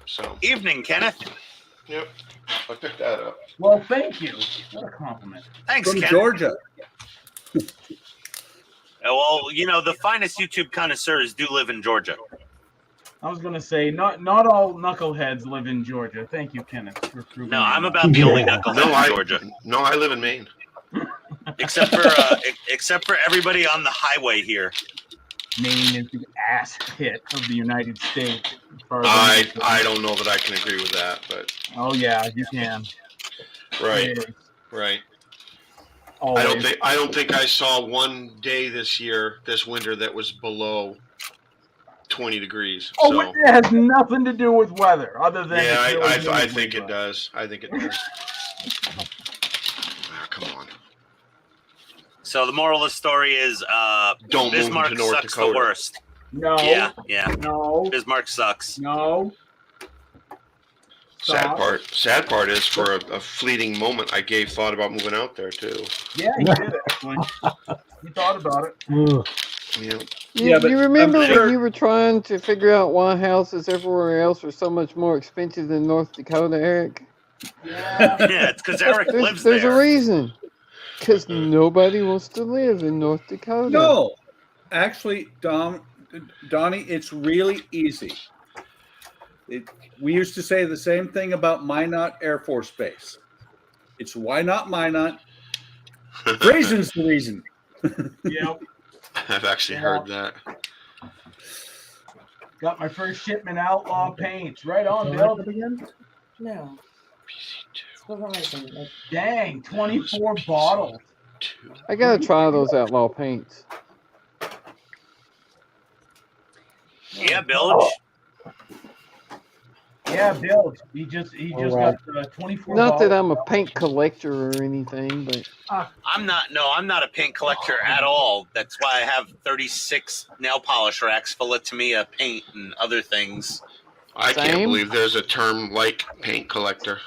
[SPEAKER 7] So.
[SPEAKER 1] Evening, Kenneth.
[SPEAKER 7] Yep. I picked that up.
[SPEAKER 5] Well, thank you. What a compliment.
[SPEAKER 1] Thanks,
[SPEAKER 3] From
[SPEAKER 1] Ken.
[SPEAKER 3] Georgia.
[SPEAKER 1] Well, you know, the finest YouTube connoisseurs do live in Georgia.
[SPEAKER 5] I was gonna say not all knuckleheads live in Georgia. Thank you, Kenneth, for proving
[SPEAKER 1] No,
[SPEAKER 5] that.
[SPEAKER 1] I'm about the only
[SPEAKER 8] Yeah.
[SPEAKER 1] knucklehead in Georgia,
[SPEAKER 7] No, I live in Maine.
[SPEAKER 1] except for everybody on the highway here.
[SPEAKER 5] Maine is the ass pit of the United States. As far as I'm
[SPEAKER 7] I
[SPEAKER 5] concerned.
[SPEAKER 7] don't know that I can agree with that, but
[SPEAKER 5] Oh yeah, you can.
[SPEAKER 7] right,
[SPEAKER 5] It is.
[SPEAKER 7] right.
[SPEAKER 5] Always.
[SPEAKER 7] I don't think I saw one day this winter that was below 20 degrees.
[SPEAKER 5] Oh,
[SPEAKER 7] So
[SPEAKER 5] it has nothing to do with weather, other than
[SPEAKER 7] yeah,
[SPEAKER 5] it's really
[SPEAKER 7] I
[SPEAKER 5] humid,
[SPEAKER 7] think it
[SPEAKER 5] but-
[SPEAKER 7] does. I think it does. Ah, come on.
[SPEAKER 1] So the moral of the story is
[SPEAKER 7] Don't move
[SPEAKER 1] Bismarck
[SPEAKER 7] to North
[SPEAKER 1] sucks
[SPEAKER 7] Dakota.
[SPEAKER 1] the worst.
[SPEAKER 5] No.
[SPEAKER 1] Yeah.
[SPEAKER 5] No.
[SPEAKER 1] Bismarck sucks.
[SPEAKER 5] No.
[SPEAKER 7] Sad
[SPEAKER 5] Stop.
[SPEAKER 7] part is for a fleeting moment I gave thought about moving out there too.
[SPEAKER 5] Yeah, you did actually. You thought about it.
[SPEAKER 8] Ugh.
[SPEAKER 7] Yeah.
[SPEAKER 3] Yeah, but
[SPEAKER 4] You remember
[SPEAKER 3] I'm sure-
[SPEAKER 4] when you were trying to figure out why houses everywhere else are so much more expensive than North Dakota, Eric?
[SPEAKER 5] Yeah.
[SPEAKER 1] Yeah, it's because Eric lives
[SPEAKER 4] There's
[SPEAKER 1] there.
[SPEAKER 4] a reason. Because nobody wants to live in North Dakota.
[SPEAKER 3] No, actually, Donnie, it's really easy. We used to say the same thing about Minot Air Force Base. It's why not Minot? Raisin's the reason.
[SPEAKER 5] Yep.
[SPEAKER 7] I've actually heard that.
[SPEAKER 5] Got my first shipment Outlaw paints. Right on, Bill.
[SPEAKER 9] No. Verizon. Like,
[SPEAKER 5] Dang, 24 bottles.
[SPEAKER 4] I gotta try those outlaw paints.
[SPEAKER 1] Yeah, Bilge.
[SPEAKER 5] Yeah, Bill. He just
[SPEAKER 8] Alright.
[SPEAKER 5] got 24
[SPEAKER 4] Not
[SPEAKER 5] bottles.
[SPEAKER 4] that I'm a paint collector or anything, but
[SPEAKER 1] I'm not a paint collector at all. That's why I have 36 nail polish racks full of Tamiya paint and other things.
[SPEAKER 7] I can't
[SPEAKER 4] Same.
[SPEAKER 7] believe there's a term like paint collector.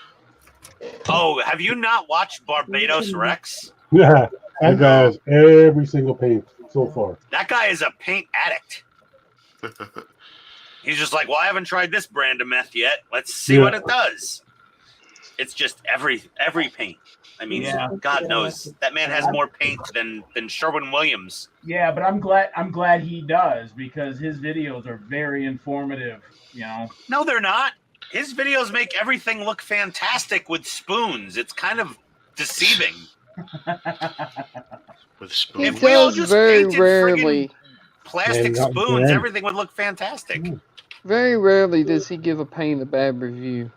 [SPEAKER 1] Oh, have you not watched Barbados Rex?
[SPEAKER 8] Yeah, that guy has every single paint so far.
[SPEAKER 1] That guy is a paint addict. He's just like, well, I haven't tried this brand of meth yet. Let's see what it does. It's just every paint. I mean,
[SPEAKER 5] Yeah.
[SPEAKER 1] God knows that man has more paint than Sherwin-Williams.
[SPEAKER 5] Yeah, but I'm glad he does because his videos are very informative. You know.
[SPEAKER 1] No, they're not. His videos make everything look fantastic with spoons. It's kind of deceiving.
[SPEAKER 7] With
[SPEAKER 4] he
[SPEAKER 7] spoons.
[SPEAKER 1] If we all
[SPEAKER 4] does
[SPEAKER 1] just
[SPEAKER 4] very
[SPEAKER 1] painted
[SPEAKER 4] rarely.
[SPEAKER 1] Plastic
[SPEAKER 8] Yeah,
[SPEAKER 1] spoons,
[SPEAKER 8] yeah.
[SPEAKER 1] everything would look fantastic.
[SPEAKER 4] Very rarely does he give a paint a bad review.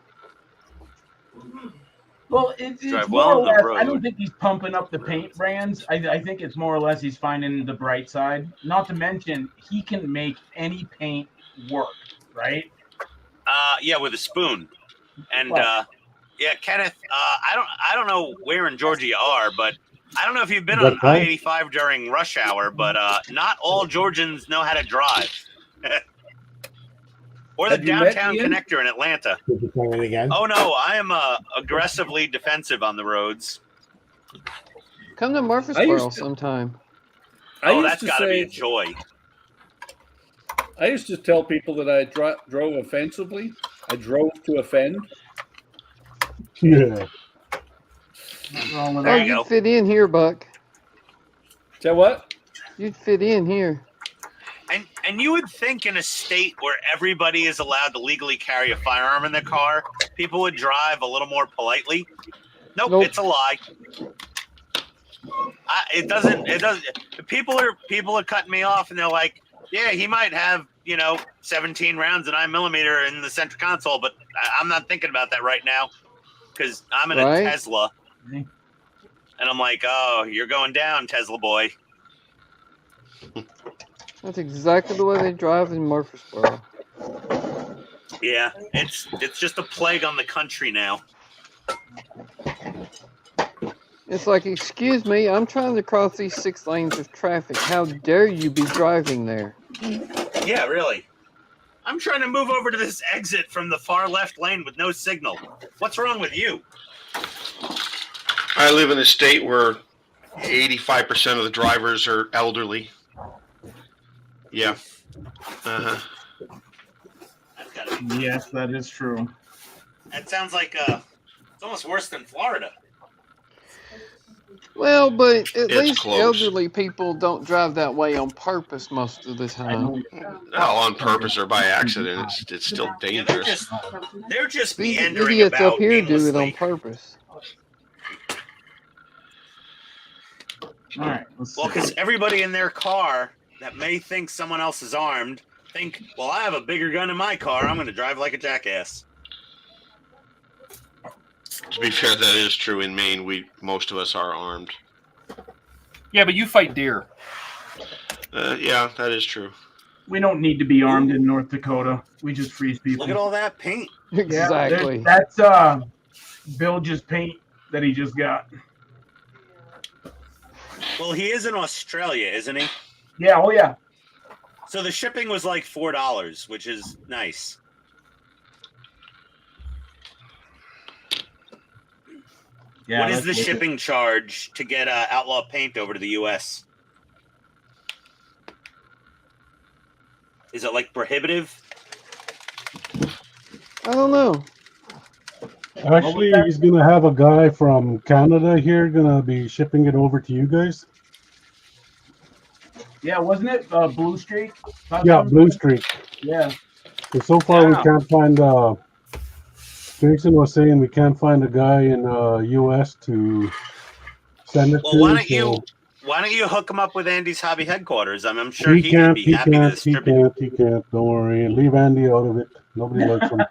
[SPEAKER 5] Well, it's
[SPEAKER 1] Drive
[SPEAKER 5] more
[SPEAKER 1] well
[SPEAKER 5] or
[SPEAKER 1] on the
[SPEAKER 5] less.
[SPEAKER 1] road.
[SPEAKER 5] I don't think he's pumping up the paint brands. I think it's more or less he's finding the bright side. Not to mention, he can make any paint work, right?
[SPEAKER 1] Yeah, with a spoon. And
[SPEAKER 5] What?
[SPEAKER 1] yeah, Kenneth, I don't know where in Georgia you are, but I don't know if you've been
[SPEAKER 8] Is that
[SPEAKER 1] on
[SPEAKER 8] fine?
[SPEAKER 1] I-85 during rush hour, but not all Georgians know how to drive. Or the
[SPEAKER 3] Have you met
[SPEAKER 1] downtown
[SPEAKER 3] Ian?
[SPEAKER 1] connector in Atlanta.
[SPEAKER 6] Did you try it again?
[SPEAKER 1] Oh no, I am aggressively defensive on the roads.
[SPEAKER 4] Come to
[SPEAKER 3] I
[SPEAKER 4] Murfreesboro
[SPEAKER 3] used to-
[SPEAKER 4] sometime.
[SPEAKER 3] I
[SPEAKER 1] Oh,
[SPEAKER 3] used
[SPEAKER 1] that's
[SPEAKER 3] to
[SPEAKER 1] got to be a
[SPEAKER 3] say,
[SPEAKER 1] joy.
[SPEAKER 3] I used to tell people that I drove offensively. I drove to offend.
[SPEAKER 8] Yeah.
[SPEAKER 5] Nothing wrong with
[SPEAKER 4] Oh,
[SPEAKER 1] There
[SPEAKER 5] that.
[SPEAKER 1] you go.
[SPEAKER 4] you'd fit in here, Buck.
[SPEAKER 3] Say what?
[SPEAKER 4] You'd fit in here.
[SPEAKER 1] And you would think in a state where everybody is allowed to legally carry a firearm in their car, people would drive a little more politely. Nope. It's a lie. It doesn't. People are cutting me off, and they're like, "Yeah, he might have 17 rounds of 9mm in the center console, but I'm not thinking about that right now because I'm in
[SPEAKER 4] Right.
[SPEAKER 1] a Tesla." And I'm like, "Oh, you're going down, Tesla boy."
[SPEAKER 4] That's exactly the way they drive in Murfreesboro.
[SPEAKER 1] Yeah, it's just a plague on the country now.
[SPEAKER 4] It's like, excuse me, I'm trying to cross these 6 lanes of traffic. How dare you be driving there?
[SPEAKER 1] Yeah, really. I'm trying to move over to this exit from the far left lane with no signal. What's wrong with you?
[SPEAKER 7] I live in a state where 85% of the drivers are elderly. Yeah. Uh-huh.
[SPEAKER 5] Yes, that is true.
[SPEAKER 1] That sounds like it's almost worse than Florida.
[SPEAKER 4] Well, but at
[SPEAKER 7] It's
[SPEAKER 4] least
[SPEAKER 7] close.
[SPEAKER 4] elderly people don't drive that way on purpose most of the time.
[SPEAKER 7] No, on purpose or by accident, it's still dangerous.
[SPEAKER 1] They're just
[SPEAKER 4] These
[SPEAKER 1] meandering
[SPEAKER 4] idiots
[SPEAKER 1] about
[SPEAKER 4] up here do it on
[SPEAKER 1] aimlessly.
[SPEAKER 4] purpose.
[SPEAKER 5] All right. Let's
[SPEAKER 1] Well,
[SPEAKER 5] see.
[SPEAKER 1] because everybody in their car that may think someone else is armed think, well, I have a bigger gun in my car. I'm going to drive like a jackass.
[SPEAKER 7] To be fair, that is true in Maine. Most of us are armed.
[SPEAKER 2] Yeah, but you fight deer.
[SPEAKER 7] Yeah, that is true.
[SPEAKER 5] We don't need to be armed in North Dakota. We just freeze people.
[SPEAKER 1] Look at all that paint.
[SPEAKER 4] Exactly.
[SPEAKER 5] Yeah, that's Bilge's paint that he just got.
[SPEAKER 1] Well, he is in Australia, isn't he?
[SPEAKER 5] Yeah, oh yeah.
[SPEAKER 1] So the shipping was like $4, which is nice.
[SPEAKER 5] Yeah.
[SPEAKER 1] What is the
[SPEAKER 5] that's wicked.
[SPEAKER 1] shipping charge to get Outlaw paint over to the U.S.? Is it like prohibitive?
[SPEAKER 4] I don't know.
[SPEAKER 8] Actually, he's gonna have a guy from Canada here gonna be shipping it over to you guys.
[SPEAKER 5] Yeah, wasn't it Blue Streak?
[SPEAKER 8] Yeah, Blue Streak.
[SPEAKER 5] Yeah.
[SPEAKER 8] And so far, we
[SPEAKER 1] Yeah.
[SPEAKER 8] can't find. Jason was saying we can't find a guy in U.S. to send it
[SPEAKER 1] Well,
[SPEAKER 8] to.
[SPEAKER 1] why don't you hook him up with Andy's Hobby headquarters? I'm sure
[SPEAKER 8] He
[SPEAKER 1] he'd
[SPEAKER 8] can't.
[SPEAKER 1] be
[SPEAKER 8] He
[SPEAKER 1] happy to
[SPEAKER 8] can't. He
[SPEAKER 1] distribute.
[SPEAKER 8] can't. He can't. Don't worry. Leave Andy out of it. Nobody likes him.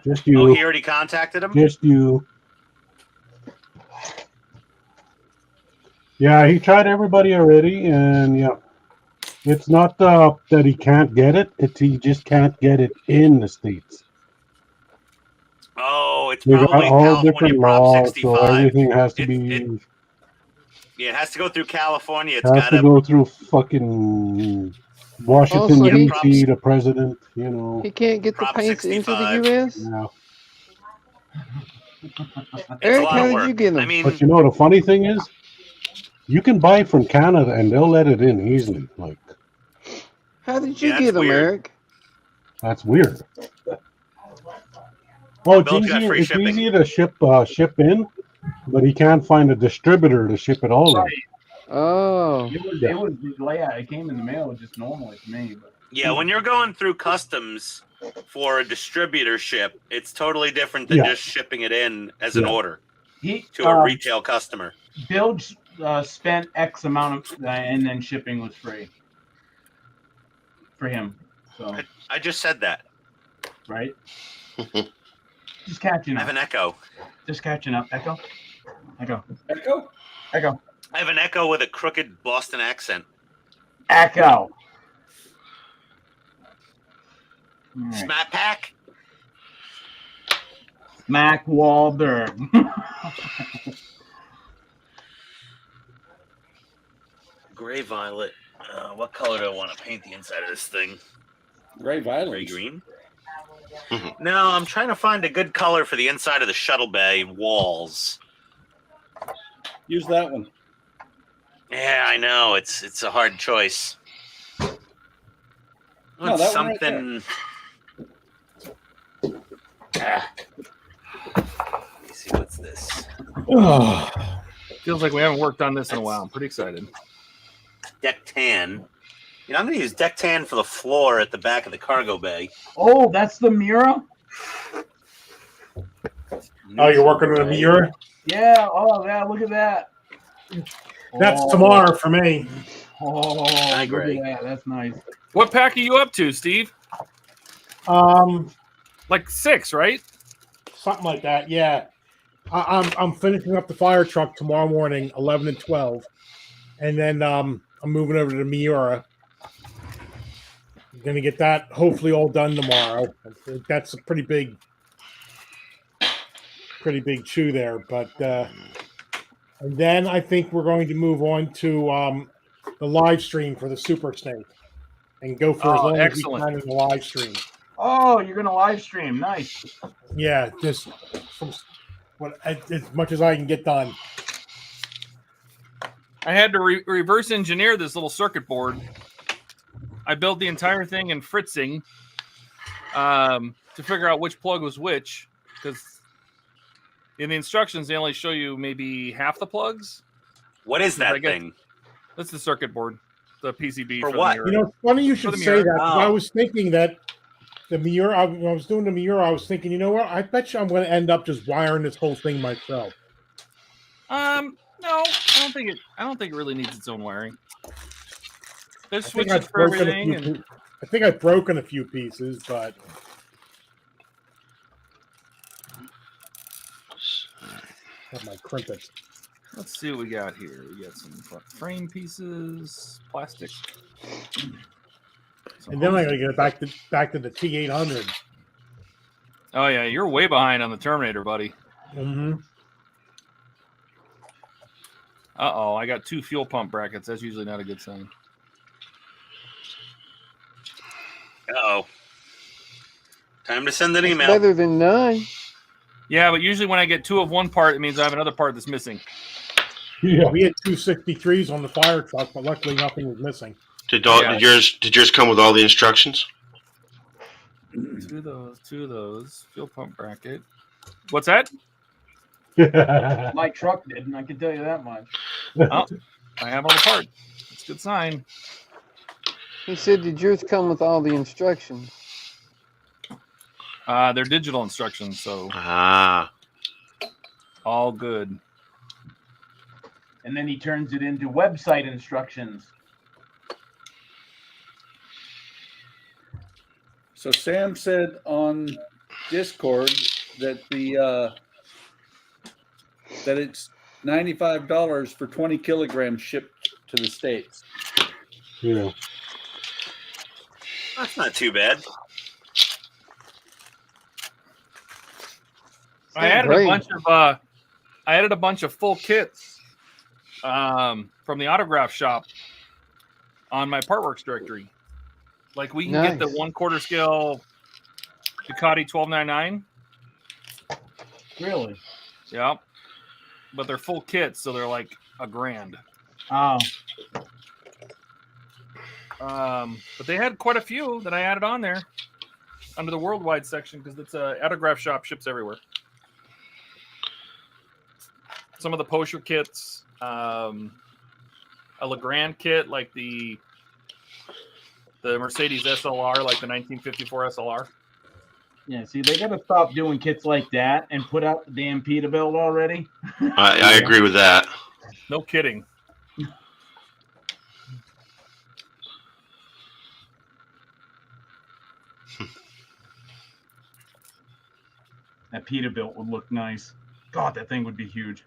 [SPEAKER 8] Just
[SPEAKER 1] Oh,
[SPEAKER 8] you.
[SPEAKER 1] he already contacted him?
[SPEAKER 8] Just you. Yeah, he tried everybody already, and yeah, it's not that he can't get it; it's he just can't get it in the States.
[SPEAKER 1] Oh, it's
[SPEAKER 8] They got
[SPEAKER 1] probably
[SPEAKER 8] all
[SPEAKER 1] California
[SPEAKER 8] different
[SPEAKER 1] Prop
[SPEAKER 8] laws, so
[SPEAKER 1] 65.
[SPEAKER 8] everything has to
[SPEAKER 1] It-
[SPEAKER 8] be
[SPEAKER 1] Yeah, it has to go through California. It's
[SPEAKER 8] has
[SPEAKER 1] got
[SPEAKER 8] to
[SPEAKER 1] to
[SPEAKER 8] go through fucking Washington
[SPEAKER 4] Also, he-
[SPEAKER 8] D.C. The president, you know.
[SPEAKER 4] He can't get the
[SPEAKER 1] Prop
[SPEAKER 4] paints into the
[SPEAKER 1] 65.
[SPEAKER 4] U.S.?
[SPEAKER 8] Yeah.
[SPEAKER 1] It's a
[SPEAKER 4] Eric,
[SPEAKER 1] lot
[SPEAKER 4] how
[SPEAKER 1] of
[SPEAKER 4] did
[SPEAKER 1] work.
[SPEAKER 4] you get them?
[SPEAKER 1] I mean,
[SPEAKER 8] But you know the funny thing is, you can buy from Canada and they'll let it in easily. Like
[SPEAKER 4] How did you
[SPEAKER 1] Yeah,
[SPEAKER 4] get
[SPEAKER 1] that's
[SPEAKER 4] them,
[SPEAKER 1] weird.
[SPEAKER 4] Eric?
[SPEAKER 8] that's weird. Oh, it's
[SPEAKER 1] Bill got
[SPEAKER 8] easier.
[SPEAKER 1] free
[SPEAKER 8] It's
[SPEAKER 1] shipping.
[SPEAKER 8] easier to ship in, but he can't find a distributor to ship it all in.
[SPEAKER 5] Right.
[SPEAKER 4] Oh.
[SPEAKER 5] It came in the mail just normally to me. But
[SPEAKER 1] yeah, when you're going through customs for a distributorship, it's totally different than
[SPEAKER 8] Yeah.
[SPEAKER 1] just shipping it in as an
[SPEAKER 8] Yeah.
[SPEAKER 1] order
[SPEAKER 5] he
[SPEAKER 1] to a retail customer.
[SPEAKER 5] Bilge spent X amount of, and then shipping was free for him. So
[SPEAKER 1] I just said that.
[SPEAKER 5] right, just catching
[SPEAKER 1] I have
[SPEAKER 5] up.
[SPEAKER 1] an echo.
[SPEAKER 5] Just catching up. Echo.
[SPEAKER 3] Echo?
[SPEAKER 5] Echo.
[SPEAKER 1] I have an echo with a crooked Boston accent.
[SPEAKER 5] Echo. All right.
[SPEAKER 1] Smat pack.
[SPEAKER 5] Mac Wahlberg.
[SPEAKER 1] Gray violet. What color do I want to paint the inside of this thing?
[SPEAKER 3] Gray violet.
[SPEAKER 1] Gray green? No, I'm trying to find a good color for the inside of the shuttle bay walls.
[SPEAKER 3] Use that one.
[SPEAKER 1] Yeah, I know. It's a hard choice.
[SPEAKER 3] No, that one right
[SPEAKER 1] something. Ah. Let me see what's this.
[SPEAKER 2] Feels like we haven't worked on this in a while. I'm pretty excited.
[SPEAKER 1] Deck tan. You know, I'm going to use deck tan for the floor at the back of the cargo bay.
[SPEAKER 5] Oh, that's the Mira.
[SPEAKER 6] Oh, you're working on a Miura?
[SPEAKER 5] Yeah. Oh, yeah. Look at that.
[SPEAKER 6] That's
[SPEAKER 5] Oh.
[SPEAKER 6] tomorrow for me.
[SPEAKER 5] Oh,
[SPEAKER 1] Hi,
[SPEAKER 5] look
[SPEAKER 1] Greg.
[SPEAKER 5] at that. That's nice.
[SPEAKER 2] What pack are you up to, Steve? Like 6, right?
[SPEAKER 6] Something like that. Yeah, I'm finishing up the fire truck tomorrow morning, 11 and 12, and then I'm moving over to the Miura. I'm gonna get that hopefully all done tomorrow. I think that's a pretty big chew there. But and then I think we're going to move on to the live stream for the Super Snake and go for as long
[SPEAKER 2] excellent.
[SPEAKER 6] as we can in the live stream.
[SPEAKER 5] Oh, you're gonna live stream. Nice.
[SPEAKER 6] Yeah, just from as much as I can get done.
[SPEAKER 2] I had to reverse engineer this little circuit board. I built the entire thing in Fritzing to figure out which plug was which, because in the instructions they only show you maybe half the plugs.
[SPEAKER 1] What is that thing?
[SPEAKER 2] That's the circuit board, the PCB
[SPEAKER 1] For
[SPEAKER 2] the
[SPEAKER 1] what?
[SPEAKER 2] mirror.
[SPEAKER 6] You know, it's funny you should say that.
[SPEAKER 1] Oh.
[SPEAKER 6] I was thinking that the mirror. When I was doing the mirror, I was thinking, you know what? I bet you I'm going to end up just wiring this whole thing myself.
[SPEAKER 2] No, I don't think it really needs its own wiring. There's
[SPEAKER 6] I think
[SPEAKER 2] switches
[SPEAKER 6] I've
[SPEAKER 2] for
[SPEAKER 6] broken
[SPEAKER 2] everything.
[SPEAKER 6] I think I've broken a few pieces, but have my crimpets.
[SPEAKER 2] Let's see what we got here. We got some frame pieces, plastic.
[SPEAKER 6] And then I got to get back to the T800.
[SPEAKER 2] Oh yeah, you're way behind on the Terminator, buddy.
[SPEAKER 6] Mm-hmm.
[SPEAKER 2] Uh-oh, I got 2 fuel pump brackets. That's usually not a good sign.
[SPEAKER 1] Uh-oh. Time to send an
[SPEAKER 4] That's
[SPEAKER 1] email.
[SPEAKER 4] better than none.
[SPEAKER 2] Yeah, but usually when I get 2 of one part, it means I have another part that's missing.
[SPEAKER 6] Yeah, we had 263s on the fire truck, but luckily nothing was missing.
[SPEAKER 7] Did yours come with all the instructions?
[SPEAKER 2] 2 of those. Fuel pump bracket. What's that?
[SPEAKER 5] My truck didn't. I can tell you that much.
[SPEAKER 2] Oh, I have all the parts. That's a good sign.
[SPEAKER 4] He said, did yours come with all the instructions?
[SPEAKER 2] They're digital instructions, so all good.
[SPEAKER 5] And then he turns it into website instructions.
[SPEAKER 3] So Sam said on Discord that that it's $95 for 20 kilograms shipped to the States.
[SPEAKER 8] Yeah.
[SPEAKER 1] That's not too bad.
[SPEAKER 2] I added a bunch of full kits from the autograph shop on my Partworks directory. Like we can get the 1/4 scale Ducati 1299.
[SPEAKER 5] Really?
[SPEAKER 2] Yeah. But they're full kits, so they're like $1,000.
[SPEAKER 5] Oh.
[SPEAKER 2] But they had quite a few that I added on there under the worldwide section because it's a autograph shop, ships everywhere. Some of the Porsche kits, a Legrand kit like the Mercedes SLR, like the 1954 SLR.
[SPEAKER 5] Yeah, see, they got to stop doing kits like that and put out the damn Peterbilt already.
[SPEAKER 7] I agree with that.
[SPEAKER 2] No kidding.
[SPEAKER 5] That Peterbilt would look nice. God, that thing would be huge.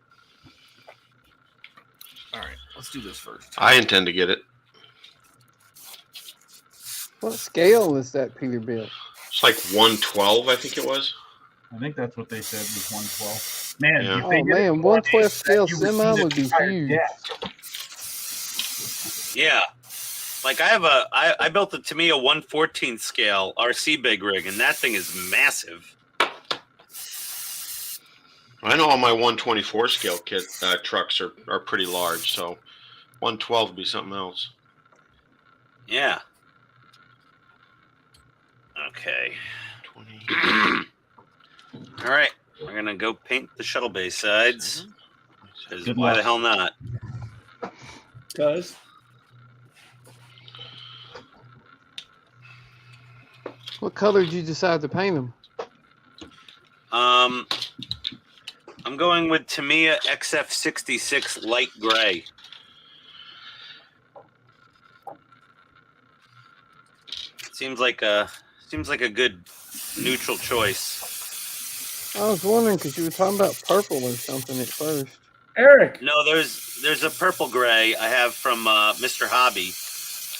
[SPEAKER 2] All right, let's do this first.
[SPEAKER 7] I intend to get it.
[SPEAKER 4] What scale is that Peterbilt?
[SPEAKER 7] It's like 112, I think it was.
[SPEAKER 5] I think that's what they said was 112. Man,
[SPEAKER 7] Yeah.
[SPEAKER 5] if they
[SPEAKER 4] Oh
[SPEAKER 5] did it
[SPEAKER 4] man,
[SPEAKER 5] in
[SPEAKER 4] 112 scale
[SPEAKER 5] you would
[SPEAKER 4] semi
[SPEAKER 5] see
[SPEAKER 4] would
[SPEAKER 5] the
[SPEAKER 4] be
[SPEAKER 5] entire
[SPEAKER 4] huge.
[SPEAKER 5] desk.
[SPEAKER 1] Yeah. Like I built a Tamiya 114 scale RC big rig, and that thing is massive.
[SPEAKER 7] I know all my 124 scale kit trucks are pretty large, so 112 would be something else.
[SPEAKER 1] Yeah. Okay.
[SPEAKER 7] 20.
[SPEAKER 1] All right. We're gonna go paint the shuttle bay sides. 'Cause
[SPEAKER 5] Good
[SPEAKER 1] why
[SPEAKER 5] luck.
[SPEAKER 1] the hell not?
[SPEAKER 3] Because
[SPEAKER 4] What color did you decide to paint them?
[SPEAKER 1] I'm going with Tamiya XF66 light gray. Seems like a good neutral choice.
[SPEAKER 4] I was wondering because you were talking about purple or something at first.
[SPEAKER 3] Eric,
[SPEAKER 1] No, there's a purple gray I have from Mr. Hobby.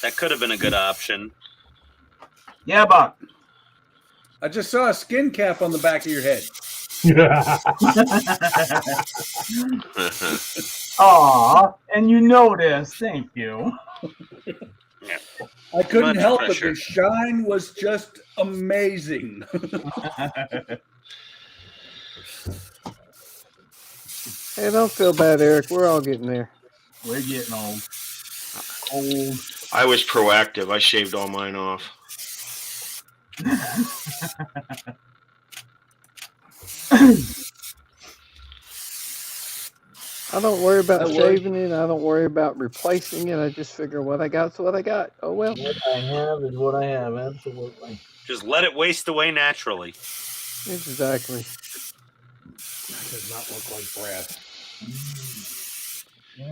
[SPEAKER 1] That could have been a good option.
[SPEAKER 5] Yeah, Buck.
[SPEAKER 3] I just saw a skin cap on the back of your head.
[SPEAKER 5] Aw, and you noticed. Thank you.
[SPEAKER 3] I couldn't
[SPEAKER 1] Much
[SPEAKER 3] help
[SPEAKER 1] pressure.
[SPEAKER 3] it. The shine was just amazing.
[SPEAKER 4] Hey, don't feel bad, Eric. We're all getting there.
[SPEAKER 5] We're getting old. Old.
[SPEAKER 7] I was proactive. I shaved all mine off.
[SPEAKER 4] I don't worry about
[SPEAKER 3] I would.
[SPEAKER 4] shaving it. I don't worry about replacing it. I just figure what I got's what I got. Oh well.
[SPEAKER 10] What I have is what I have. Absolutely.
[SPEAKER 1] Just let it waste away naturally.
[SPEAKER 4] Exactly.
[SPEAKER 6] That does not look like Brad.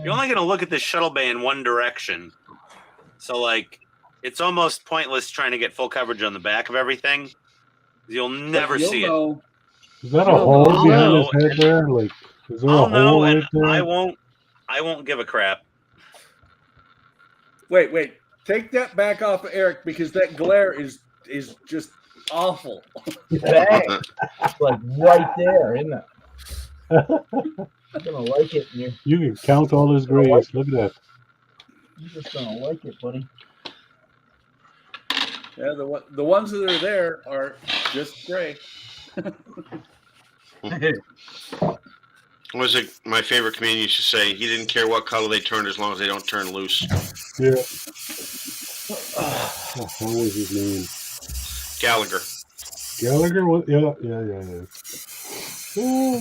[SPEAKER 1] You're only going to look at this shuttle bay in one direction. So, like, it's almost pointless trying to get full coverage on the back of everything. You'll never
[SPEAKER 3] But you'll
[SPEAKER 1] see it.
[SPEAKER 3] know.
[SPEAKER 8] Is that a
[SPEAKER 4] No,
[SPEAKER 8] hole
[SPEAKER 1] I'll
[SPEAKER 8] behind
[SPEAKER 1] know,
[SPEAKER 8] his head there? Like, is there a
[SPEAKER 1] I'll know,
[SPEAKER 8] hole right
[SPEAKER 1] and
[SPEAKER 8] there?
[SPEAKER 1] I won't give a crap.
[SPEAKER 3] Wait. Take that back off of Eric because that glare is just awful.
[SPEAKER 10] Bang. It's like right there, isn't it? I'm gonna like it. And
[SPEAKER 8] You can count all his grays. Look at that.
[SPEAKER 10] you're just gonna like it, buddy.
[SPEAKER 3] Yeah, the ones that are there are just gray.
[SPEAKER 7] Was it my favorite comedian used to say? He didn't care what color they turned as long as they don't turn loose.
[SPEAKER 8] Yeah. What was his name?
[SPEAKER 7] Gallagher.
[SPEAKER 8] Gallagher? What? Yeah. Oh,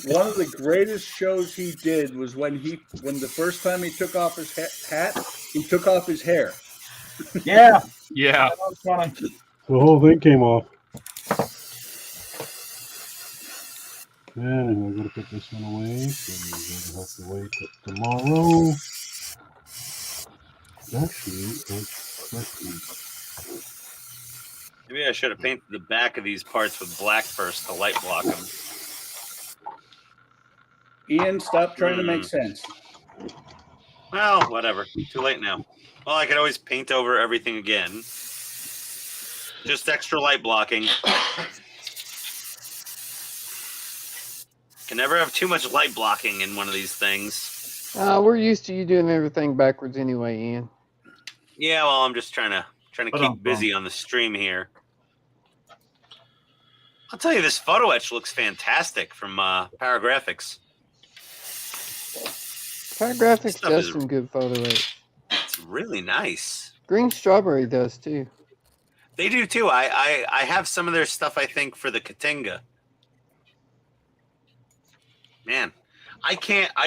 [SPEAKER 3] One of the greatest shows he did was when the first time he took off his hat, he took off his hair.
[SPEAKER 5] Yeah.
[SPEAKER 2] Yeah.
[SPEAKER 5] That was funny.
[SPEAKER 8] the whole thing came off. And I'm going to put this one away. So we're going to have to wait till tomorrow. Actually,
[SPEAKER 1] Maybe I should have painted the back of these parts with black first to light block them.
[SPEAKER 3] Ian, stop trying to make sense.
[SPEAKER 1] Well, whatever. Too late now. Well, I could always paint over everything again. Just extra light blocking. Can never have too much light blocking in one of these things.
[SPEAKER 4] We're used to you doing everything backwards anyway, Ian.
[SPEAKER 1] Yeah, well, I'm just trying to keep busy on the stream here. I'll tell you, this photo etch looks fantastic from Paragraphics.
[SPEAKER 4] Paragraphics
[SPEAKER 1] Stuff
[SPEAKER 4] does
[SPEAKER 1] is-
[SPEAKER 4] some good photo etch.
[SPEAKER 1] It's really nice.
[SPEAKER 4] Green Strawberry does too.
[SPEAKER 1] They do too. I have some of their stuff, I think, for the Katinga. Man, I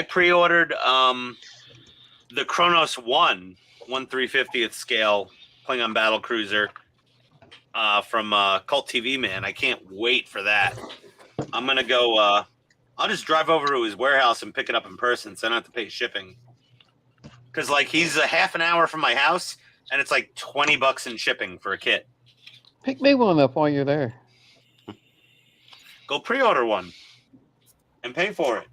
[SPEAKER 1] pre-ordered the Kronos 1 3/50th scale Klingon battle cruiser from Cult TV Man. I can't wait for that. I'm gonna go. I'll just drive over to his warehouse and pick it up in person, so I don't have to pay shipping. Because like he's a half an hour from my house, and it's like $20 in shipping for a kit.
[SPEAKER 4] Pick me one up while you're there.
[SPEAKER 1] Go pre-order one and pay for it.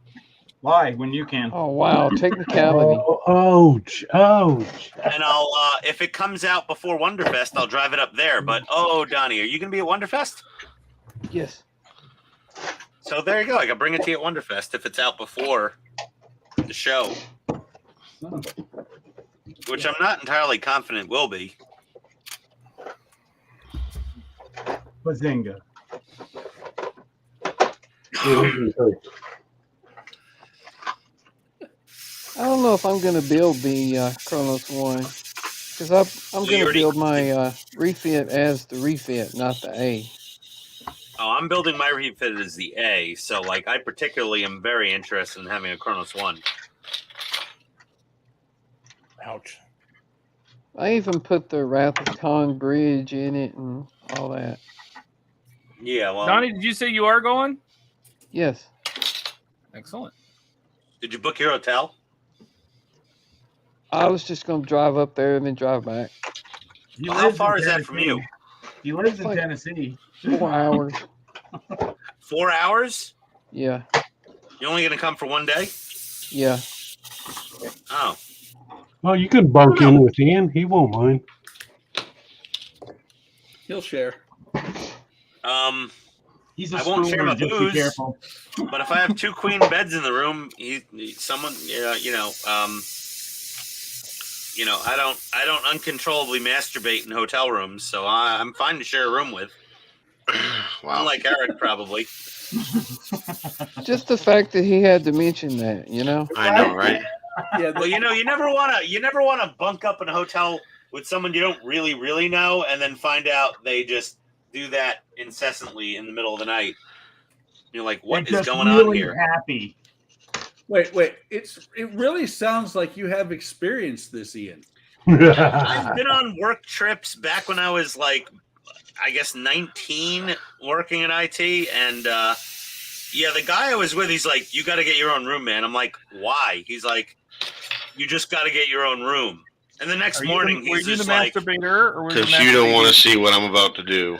[SPEAKER 5] Why? When you can.
[SPEAKER 4] Oh wow, technicality.
[SPEAKER 8] Oh, ouch.
[SPEAKER 1] And I'll if it comes out before Wonderfest, I'll drive it up there. But Donnie, are you gonna be at Wonderfest?
[SPEAKER 4] Yes.
[SPEAKER 1] So there you go. I can bring it to you at Wonderfest if it's out before the show, which I'm not entirely confident will be.
[SPEAKER 5] Bazinga.
[SPEAKER 4] I don't know if I'm going to build the Kronos 1 because I'm
[SPEAKER 1] You
[SPEAKER 4] going to
[SPEAKER 1] already-
[SPEAKER 4] build my refit as the refit, not the A.
[SPEAKER 1] Oh, I'm building my refit as the A. So like, I particularly am very interested in having a Kronos 1.
[SPEAKER 6] Ouch.
[SPEAKER 4] I even put the Wrath of Khan bridge in it and all that.
[SPEAKER 1] Yeah. Well,
[SPEAKER 2] Donnie, did you say you are going?
[SPEAKER 4] Yes.
[SPEAKER 2] Excellent.
[SPEAKER 1] did you book your hotel?
[SPEAKER 4] I was just going to drive up there and then drive back.
[SPEAKER 5] He
[SPEAKER 1] How
[SPEAKER 5] lives in
[SPEAKER 1] far is that from you?
[SPEAKER 5] Tennessee. He lives in
[SPEAKER 4] Like-
[SPEAKER 5] Tennessee.
[SPEAKER 4] 4 hours.
[SPEAKER 1] 4 hours?
[SPEAKER 4] Yeah.
[SPEAKER 1] You're only gonna come for one day?
[SPEAKER 4] Yeah.
[SPEAKER 1] Oh.
[SPEAKER 8] Well, you can bunk in with Ian. He won't mind.
[SPEAKER 3] He'll share.
[SPEAKER 5] He's a
[SPEAKER 1] I won't share my
[SPEAKER 5] just be
[SPEAKER 1] booze.
[SPEAKER 5] careful.
[SPEAKER 1] But if I have 2 queen beds in the room, someone, I don't uncontrollably masturbate in hotel rooms, so I'm fine to share a room with.
[SPEAKER 7] Wow.
[SPEAKER 1] Unlike Eric, probably.
[SPEAKER 4] Just the fact that he had to mention that, you know.
[SPEAKER 7] I know, right?
[SPEAKER 3] Yeah,
[SPEAKER 1] Well, you never want to bunk up in a hotel with someone you don't really know, and then find out they just do that incessantly in the middle of the night. You're like, what
[SPEAKER 5] They're
[SPEAKER 1] is
[SPEAKER 5] just
[SPEAKER 1] going on
[SPEAKER 5] really
[SPEAKER 1] here?
[SPEAKER 5] happy.
[SPEAKER 3] Wait. It really sounds like you have experienced this, Ian.
[SPEAKER 1] I've been on work trips back when I was like, I guess 19, working in IT, and the guy I was with, he's like, "You got to get your own room, man." I'm like, "Why?" He's like, "You just got to get your own room." And the next morning,
[SPEAKER 2] were
[SPEAKER 1] he's
[SPEAKER 2] you the
[SPEAKER 1] just like,
[SPEAKER 2] masturbator, or were
[SPEAKER 7] Because you don't want to see what I'm about to do.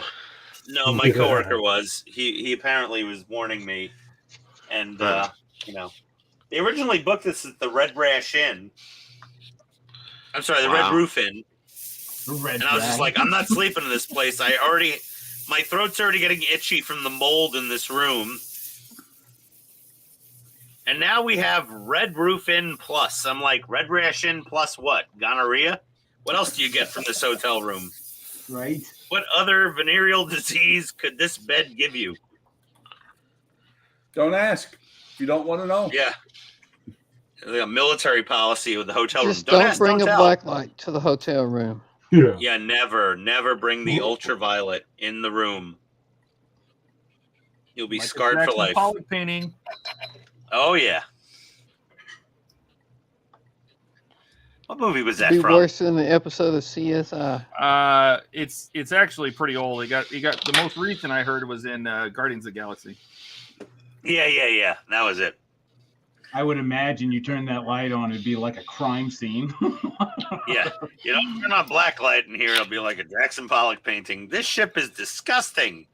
[SPEAKER 1] "No, my coworker was. He apparently was warning me." And they originally booked this at the Red Rash Inn. I'm sorry, the Red Roof Inn. And I was just like, I'm not sleeping in this place. My throat's already getting itchy from the mold in this room. And now we have Red Roof Inn Plus. I'm like, Red Rash Inn Plus what? Gonorrhea? What else do you get from this hotel room?
[SPEAKER 5] Right.
[SPEAKER 1] What other venereal disease could this bed give you?
[SPEAKER 3] Don't ask. If you don't want to know.
[SPEAKER 1] Yeah. Like a military policy with the hotel
[SPEAKER 4] Just
[SPEAKER 1] room.
[SPEAKER 4] don't
[SPEAKER 1] Ask,
[SPEAKER 4] bring
[SPEAKER 1] don't
[SPEAKER 4] a
[SPEAKER 1] tell.
[SPEAKER 4] black light to the hotel room.
[SPEAKER 8] Yeah.
[SPEAKER 1] Yeah, never bring the ultraviolet in the room. You'll be
[SPEAKER 2] Michael
[SPEAKER 1] scarred for
[SPEAKER 2] Jackson
[SPEAKER 1] life.
[SPEAKER 2] Pollock painting.
[SPEAKER 1] Oh yeah. What movie was that
[SPEAKER 4] Be
[SPEAKER 1] from?
[SPEAKER 4] worse than the episode of CSI.
[SPEAKER 2] It's actually pretty old. He got the most recent I heard was in Guardians of the Galaxy.
[SPEAKER 1] Yeah. That was it.
[SPEAKER 5] I would imagine you turn that light on, it'd be like a crime scene.
[SPEAKER 1] Yeah. You don't turn on black light in here, it'll be like a Jackson Pollock painting. This ship is disgusting.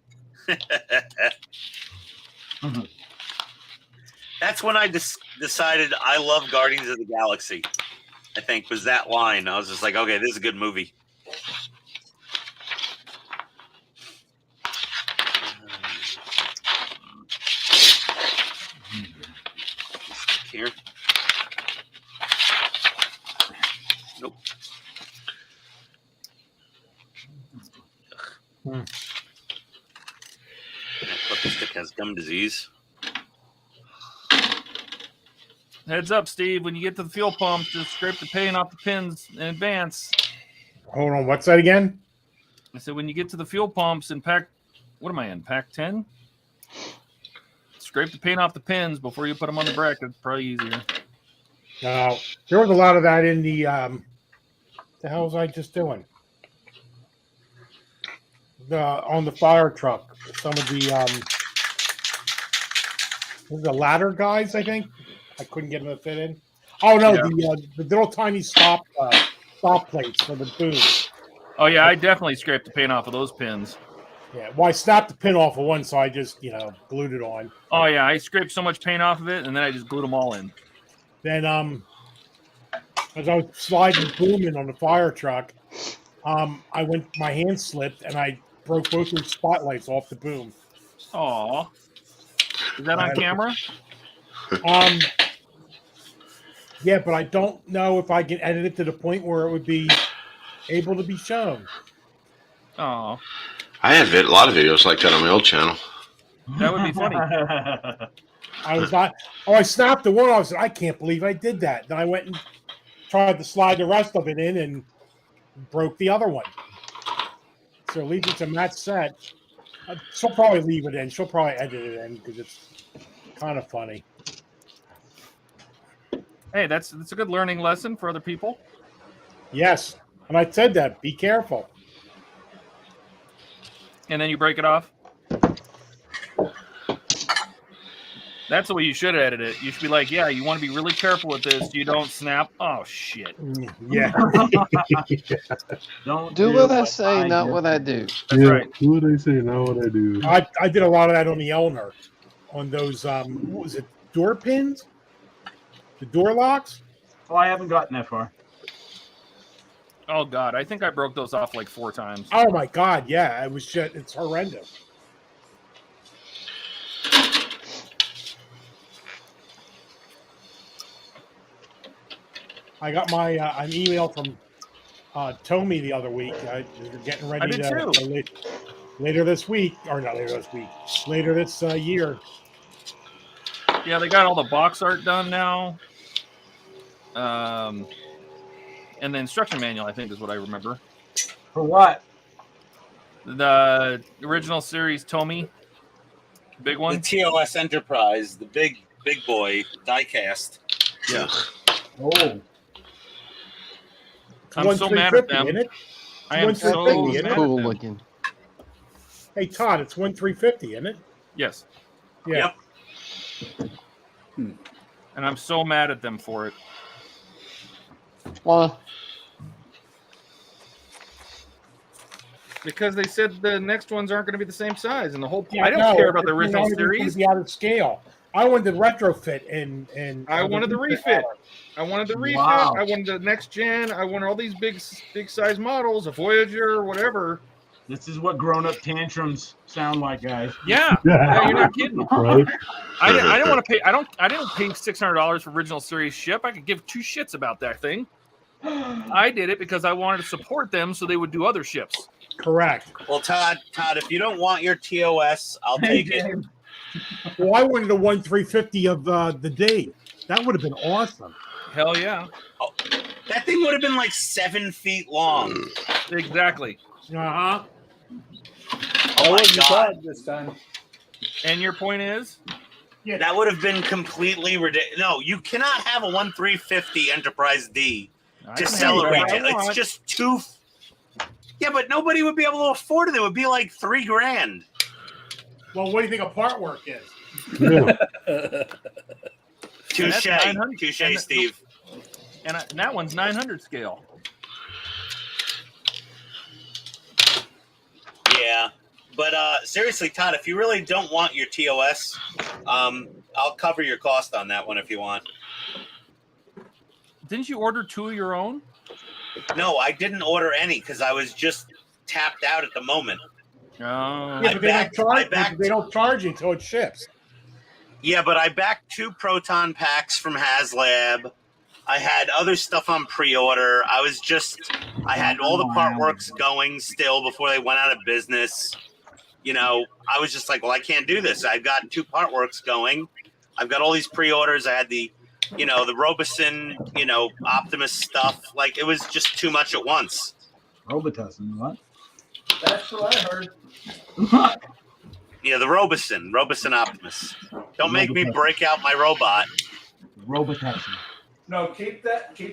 [SPEAKER 1] That's when I decided I love Guardians of the Galaxy. I think was that line. I was just like, okay, this is a good movie. Here. Nope. That puppy stick has gum disease.
[SPEAKER 2] Heads up, Steve. When you get to the fuel pump, just scrape the paint off the pins in advance.
[SPEAKER 6] Hold on, what's that again?
[SPEAKER 2] I said when you get to the fuel pumps in pack, what am I in? Pack 10? Scrape the paint off the pins before you put them on the bracket. It's probably easier.
[SPEAKER 6] No, there was a lot of that in the. The hell was I just doing? On the fire truck, some of the ladder guys, I think. I couldn't get them to fit in. Oh no,
[SPEAKER 2] Yeah.
[SPEAKER 6] the little tiny stop plates for the boom.
[SPEAKER 2] Oh yeah, I definitely scraped the paint off of those pins.
[SPEAKER 6] Yeah, well, I snapped the pin off of one, so I just glued it on.
[SPEAKER 2] Oh yeah, I scraped so much paint off of it, and then I just glued them all in.
[SPEAKER 6] Then as I was sliding the boom in on the fire truck, my hand slipped and I broke both the spotlights off the boom.
[SPEAKER 2] Aw. Is that on camera?
[SPEAKER 6] Yeah, but I don't know if I can edit it to the point where it would be able to be shown.
[SPEAKER 2] Aw.
[SPEAKER 7] I had a lot of videos like that on my old channel.
[SPEAKER 2] That would be funny.
[SPEAKER 6] I was not. Oh, I snapped the one. I was. I can't believe I did that. Then I went and tried to slide the rest of it in and broke the other one. So leave it to Matt set. She'll probably leave it in. She'll probably edit it in because it's kind of funny.
[SPEAKER 2] Hey, that's a good learning lesson for other people.
[SPEAKER 6] Yes, and I said that. Be careful.
[SPEAKER 2] And then you break it off. That's the way you should edit it. You should be like, yeah, you want to be really careful with this. You don't snap. Oh, shit.
[SPEAKER 6] Yeah.
[SPEAKER 5] Don't
[SPEAKER 4] Do what I say, not what I do.
[SPEAKER 2] That's right.
[SPEAKER 8] Do what I say, not what I do.
[SPEAKER 6] I did a lot of that on the Elner. On those, what was it, door pins? The door locks?
[SPEAKER 5] Oh, I haven't gotten that far.
[SPEAKER 2] Oh God, I think I broke those off like 4 times.
[SPEAKER 6] Oh my God, yeah, it was just, it's horrendous. I got my an email from Tommy the other week. They're getting ready
[SPEAKER 2] did too.
[SPEAKER 6] Later this week, or not later this week, later this year.
[SPEAKER 2] Yeah, they got all the box art done now. And the instruction manual, I think, is what I remember.
[SPEAKER 5] For what?
[SPEAKER 2] The original series Tommy, big
[SPEAKER 1] The
[SPEAKER 2] one.
[SPEAKER 1] TOS Enterprise, the big boy diecast.
[SPEAKER 2] Yeah.
[SPEAKER 5] Oh.
[SPEAKER 2] I'm so mad at
[SPEAKER 6] 1350,
[SPEAKER 2] them.
[SPEAKER 6] isn't it?
[SPEAKER 2] I am so
[SPEAKER 6] 1350,
[SPEAKER 2] mad
[SPEAKER 6] isn't it?
[SPEAKER 2] at
[SPEAKER 4] Cool
[SPEAKER 2] them.
[SPEAKER 4] looking.
[SPEAKER 6] Hey Todd, it's 1350, isn't it?
[SPEAKER 2] Yes.
[SPEAKER 6] Yeah.
[SPEAKER 1] Yep.
[SPEAKER 2] And I'm so mad at them for it.
[SPEAKER 4] Why?
[SPEAKER 2] Because they said the next ones aren't going to be the same size, and the whole
[SPEAKER 6] Yeah,
[SPEAKER 2] I don't
[SPEAKER 6] no,
[SPEAKER 2] care about the
[SPEAKER 6] it's
[SPEAKER 2] original
[SPEAKER 6] only gonna
[SPEAKER 2] series.
[SPEAKER 6] be out of scale. I wanted the retrofit and
[SPEAKER 2] I wanted the refit. I wanted the refit.
[SPEAKER 5] Wow.
[SPEAKER 2] I wanted the next gen. I wanted all these big size models, a Voyager, whatever.
[SPEAKER 5] This is what grown-up tantrums sound like, guys.
[SPEAKER 2] Yeah, yeah, you're not kidding.
[SPEAKER 8] Right?
[SPEAKER 2] I don't want to pay. I didn't pay $600 for original series ship. I could give 2 shits about that thing. I did it because I wanted to support them, so they would do other ships.
[SPEAKER 6] Correct.
[SPEAKER 1] Well, Todd, if you don't want your TOS, I'll take it.
[SPEAKER 6] Well, I wanted a 1350 of the day. That would have been awesome.
[SPEAKER 2] Hell yeah,
[SPEAKER 1] That thing would have been like 7 feet long.
[SPEAKER 2] exactly.
[SPEAKER 6] Uh-huh.
[SPEAKER 1] Oh my God.
[SPEAKER 3] this time.
[SPEAKER 2] And your point is,
[SPEAKER 1] That would have been completely ridiculous. No, you cannot have a 1350 Enterprise D
[SPEAKER 2] I
[SPEAKER 1] to
[SPEAKER 2] can
[SPEAKER 1] sell
[SPEAKER 2] have
[SPEAKER 1] at
[SPEAKER 2] whatever I
[SPEAKER 1] retail. It's
[SPEAKER 2] want.
[SPEAKER 1] just too. Yeah, but nobody would be able to afford it. It would be like $3,000.
[SPEAKER 6] Well, what do you think a part work is?
[SPEAKER 8] Yeah.
[SPEAKER 1] Touche,
[SPEAKER 2] 900.
[SPEAKER 1] touche, Steve.
[SPEAKER 2] and that one's 900 scale.
[SPEAKER 1] Yeah, but seriously, Todd, if you really don't want your TOS, I'll cover your cost on that one if you want.
[SPEAKER 2] Didn't you order 2 of your own?
[SPEAKER 1] No, I didn't order any because I was just tapped out at the moment.
[SPEAKER 2] Oh,
[SPEAKER 6] Yeah, but
[SPEAKER 1] I backed-
[SPEAKER 6] they don't charge you until it ships.
[SPEAKER 1] Yeah, but I backed 2 proton packs from HasLab. I had other stuff on pre-order. I had all the part works going still before they went out of business. You know, I was just like, well, I can't do this. I've got 2 part works going. I've got all these pre-orders. I had the Robeson, Optimus stuff. Like, it was just too much at once.
[SPEAKER 5] Robitussin, what?
[SPEAKER 3] That's what I heard.
[SPEAKER 1] Yeah, the Robeson Optimus. Don't make me break out my robot.
[SPEAKER 5] Robitussin.
[SPEAKER 3] No, keep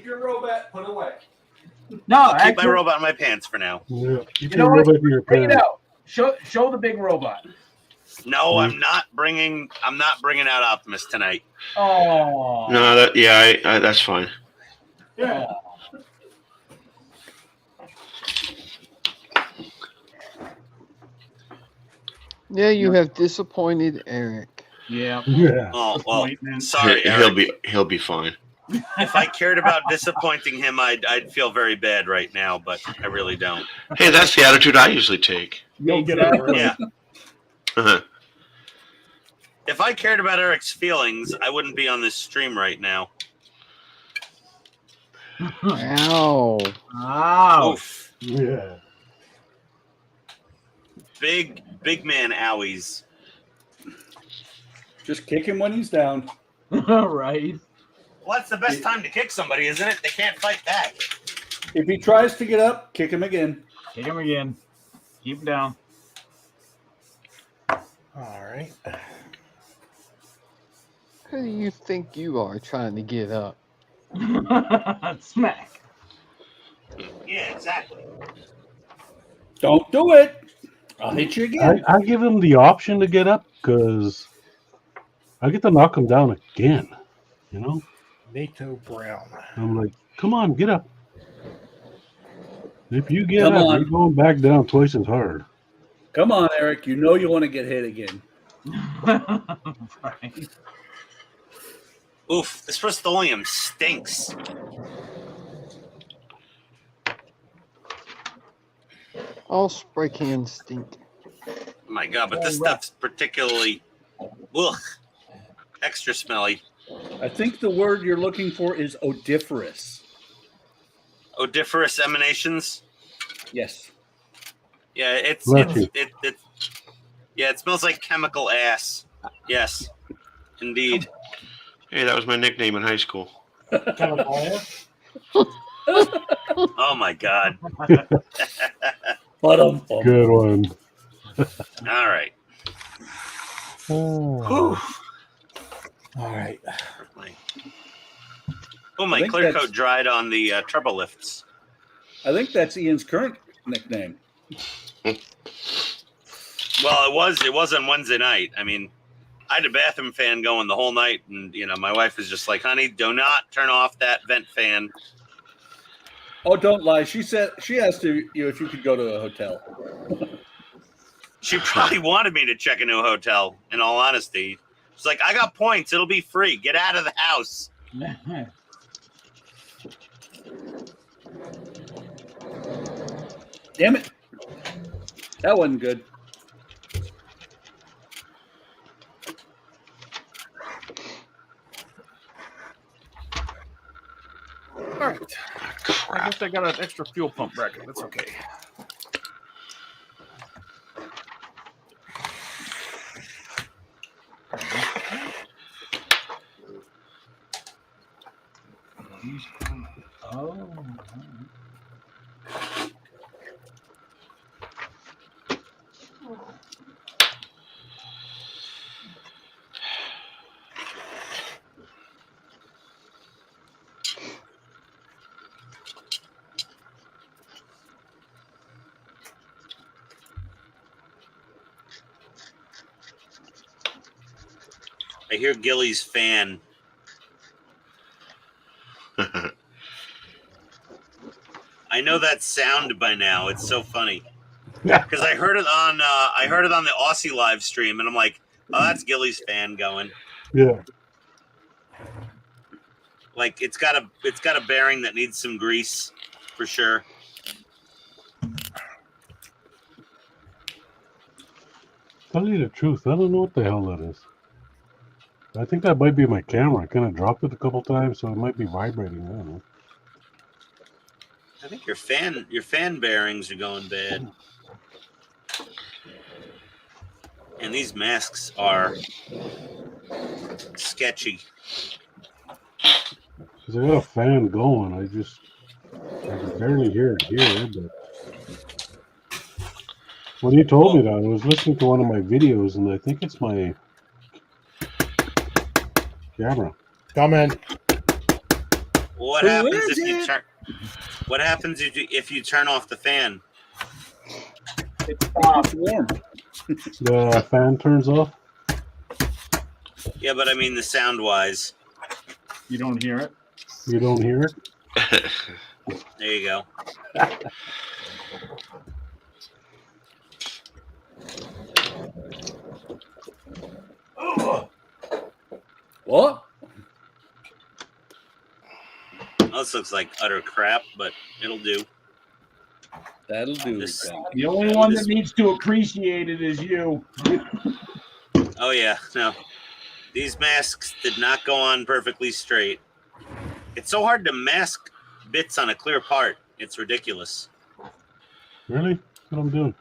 [SPEAKER 3] your robot put away.
[SPEAKER 5] No,
[SPEAKER 1] I'll keep my
[SPEAKER 5] actually,
[SPEAKER 1] robot in my pants for now.
[SPEAKER 8] Yeah. Keep
[SPEAKER 5] You
[SPEAKER 8] your
[SPEAKER 5] know what?
[SPEAKER 8] robot in your
[SPEAKER 5] bring it
[SPEAKER 8] pants.
[SPEAKER 5] out. Show the big robot.
[SPEAKER 1] No, I'm not bringing out Optimus tonight.
[SPEAKER 5] Oh.
[SPEAKER 7] No, that's fine.
[SPEAKER 6] Yeah.
[SPEAKER 4] Yeah, you have disappointed Eric.
[SPEAKER 5] Yeah.
[SPEAKER 8] Yeah.
[SPEAKER 1] Oh well,
[SPEAKER 5] Disappointment.
[SPEAKER 1] sorry, Eric.
[SPEAKER 7] He'll be fine.
[SPEAKER 1] If I cared about disappointing him, I'd feel very bad right now, but I really don't.
[SPEAKER 7] Hey, that's the attitude I usually take.
[SPEAKER 6] You'll get over it.
[SPEAKER 1] Yeah.
[SPEAKER 7] Uh-huh.
[SPEAKER 1] If I cared about Eric's feelings, I wouldn't be on this stream right now.
[SPEAKER 4] Ow.
[SPEAKER 5] Wow.
[SPEAKER 1] Oof.
[SPEAKER 8] Yeah.
[SPEAKER 1] Big man owies.
[SPEAKER 3] Just kick him when he's down.
[SPEAKER 5] Right.
[SPEAKER 1] Well, that's the best time to kick somebody, isn't it? They can't fight back.
[SPEAKER 3] If he tries to get up, kick him again.
[SPEAKER 5] Kick him again. Keep him down.
[SPEAKER 6] All right.
[SPEAKER 4] Who do you think you are trying to get up?
[SPEAKER 5] Smack.
[SPEAKER 1] Yeah, exactly.
[SPEAKER 3] Don't do it. I'll hit you again.
[SPEAKER 8] I give him the option to get up because I get to knock him down again. You know?
[SPEAKER 6] NATO Brown.
[SPEAKER 8] I'm like, come on, get up. If you get
[SPEAKER 3] Come
[SPEAKER 8] up,
[SPEAKER 3] on.
[SPEAKER 8] you're going back down twice as hard.
[SPEAKER 3] Come on, Eric. You know you want to get hit again.
[SPEAKER 5] Right.
[SPEAKER 1] Oof, this Rust-Oleum stinks.
[SPEAKER 4] All spray cans stink.
[SPEAKER 1] My God, but this stuff's particularly, ugh, extra smelly.
[SPEAKER 3] I think the word you're looking for is odoriferous.
[SPEAKER 1] Odoriferous emanations.
[SPEAKER 3] Yes.
[SPEAKER 1] Yeah, it smells like chemical ass. Yes, indeed.
[SPEAKER 7] Hey, that was my nickname in high school.
[SPEAKER 1] Oh my God.
[SPEAKER 8] Good one.
[SPEAKER 1] All right.
[SPEAKER 8] Oh.
[SPEAKER 3] All right.
[SPEAKER 1] Oh, my
[SPEAKER 3] I think
[SPEAKER 1] clear
[SPEAKER 3] that's-
[SPEAKER 1] coat dried on the turbo lifts.
[SPEAKER 3] I think that's Ian's current nickname.
[SPEAKER 1] Well, it was on Wednesday night. I mean, I had a bathroom fan going the whole night, and my wife was just like, "Honey, do not turn off that vent fan."
[SPEAKER 3] Oh, don't lie. She said she asked you if you could go to a hotel.
[SPEAKER 1] She probably wanted me to check into a hotel. In all honesty, she's like, "I got points. It'll be free. Get out of the house."
[SPEAKER 3] Damn it. That wasn't good.
[SPEAKER 2] All right. I guess I got an extra fuel pump bracket. That's okay.
[SPEAKER 5] Oh.
[SPEAKER 1] I hear Gilly's fan. I know that sound by now. It's so funny because I heard it on the Aussie live stream, and I'm like, "Oh, that's Gilly's fan going."
[SPEAKER 8] Yeah.
[SPEAKER 1] Like it's got a bearing that needs some grease for sure.
[SPEAKER 8] Tell you the truth, I don't know what the hell that is. I think that might be my camera. I kind of dropped it a couple times, so it might be vibrating. I don't know.
[SPEAKER 1] I think your fan bearings are going bad. And these masks are sketchy.
[SPEAKER 8] Because I got a fan going. I can barely hear it here. But when you told me that, I was listening to one of my videos, and I think it's my camera.
[SPEAKER 6] Come in.
[SPEAKER 1] What happens if you turn off the fan?
[SPEAKER 5] It's off.
[SPEAKER 3] Warm.
[SPEAKER 8] The fan turns off.
[SPEAKER 1] Yeah, but I mean the sound wise.
[SPEAKER 5] You don't hear it?
[SPEAKER 8] You don't hear it?
[SPEAKER 1] There you go.
[SPEAKER 3] What?
[SPEAKER 1] This looks like utter crap, but it'll do.
[SPEAKER 3] That'll do.
[SPEAKER 1] This-
[SPEAKER 5] The only one that needs to appreciate it is you.
[SPEAKER 1] Oh yeah, no. These masks did not go on perfectly straight. It's so hard to mask bits on a clear part. It's ridiculous.
[SPEAKER 8] Really? That's what I'm doing.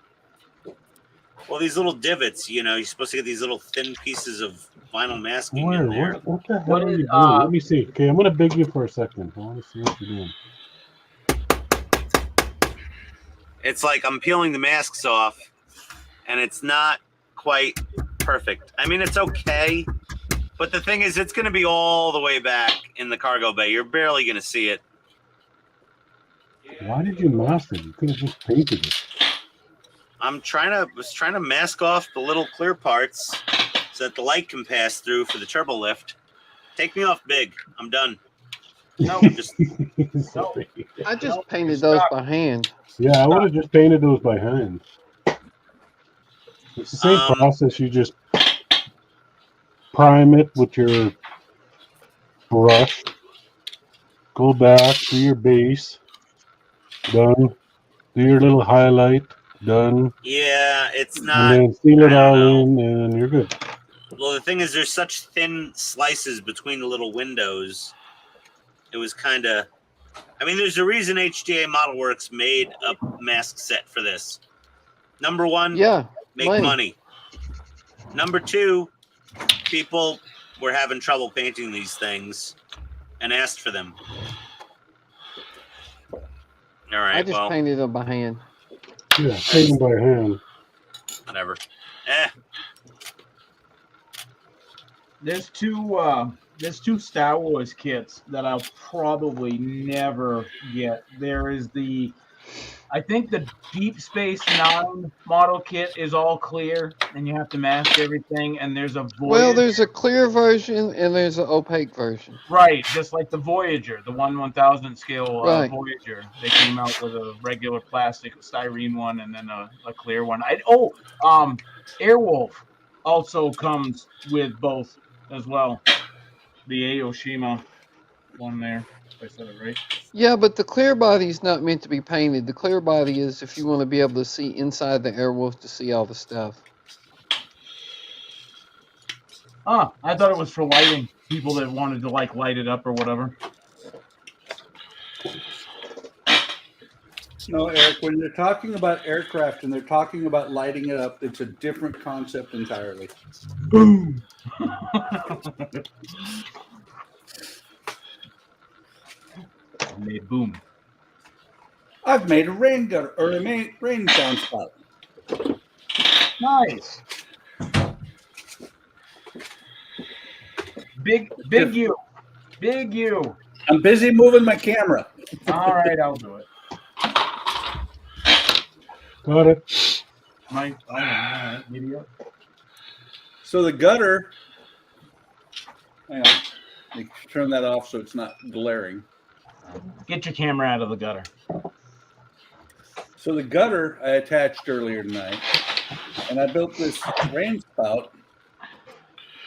[SPEAKER 1] Well, these little divots, you're supposed to get these little thin pieces of vinyl masking
[SPEAKER 8] Where?
[SPEAKER 1] in there.
[SPEAKER 8] What the hell are you doing? Let me see. Okay, I'm going to beg you for a second. I want to see what you're doing.
[SPEAKER 1] It's like I'm peeling the masks off, and it's not quite perfect. I mean, it's okay, but the thing is, it's going to be all the way back in the cargo bay. You're barely going to see it.
[SPEAKER 8] Why did you mask it? You could have just painted it.
[SPEAKER 1] Was trying to mask off the little clear parts so that the light can pass through for the turbo lift. Take me off big. I'm done.
[SPEAKER 5] No,
[SPEAKER 4] I just painted those by hand.
[SPEAKER 8] Yeah, I would have just painted those by hand. It's the same process. You just prime it with your brush. Go back, do your base. Done. Do your little highlight. done,
[SPEAKER 1] Yeah, it's
[SPEAKER 8] and
[SPEAKER 1] not.
[SPEAKER 8] then seal
[SPEAKER 1] I
[SPEAKER 8] it
[SPEAKER 1] don't
[SPEAKER 8] all
[SPEAKER 1] know.
[SPEAKER 8] in, and you're good.
[SPEAKER 1] Well, the thing is, there's such thin slices between the little windows. It was kind of. I mean, there's a reason HTA ModelWorks made a mask set for this. Number one,
[SPEAKER 4] Yeah,
[SPEAKER 1] make money. Number two, people were having trouble painting these things and asked for them. All right,
[SPEAKER 4] I just
[SPEAKER 1] well,
[SPEAKER 4] painted them by hand.
[SPEAKER 8] Yeah, taken by hand.
[SPEAKER 1] whatever.
[SPEAKER 5] There's two Star Wars kits that I'll probably never get. There is I think the Deep Space Nine model kit is all clear, and you have to mask everything. And there's a Voyager.
[SPEAKER 4] Well, there's a clear version and there's an opaque version.
[SPEAKER 5] Right, just like the Voyager, the 1/1000 scale
[SPEAKER 4] Right.
[SPEAKER 5] Voyager. They came out with a regular plastic styrene one, and then a clear one. Airwolf also comes with both as well. The Aoshima one there. If I said it right.
[SPEAKER 4] Yeah, but the clear body is not meant to be painted. The clear body is if you want to be able to see inside the Airwolf to see all the stuff.
[SPEAKER 5] Ah, I thought it was for lighting. People that wanted to light it up or whatever.
[SPEAKER 3] No, Eric, when they're talking about aircraft and they're talking about lighting it up, it's a different concept entirely.
[SPEAKER 5] Boom. Made boom.
[SPEAKER 3] I've made a rain gutter or a rain downspout.
[SPEAKER 5] Nice. Big you. Big you.
[SPEAKER 3] I'm busy moving my camera.
[SPEAKER 5] All right, I'll do it.
[SPEAKER 8] Got it.
[SPEAKER 5] Idiot.
[SPEAKER 3] So the gutter, hang on, let me turn that off so it's not glaring.
[SPEAKER 5] Get your camera out of the gutter.
[SPEAKER 3] So the gutter I attached earlier tonight, and I built this rain spout,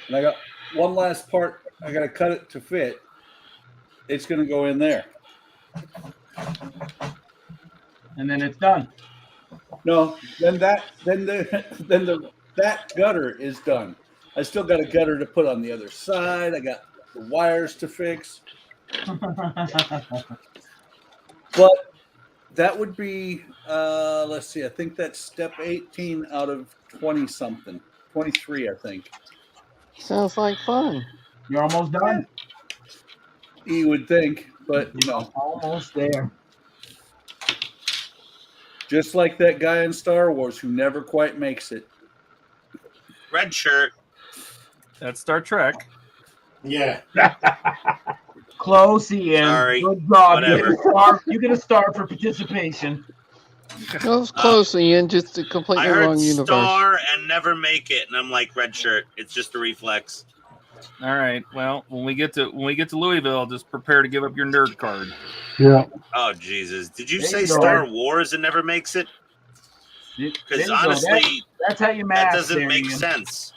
[SPEAKER 3] and I got one last part. I got to cut it to fit. It's going to go in there.
[SPEAKER 5] And then it's done.
[SPEAKER 3] No, that gutter is done. I still got a gutter to put on the other side. I got the wires to fix. But that would be, let's see, I think that's step 18 out of 20 something. 23, I think.
[SPEAKER 4] Sounds like fun.
[SPEAKER 5] You're almost done.
[SPEAKER 3] You would think, but you know,
[SPEAKER 5] almost there.
[SPEAKER 3] Just like that guy in Star Wars who never quite makes it.
[SPEAKER 1] Red shirt.
[SPEAKER 2] That's Star Trek.
[SPEAKER 6] Yeah.
[SPEAKER 5] Close, Ian.
[SPEAKER 1] Sorry.
[SPEAKER 5] Good job.
[SPEAKER 1] Whatever.
[SPEAKER 5] You get a star for participation.
[SPEAKER 4] That was close, Ian. Just a completely
[SPEAKER 1] I heard
[SPEAKER 4] wrong universe.
[SPEAKER 1] star and never make it, and I'm like, red shirt. It's just a reflex.
[SPEAKER 2] All right. Well, when we get to Louisville, just prepare to give up your nerd card.
[SPEAKER 8] Yeah.
[SPEAKER 1] Oh Jesus! Did you
[SPEAKER 5] There
[SPEAKER 1] say
[SPEAKER 5] you go.
[SPEAKER 1] Star Wars and never makes it?
[SPEAKER 5] There
[SPEAKER 1] Because
[SPEAKER 5] you go.
[SPEAKER 1] honestly,
[SPEAKER 5] that's how you
[SPEAKER 1] that
[SPEAKER 5] math.
[SPEAKER 1] doesn't
[SPEAKER 5] there,
[SPEAKER 1] make
[SPEAKER 5] Ian.
[SPEAKER 1] sense.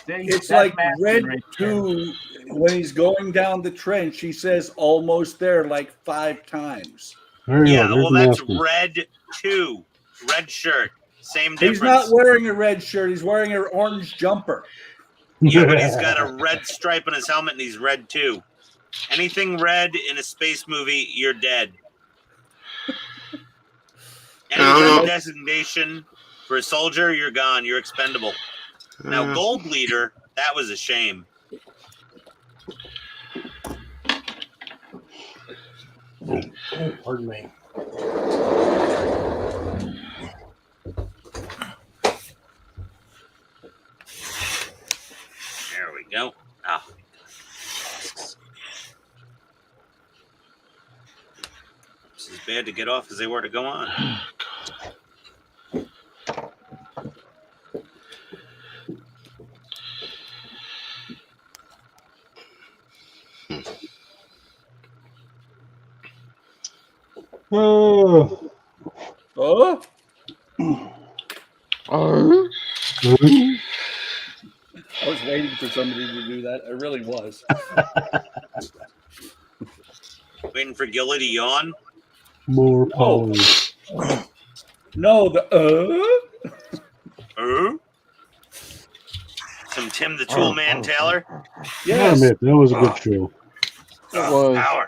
[SPEAKER 3] It's
[SPEAKER 5] That's
[SPEAKER 3] like
[SPEAKER 5] math
[SPEAKER 3] Red
[SPEAKER 5] right there.
[SPEAKER 3] 2, when he's going down the trench, he says almost there like 5 times.
[SPEAKER 8] There you
[SPEAKER 1] Yeah,
[SPEAKER 8] go.
[SPEAKER 1] well,
[SPEAKER 8] There's
[SPEAKER 1] that's
[SPEAKER 8] the mask.
[SPEAKER 1] red 2, red shirt, same difference.
[SPEAKER 3] He's not wearing a red shirt. He's wearing an orange jumper.
[SPEAKER 1] Yeah, but he's got a red stripe on his helmet, and he's red too. Anything red in a space movie, you're dead. Any red designation for a soldier, you're gone. You're expendable. Now, Gold Leader, that was a shame.
[SPEAKER 6] Pardon me.
[SPEAKER 1] There we go. Ah. This is bad to get off as they were to go on.
[SPEAKER 8] Oh.
[SPEAKER 3] Oh,
[SPEAKER 4] Oh,
[SPEAKER 3] I was waiting for somebody to do that. I really was.
[SPEAKER 1] Waiting for Gilly to yawn.
[SPEAKER 8] More power.
[SPEAKER 3] No, the
[SPEAKER 1] Some Tim the Tool Man Taylor.
[SPEAKER 3] yes.
[SPEAKER 8] Damn it, that was a good show.
[SPEAKER 4] It was.
[SPEAKER 1] Power.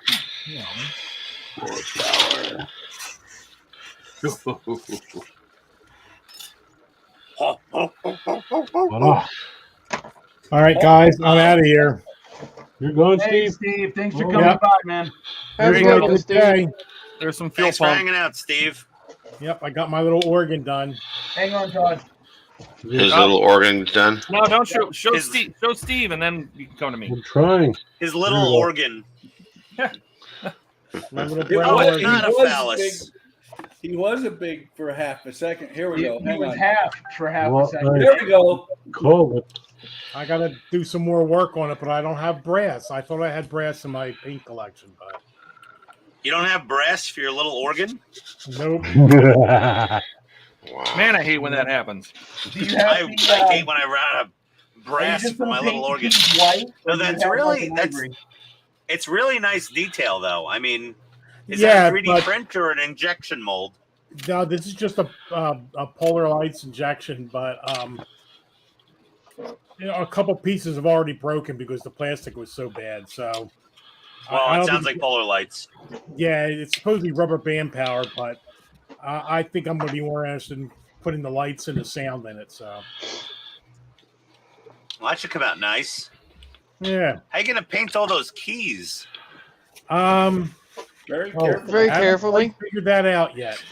[SPEAKER 8] Voila.
[SPEAKER 6] All right, guys, I'm out of here.
[SPEAKER 8] You're going,
[SPEAKER 5] Hey,
[SPEAKER 8] Steve?
[SPEAKER 5] Steve. Thanks for
[SPEAKER 8] Oh,
[SPEAKER 5] coming
[SPEAKER 6] yeah.
[SPEAKER 5] by, man.
[SPEAKER 4] Have a
[SPEAKER 2] you
[SPEAKER 4] good
[SPEAKER 2] go,
[SPEAKER 4] one,
[SPEAKER 6] Good day.
[SPEAKER 4] Steve.
[SPEAKER 2] There's some fuel
[SPEAKER 1] Thanks for
[SPEAKER 2] pump.
[SPEAKER 1] hanging out, Steve.
[SPEAKER 6] Yep, I got my little organ done.
[SPEAKER 5] Hang on, Todd.
[SPEAKER 7] His little organ's done.
[SPEAKER 2] No, don't show
[SPEAKER 1] His-
[SPEAKER 2] Steve. Show Steve, and then you can come to me.
[SPEAKER 8] I'm trying.
[SPEAKER 1] His
[SPEAKER 8] There
[SPEAKER 1] little
[SPEAKER 8] you go.
[SPEAKER 1] organ.
[SPEAKER 6] My little
[SPEAKER 3] It
[SPEAKER 6] brown
[SPEAKER 1] Oh,
[SPEAKER 3] was-
[SPEAKER 1] it's
[SPEAKER 6] organ.
[SPEAKER 1] not a
[SPEAKER 3] was
[SPEAKER 1] phallus.
[SPEAKER 3] He wasn't big for half a second. Here we
[SPEAKER 5] He,
[SPEAKER 3] go.
[SPEAKER 5] he
[SPEAKER 3] Hang
[SPEAKER 5] was
[SPEAKER 3] on.
[SPEAKER 5] half for half
[SPEAKER 8] Well,
[SPEAKER 5] a second.
[SPEAKER 3] There we go.
[SPEAKER 8] Call it.
[SPEAKER 6] I got to do some more work on it, but I don't have brass. I thought I had brass in my paint collection, but
[SPEAKER 1] You don't have brass for your little organ?
[SPEAKER 6] nope.
[SPEAKER 7] Wow.
[SPEAKER 2] Man, I hate when that happens.
[SPEAKER 5] Do you have
[SPEAKER 1] I
[SPEAKER 5] the,
[SPEAKER 1] hate when I run out of brass
[SPEAKER 5] just
[SPEAKER 1] for my
[SPEAKER 5] gonna
[SPEAKER 1] little
[SPEAKER 5] paint
[SPEAKER 1] organ.
[SPEAKER 5] these white,
[SPEAKER 1] No,
[SPEAKER 5] or do you
[SPEAKER 1] that's
[SPEAKER 5] have,
[SPEAKER 1] really-
[SPEAKER 5] like, an
[SPEAKER 1] that's-
[SPEAKER 5] ivory?
[SPEAKER 1] It's really nice detail, though. I mean, is
[SPEAKER 6] Yeah,
[SPEAKER 1] that a 3D
[SPEAKER 6] but-
[SPEAKER 1] print or an injection mold?
[SPEAKER 6] No, this is just a polar lights injection, but a couple pieces have already broken because the plastic was so bad. So,
[SPEAKER 1] Well,
[SPEAKER 6] I
[SPEAKER 1] it
[SPEAKER 6] don't
[SPEAKER 1] sounds
[SPEAKER 6] think-
[SPEAKER 1] like polar lights.
[SPEAKER 6] yeah, it's supposed to be rubber band powered, but I think I'm going to be more interested in putting the lights and the sound in it. So,
[SPEAKER 1] Well, that should come out nice.
[SPEAKER 6] yeah,
[SPEAKER 1] How you gonna paint all those keys?
[SPEAKER 3] Very
[SPEAKER 6] Oh,
[SPEAKER 3] careful.
[SPEAKER 4] Very
[SPEAKER 6] I haven't
[SPEAKER 4] carefully.
[SPEAKER 6] quite figured that out yet.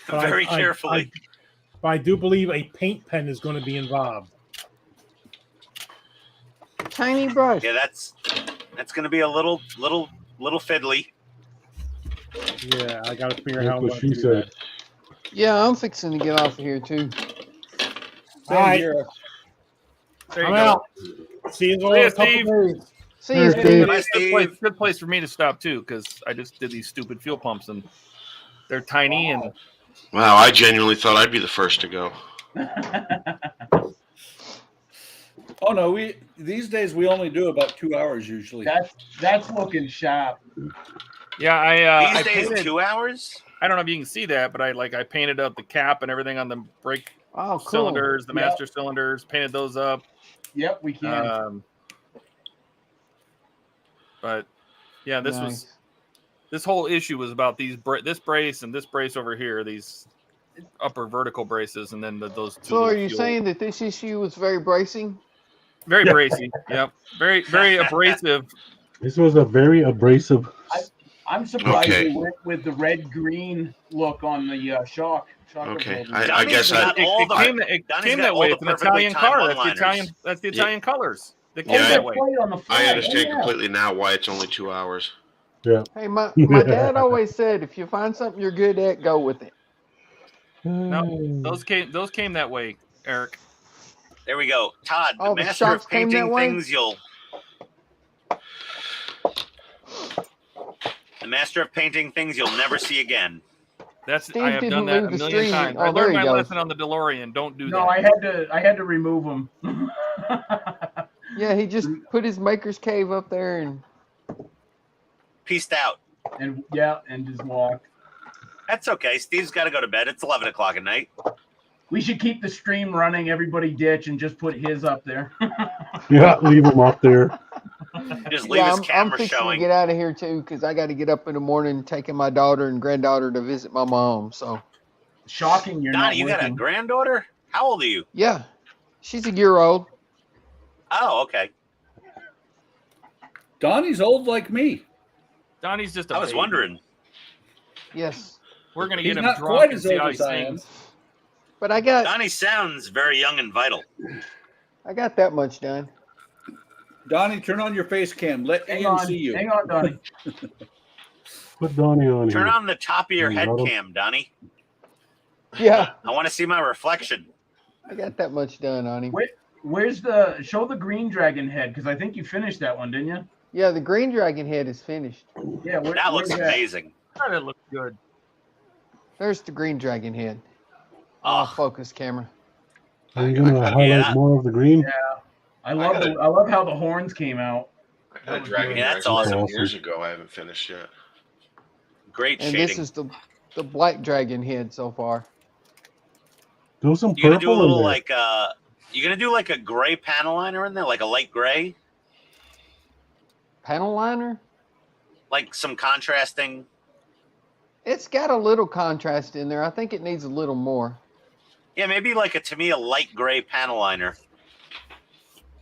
[SPEAKER 6] But
[SPEAKER 1] Very carefully.
[SPEAKER 6] but I do believe a paint pen is going to be involved.
[SPEAKER 4] Tiny brush.
[SPEAKER 1] Yeah, that's gonna be a little fiddly.
[SPEAKER 6] Yeah, I got to figure
[SPEAKER 8] That's
[SPEAKER 6] out how I'm
[SPEAKER 8] what
[SPEAKER 6] going
[SPEAKER 8] she
[SPEAKER 6] to do
[SPEAKER 8] said.
[SPEAKER 6] that.
[SPEAKER 4] Yeah, I'm fixing to get off of here too.
[SPEAKER 3] Same
[SPEAKER 6] All right.
[SPEAKER 3] here.
[SPEAKER 2] There you
[SPEAKER 6] I'm
[SPEAKER 2] go.
[SPEAKER 6] out. See you in
[SPEAKER 2] See ya,
[SPEAKER 6] a couple
[SPEAKER 2] Steve.
[SPEAKER 6] days.
[SPEAKER 4] See you,
[SPEAKER 8] Hey,
[SPEAKER 4] Steve.
[SPEAKER 1] Bye, Steve.
[SPEAKER 2] Good place for me to stop too, because I just did these stupid fuel pumps and they're tiny and
[SPEAKER 7] Wow, I genuinely thought I'd be the first to go.
[SPEAKER 3] Oh no, these days we only do about 2 hours usually.
[SPEAKER 5] That's looking sharp.
[SPEAKER 2] yeah, I
[SPEAKER 1] These days,
[SPEAKER 2] painted,
[SPEAKER 1] 2 hours.
[SPEAKER 2] I don't know if you can see that, but I painted up the cap and everything on the brake
[SPEAKER 4] Oh, cool.
[SPEAKER 2] cylinders, the
[SPEAKER 5] Yep.
[SPEAKER 2] master cylinders, painted those up.
[SPEAKER 5] Yep, we can.
[SPEAKER 2] But yeah, this was
[SPEAKER 4] Nice.
[SPEAKER 2] this whole issue was about this brace and this brace over here, these upper vertical braces, and then those two.
[SPEAKER 4] So are
[SPEAKER 2] little
[SPEAKER 4] you
[SPEAKER 2] fuel-
[SPEAKER 4] saying that this issue was very bracing?
[SPEAKER 2] very bracy? Yep, very abrasive.
[SPEAKER 8] This was a very abrasive.
[SPEAKER 5] I'm surprised
[SPEAKER 7] Okay.
[SPEAKER 5] they went with the red-green look on the shock.
[SPEAKER 7] Okay,
[SPEAKER 5] absorbers.
[SPEAKER 7] I
[SPEAKER 1] Donnie's
[SPEAKER 7] guess
[SPEAKER 1] got all
[SPEAKER 2] It
[SPEAKER 1] the-
[SPEAKER 2] came
[SPEAKER 1] Donnie's got
[SPEAKER 2] that
[SPEAKER 1] all
[SPEAKER 2] way.
[SPEAKER 1] the
[SPEAKER 2] It's an
[SPEAKER 1] perfectly
[SPEAKER 2] Italian
[SPEAKER 1] timed
[SPEAKER 2] car. That's the
[SPEAKER 1] one-liners.
[SPEAKER 2] Italian. That's the
[SPEAKER 7] Yeah.
[SPEAKER 2] Italian colors. They
[SPEAKER 5] Oh,
[SPEAKER 2] came
[SPEAKER 7] Yeah,
[SPEAKER 2] that
[SPEAKER 5] the
[SPEAKER 2] way.
[SPEAKER 5] plate on the
[SPEAKER 7] I
[SPEAKER 5] front.
[SPEAKER 7] understand
[SPEAKER 5] Yeah.
[SPEAKER 7] completely now why it's only 2 hours.
[SPEAKER 4] Hey, my dad always said, if you find something you're good at, go with it.
[SPEAKER 2] No, those came that way, Eric.
[SPEAKER 1] There we go. Todd, the
[SPEAKER 4] Oh, the
[SPEAKER 1] master
[SPEAKER 4] shots
[SPEAKER 1] of
[SPEAKER 4] came that
[SPEAKER 1] painting
[SPEAKER 4] way?
[SPEAKER 1] things you'll. The master of painting things you'll never see again.
[SPEAKER 2] That's
[SPEAKER 4] Steve
[SPEAKER 2] I have
[SPEAKER 4] didn't
[SPEAKER 2] done that a
[SPEAKER 4] leave the
[SPEAKER 2] million
[SPEAKER 4] stream.
[SPEAKER 2] times.
[SPEAKER 4] Oh,
[SPEAKER 2] I
[SPEAKER 4] there
[SPEAKER 2] learned
[SPEAKER 4] he
[SPEAKER 2] my
[SPEAKER 4] goes.
[SPEAKER 2] lesson on the DeLorean. Don't do
[SPEAKER 5] No,
[SPEAKER 2] that.
[SPEAKER 5] I had to remove them.
[SPEAKER 4] Yeah, he just put his maker's cave up there and
[SPEAKER 1] Peaced out.
[SPEAKER 5] and just walked.
[SPEAKER 1] That's okay. Steve's got to go to bed. It's 11 o'clock at night.
[SPEAKER 5] We should keep the stream running. Everybody ditch and just put his up there.
[SPEAKER 8] Yeah, leave them up there.
[SPEAKER 1] Just leave
[SPEAKER 4] yeah,
[SPEAKER 1] his
[SPEAKER 4] I'm
[SPEAKER 1] camera
[SPEAKER 4] fixing
[SPEAKER 1] showing.
[SPEAKER 4] to get out of here too because I got to get up in the morning taking my daughter and granddaughter to visit my mom. So
[SPEAKER 5] Shocking, you're
[SPEAKER 1] Donnie,
[SPEAKER 5] not
[SPEAKER 1] you got a
[SPEAKER 5] working.
[SPEAKER 1] granddaughter? How old are you?
[SPEAKER 4] yeah, she's a year old.
[SPEAKER 1] Oh, okay.
[SPEAKER 3] Donnie's old like me.
[SPEAKER 2] Donnie's just a
[SPEAKER 1] I was
[SPEAKER 2] baby.
[SPEAKER 1] wondering.
[SPEAKER 4] Yes,
[SPEAKER 2] We're gonna
[SPEAKER 3] He's
[SPEAKER 2] get him
[SPEAKER 3] not
[SPEAKER 2] drunk
[SPEAKER 3] quite
[SPEAKER 2] and
[SPEAKER 3] as
[SPEAKER 2] see
[SPEAKER 3] old
[SPEAKER 2] how he
[SPEAKER 3] as I am.
[SPEAKER 2] sings.
[SPEAKER 4] but I got
[SPEAKER 1] Donnie sounds very young and vital.
[SPEAKER 4] that much done.
[SPEAKER 3] Donnie, turn on your face cam. Let
[SPEAKER 5] Hang
[SPEAKER 3] Ian
[SPEAKER 5] on,
[SPEAKER 3] see you.
[SPEAKER 5] hang on, Donnie.
[SPEAKER 8] Put Donnie on
[SPEAKER 1] Turn
[SPEAKER 8] here.
[SPEAKER 1] on the top of your
[SPEAKER 8] You
[SPEAKER 1] head
[SPEAKER 8] got him?
[SPEAKER 1] cam, Donnie.
[SPEAKER 4] Yeah,
[SPEAKER 1] I want to see my reflection.
[SPEAKER 4] I got that much done on him.
[SPEAKER 5] Where's show the green dragon head? Because I think you finished that one, didn't you?
[SPEAKER 4] Yeah, the green dragon head is finished.
[SPEAKER 5] Yeah,
[SPEAKER 1] That looks
[SPEAKER 5] where's
[SPEAKER 1] amazing.
[SPEAKER 2] That looks good.
[SPEAKER 4] There's the green dragon head.
[SPEAKER 1] Oh,
[SPEAKER 4] Focus camera.
[SPEAKER 8] Are you gonna highlight
[SPEAKER 1] Yeah.
[SPEAKER 8] more of the green?
[SPEAKER 5] I love how the horns came out.
[SPEAKER 7] I got a Dragon
[SPEAKER 1] Yeah, that's
[SPEAKER 7] Dragon
[SPEAKER 1] awesome.
[SPEAKER 7] from years ago. I haven't finished yet.
[SPEAKER 1] great
[SPEAKER 4] And
[SPEAKER 1] shading.
[SPEAKER 4] this is the the black dragon head so far.
[SPEAKER 8] Do some
[SPEAKER 1] You gonna
[SPEAKER 8] purple
[SPEAKER 1] do a little
[SPEAKER 8] in there.
[SPEAKER 1] like you gonna do like a gray panel liner in there, like a light gray,
[SPEAKER 4] Panel liner?
[SPEAKER 1] like some contrasting.
[SPEAKER 4] It's got a little contrast in there. I think it needs a little more.
[SPEAKER 1] Yeah, maybe like to me a light gray panel liner.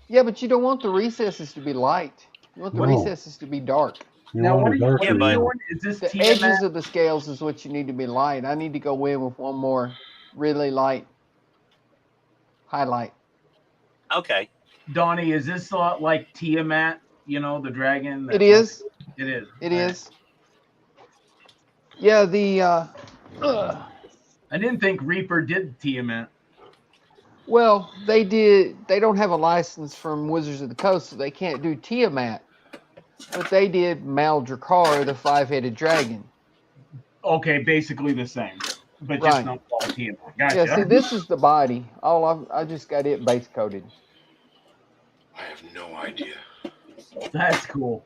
[SPEAKER 4] Yeah, but you don't want the recesses to be light. You want the
[SPEAKER 8] No.
[SPEAKER 4] recesses to be dark.
[SPEAKER 8] You
[SPEAKER 5] Now,
[SPEAKER 8] want
[SPEAKER 5] what
[SPEAKER 8] a
[SPEAKER 5] are you,
[SPEAKER 8] dark
[SPEAKER 5] what are you
[SPEAKER 1] but-
[SPEAKER 5] doing? Is this
[SPEAKER 4] The
[SPEAKER 5] TMS?
[SPEAKER 4] edges of the scales is what you need to be light. I need to go in with one more really light highlight.
[SPEAKER 1] Okay.
[SPEAKER 5] Donnie, is this a lot like Tiamat? You know, the dragon?
[SPEAKER 4] It is.
[SPEAKER 5] It is.
[SPEAKER 4] It
[SPEAKER 5] All right.
[SPEAKER 4] is. Yeah, the
[SPEAKER 5] I didn't think Reaper did Tiamat.
[SPEAKER 4] well, they did. They don't have a license from Wizards of the Coast, so they can't do Tiamat. But they did Maldrakar, the five-headed dragon.
[SPEAKER 5] Okay, basically the same, but just
[SPEAKER 4] Right.
[SPEAKER 5] not called Tiamat. Gotcha.
[SPEAKER 4] Yeah, see, this is the body. I just got it base coated.
[SPEAKER 7] I have no idea.
[SPEAKER 5] That's cool.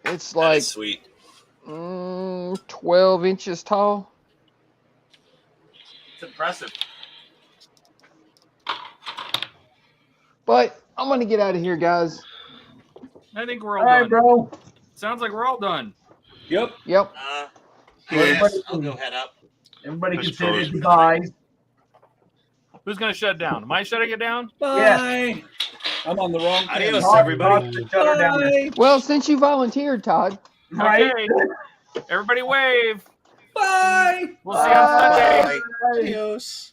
[SPEAKER 4] It's
[SPEAKER 1] That
[SPEAKER 4] like
[SPEAKER 1] is sweet.
[SPEAKER 4] 12 inches tall.
[SPEAKER 1] It's impressive.
[SPEAKER 4] But I'm gonna get out of here, guys.
[SPEAKER 2] I think we're
[SPEAKER 5] All
[SPEAKER 2] all
[SPEAKER 5] right,
[SPEAKER 2] done.
[SPEAKER 5] bro.
[SPEAKER 2] Sounds like we're all done.
[SPEAKER 3] Yep.
[SPEAKER 4] Yep.
[SPEAKER 1] Yes, I'll go head up.
[SPEAKER 5] Everybody
[SPEAKER 7] I
[SPEAKER 5] can say
[SPEAKER 7] suppose.
[SPEAKER 5] their goodbyes.
[SPEAKER 2] Who's gonna shut down? Am I shutting it down?
[SPEAKER 3] Bye. I'm on the wrong page.
[SPEAKER 1] Adios,
[SPEAKER 5] Todd-
[SPEAKER 1] everybody.
[SPEAKER 5] Todd, shut her down.
[SPEAKER 3] Bye.
[SPEAKER 4] Well, since you volunteered, Todd.
[SPEAKER 5] Right?
[SPEAKER 2] Okay. Everybody wave.
[SPEAKER 3] Bye.
[SPEAKER 2] We'll see you on Sunday.
[SPEAKER 1] Bye. Adios.